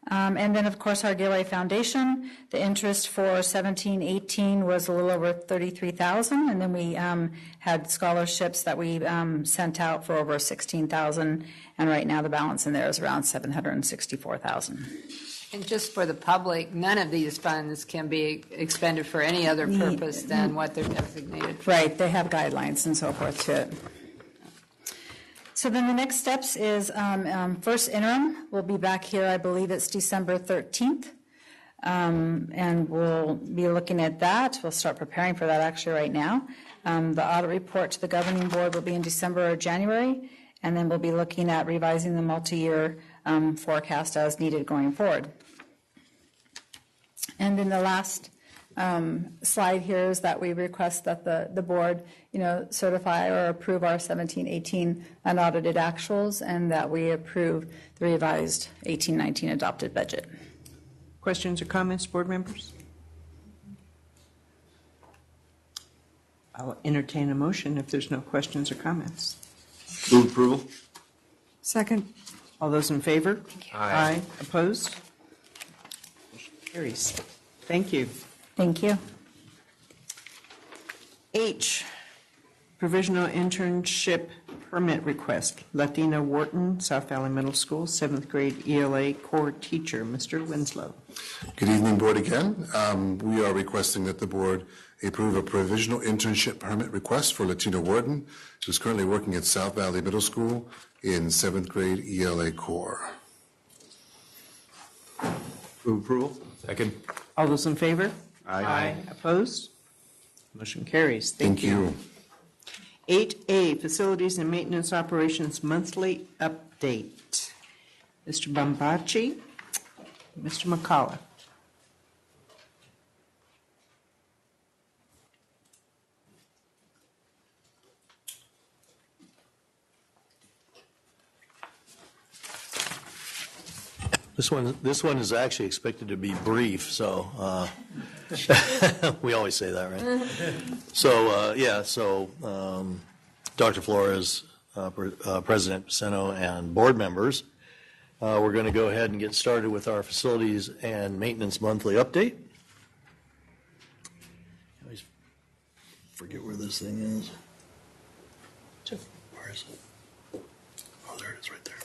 And then, of course, our Gilroy Foundation, the interest for 17-18 was a little over $33,000, and then we had scholarships that we sent out for over $16,000, and right now the balance in there is around $764,000. And just for the public, none of these funds can be expended for any other purpose than what they're designated for. Right, they have guidelines and so forth to it. So then the next steps is first interim. We'll be back here, I believe it's December 13th. And we'll be looking at that. We'll start preparing for that actually right now. The audit report to the governing board will be in December or January. And then we'll be looking at revising the multi-year forecast as needed going forward. And then the last slide here is that we request that the board, certify or approve our 17-18 unaudited actuals, and that we approve the revised 18-19 adopted budget. Questions or comments, board members? I'll entertain a motion if there's no questions or comments. Move approval. Second. All those in favor? Aye. Opposed? Motion carries. Thank you. Thank you. H, provisional internship permit request. Latina Wharton, South Valley Middle School, 7th grade ELA core teacher, Mr. Winslow. Good evening, board again. We are requesting that the board approve a provisional internship permit request for Latina Wharton, who's currently working at South Valley Middle School in 7th grade ELA core. Move approval. Second. All those in favor? Aye. Opposed? Motion carries. Thank you. 8A, Facilities and Maintenance Operations Monthly Update. Mr. Bombachi, Mr. McCullough. This one is actually expected to be brief, so we always say that, right? So Dr. Flores, President Pacino, and board members, we're going to go ahead and get started with our Facilities and Maintenance Monthly Update. I always forget where this thing is. Where is it? Oh, there it is right there.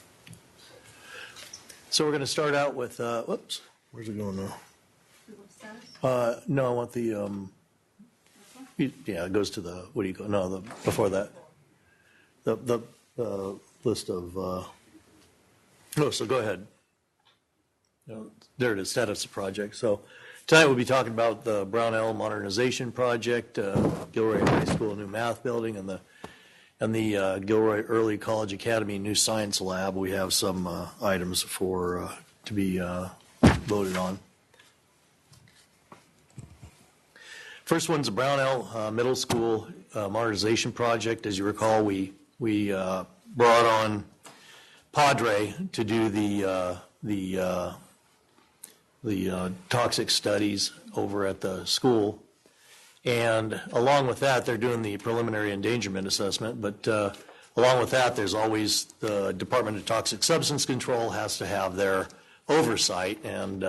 So we're going to start out with, whoops, where's it going now? No, I want the, it goes to the, what do you go, no, before that. The list of, so go ahead. There it is, status of project. So tonight we'll be talking about the Brownell Modernization Project, Gilroy High School new math building, and the Gilroy Early College Academy new science lab. We have some items for to be voted on. First one's the Brownell Middle School modernization project. As you recall, we brought on Padre to do the toxic studies over at the school. And along with that, they're doing the preliminary endangerment assessment. But along with that, there's always the Department of Toxic Substance Control has to have their oversight. And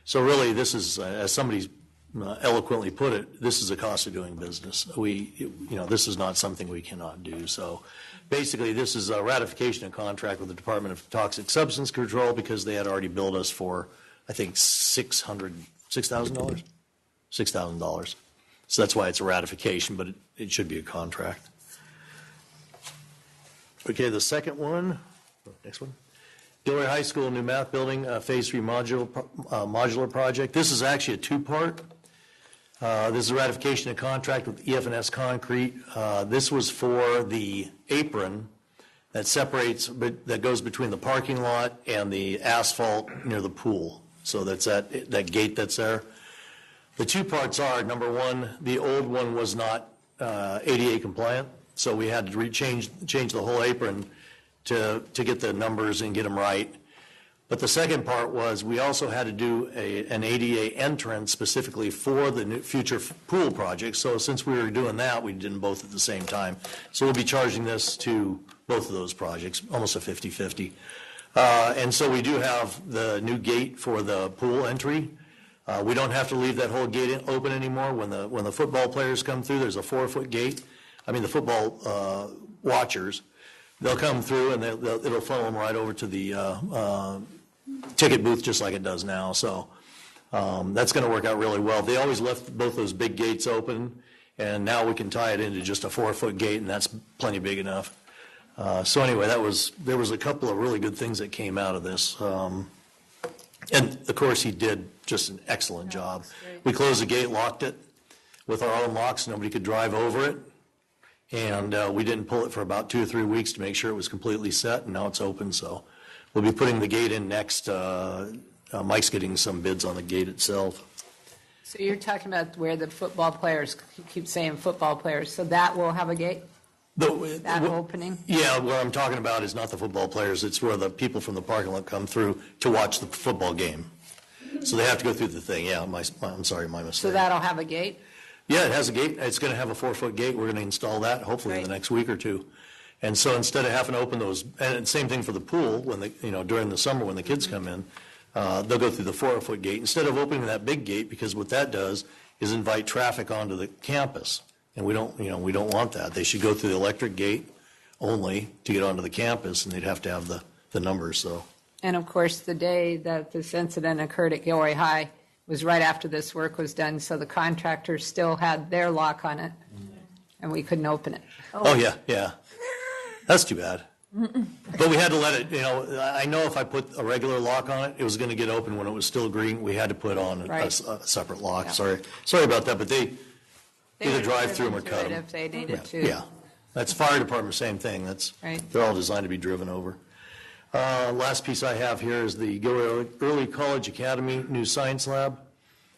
so really, this is, as somebody's eloquently put it, this is a cost of doing business. This is not something we cannot do. So basically, this is a ratification of contract with the Department of Toxic Substance Control because they had already billed us for I think $6,000. $6,000. So that's why it's a ratification, but it should be a contract. Okay, the second one, next one. Gilroy High School new math building, Phase 3 modular project. This is actually a two-part. This is a ratification of contract with EF&S Concrete. This was for the apron that separates, that goes between the parking lot and the asphalt near the pool. So that's that gate that's there. The two parts are, number one, the old one was not ADA compliant, so we had to change the whole apron to get the numbers and get them right. But the second part was we also had to do an ADA entrance specifically for the new future pool project. So since we were doing that, we did them both at the same time. So we'll be charging this to both of those projects, almost a 50-50. And so we do have the new gate for the pool entry. We don't have to leave that whole gate open anymore. When the football players come through, there's a 4-foot gate. I mean, the football watchers, they'll come through and it'll funnel them right over to the ticket booth just like it does now. So that's going to work out really well. They always left both those big gates open, and now we can tie it into just a 4-foot gate, and that's plenty big enough. So anyway, there was a couple of really good things that came out of this. And of course, he did just an excellent job. We closed the gate, locked it with our own locks. Nobody could drive over it. And we didn't pull it for about 2 or 3 weeks to make sure it was completely set, and now it's open. So we'll be putting the gate in next. Mike's getting some bids on the gate itself. So you're talking about where the football players, you keep saying football players, so that will have a gate? That opening? Yeah, what I'm talking about is not the football players. It's where the people from the parking lot come through to watch the football game. So they have to go through the thing. Yeah, I'm sorry, my mistake. So that'll have a gate? Yeah, it has a gate. It's going to have a 4-foot gate. We're going to install that hopefully in the next week or two. And so instead of having to open those, and same thing for the pool, when during the summer when the kids come in, they'll go through the 4-foot gate instead of opening that big gate, because what that does is invite traffic onto the campus. And we don't want that. They should go through the electric gate only to get onto the campus, and they'd have to have the numbers. So. And of course, the day that this incident occurred at Gilroy High was right after this work was done, so the contractors still had their lock on it, and we couldn't open it. Oh yeah. That's too bad. But we had to let it, I know if I put a regular lock on it, it was going to get open when it was still green. We had to put on a separate lock. Yeah. Sorry about that, but they either drive through them or cut them. If they needed to. Yeah, that's fire department, same thing. They're all designed to be driven over. Last piece I have here is the Gilroy Early College Academy new science lab.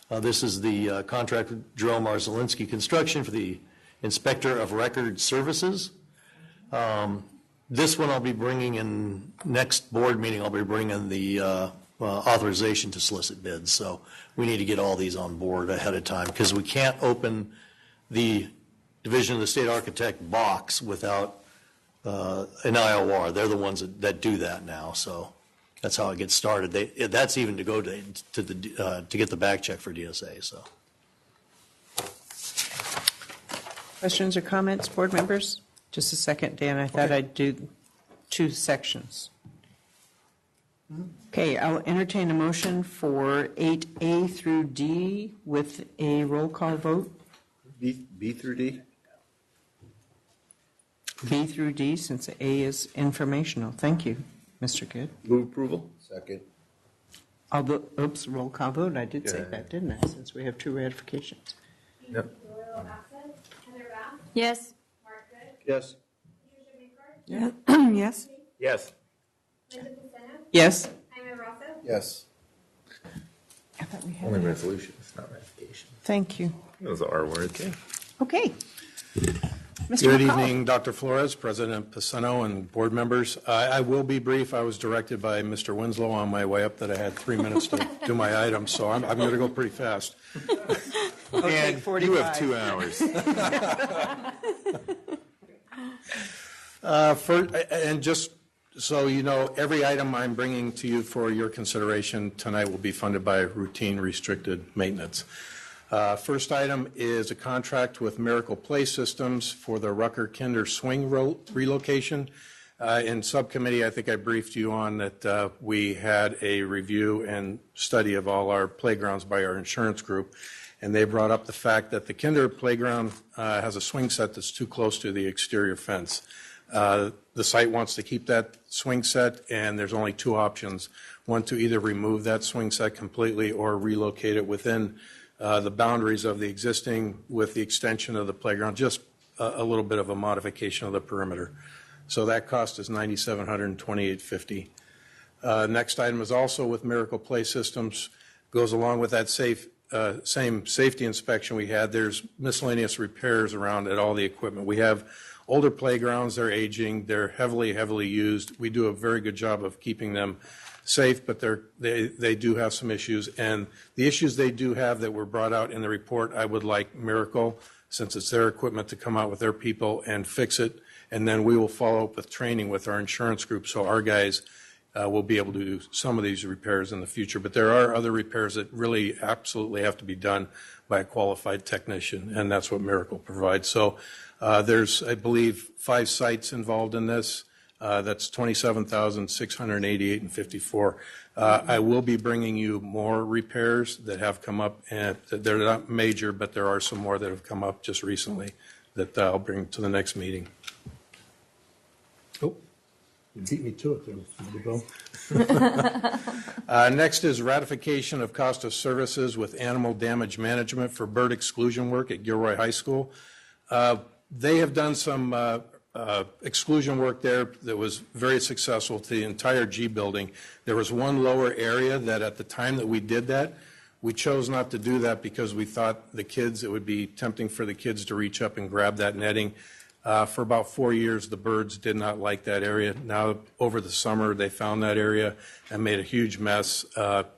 This is the contract with Jerome Marzelinski Construction for the Inspector of Record Services. This one I'll be bringing in next board meeting. I'll be bringing the authorization to solicit bids. So we need to get all these on board ahead of time, because we can't open the Division of the State Architect box without an IOR. They're the ones that do that now. So that's how it gets started. That's even to go to get the back check for DSA. So. Questions or comments, board members? Just a second, Dan. I thought I'd do 2 sections. Okay, I'll entertain a motion for 8A through D with a roll call vote. B through D? B through D, since A is informational. Thank you, Mr. Good. Move approval. Second. Roll call vote. I did say that, didn't I? Since we have 2 ratifications. Yep. Yes. Yes. Yeah. Yes. Yes. Yes. Yes. I thought we had Only resolutions, not ratification. Thank you. Those are our words. Okay. Mr. Good McCall. evening, Dr. Flores, President Pisano, and board members. I will be brief. I was directed by Mr. Winslow on my way up that I had 3 minutes to do my items, so I'm going to go pretty fast. Okay, And 45. you have 2 hours. And just so you know, every item I'm bringing to you for your consideration tonight will be funded by routine restricted maintenance. First item is a contract with Miracle Play Systems for the Rucker Kinder swing relocation. In subcommittee, I think I briefed you on that we had a review and study of all our playgrounds by our insurance group, and they brought up the fact that the kinder playground has a swing set that's too close to the exterior fence. The site wants to keep that swing set, and there's only two options. One, to either remove that swing set completely or relocate it within the boundaries of the existing with the extension of the playground, just a little bit of a modification of the perimeter. So that cost is $9,728.50. Next item is also with Miracle Play Systems, goes along with that same safety inspection we had. There's miscellaneous repairs around at all the equipment. We have older playgrounds, they're aging, they're heavily used. We do a very good job of keeping them safe, but they do have some issues. And the issues they do have that were brought out in the report, I would like Miracle, since it's their equipment, to come out with their people and fix it. And then we will follow up with training with our insurance group, so our guys will be able to do some of these repairs in the future. But there are other repairs that really absolutely have to be done by a qualified technician, and that's what Miracle provides. So there's, I believe, 5 sites involved in this. That's $27,688.54. I will be bringing you more repairs that have come up, and they're not major, but there are some more that have come up just recently that I'll bring to the next meeting. Oh, you beat me to it there, Mr. Bill. Next is ratification of cost of services with animal damage management for bird exclusion work at Gilroy High School. They have done some exclusion work there that was very successful to the entire G building. There was one lower area that at the time that we did that, we chose not to do that because we thought it would be tempting for the kids to reach up and grab that netting. For about 4 years, the birds did not like that area. Now, over the summer, they found that area and made a huge mess,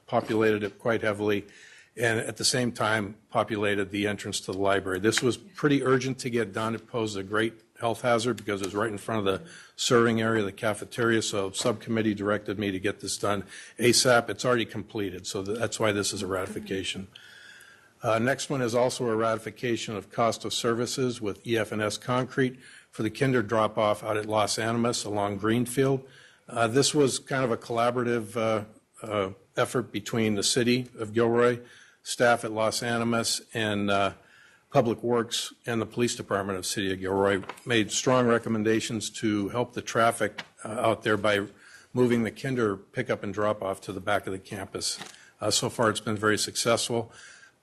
populated it quite heavily, and at the same time, populated the entrance to the library. This was pretty urgent to get done. It posed a great health hazard because it was right in front of the serving area, the cafeteria, so subcommittee directed me to get this done ASAP. It's already completed, so that's why this is a ratification. Next one is also a ratification of cost of services with EF&S Concrete for the kinder drop-off out at Los Animas along Greenfield. This was kind of a collaborative effort between the city of Gilroy, staff at Los Animas, and Public Works and the Police Department of City of Gilroy. Made strong recommendations to help the traffic out there by moving the kinder pickup and drop-off to the back of the campus. So far, it's been very successful.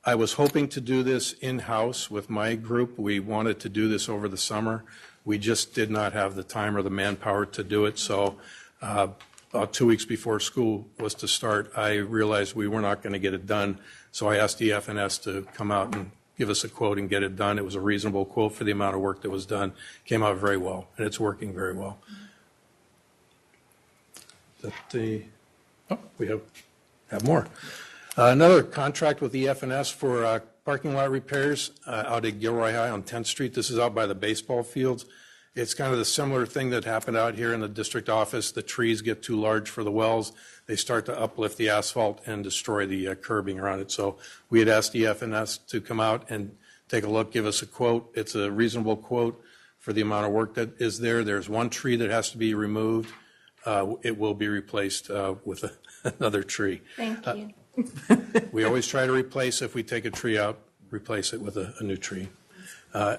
I was hoping to do this in-house with my group. We wanted to do this over the summer. We just did not have the time or the manpower to do it. So about 2 weeks before school was to start, I realized we were not going to get it done. So I asked EF&S to come out and give us a quote and get it done. It was a reasonable quote for the amount of work that was done. Came out very well, and it's working very well. We have more. Another contract with EF&S for parking lot repairs out at Gilroy High on 10th Street. This is out by the baseball fields. It's kind of the similar thing that happened out here in the district office. The trees get too large for the wells. They start to uplift the asphalt and destroy the curbing around it. So we had asked EF&S to come out and take a look, give us a quote. It's a reasonable quote for the amount of work that is there. There's one tree that has to be removed. It will be replaced with another tree. Thank you. We always try to replace, if we take a tree out, replace it with a new tree.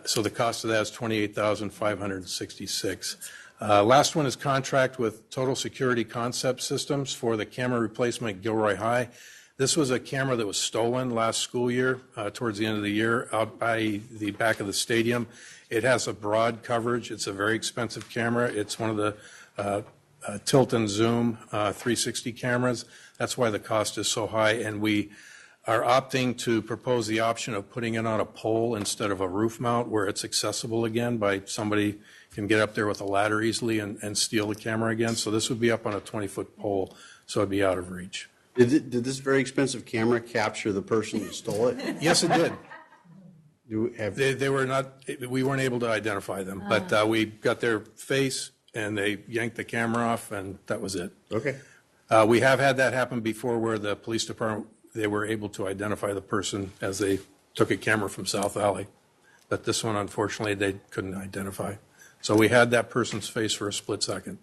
So the cost of that is $28,566. Last one is contract with Total Security Concept Systems for the camera replacement at Gilroy High. This was a camera that was stolen last school year, towards the end of the year, out by the back of the stadium. It has a broad coverage. It's a very expensive camera. It's one of the tilt and zoom 360 cameras. That's why the cost is so high, and we are opting to propose the option of putting it on a pole instead of a roof mount where it's accessible again by somebody can get up there with a ladder easily and steal the camera again. So this would be up on a 20-foot pole, so it'd be out of reach. Did this very expensive camera capture the person who stole it? Yes, it did. They were not, we weren't able to identify them, but we got their face and they yanked the camera off, and that was it. Okay. We have had that happen before where the police department, they were able to identify the person as they took a camera from South Valley. But this one, unfortunately, they couldn't identify. So we had that person's face for a split second.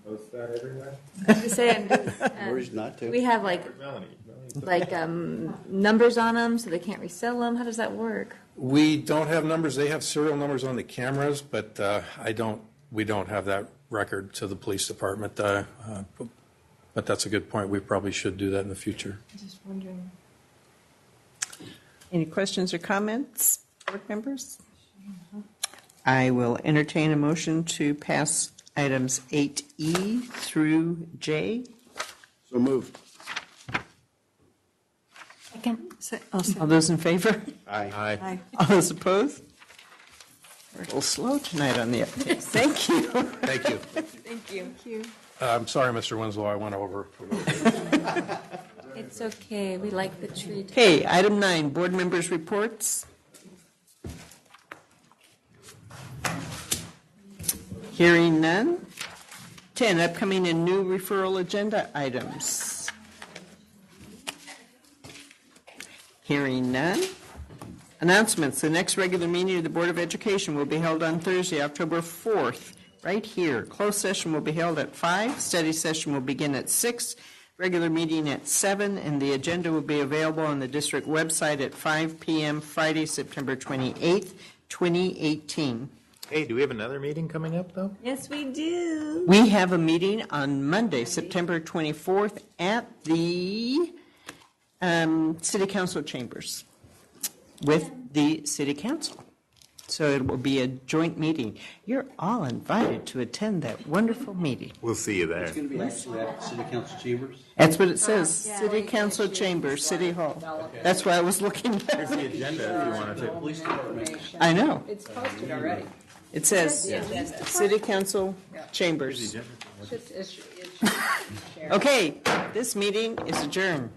Post that everywhere? I was just saying, Worries not to. we have like numbers on them, so they can't resell them. How does that work? We don't have numbers. They have serial numbers on the cameras, but we don't have that record to the police department. But that's a good point. We probably should do that in the future. Just wondering. Any questions or comments, board members? I will entertain a motion to pass items 8E through J. So moved. All those in favor? Aye. Aye. All those opposed? We're a little slow tonight on the updates. Thank you. Thank you. Thank you. I'm sorry, Mr. Winslow, I went over. It's okay. We like the treat. Okay, item 9, board members' reports. Hearing none. 10, upcoming and new referral agenda items. Hearing none. Announcements. The next regular meeting of the Board of Education will be held on Thursday, October 4th, right here. Closed session will be held at 5. Study session will begin at 6. Regular meeting at 7, and the agenda will be available on the district website at 5 p.m. Friday, September 28th, 2018. Hey, do we have another meeting coming up, though? Yes, we do. We have a meeting on Monday, September 24th at the City Council chambers with the City Council. So it will be a joint meeting. You're all invited to attend that wonderful meeting. We'll see you there. It's going to be actually at City Council chambers? That's what it says, City Council chambers, City Hall. That's why I was looking at Here's the agenda if you want to. Police department. I know. It's posted already. It says City Council chambers. Okay, this meeting is adjourned.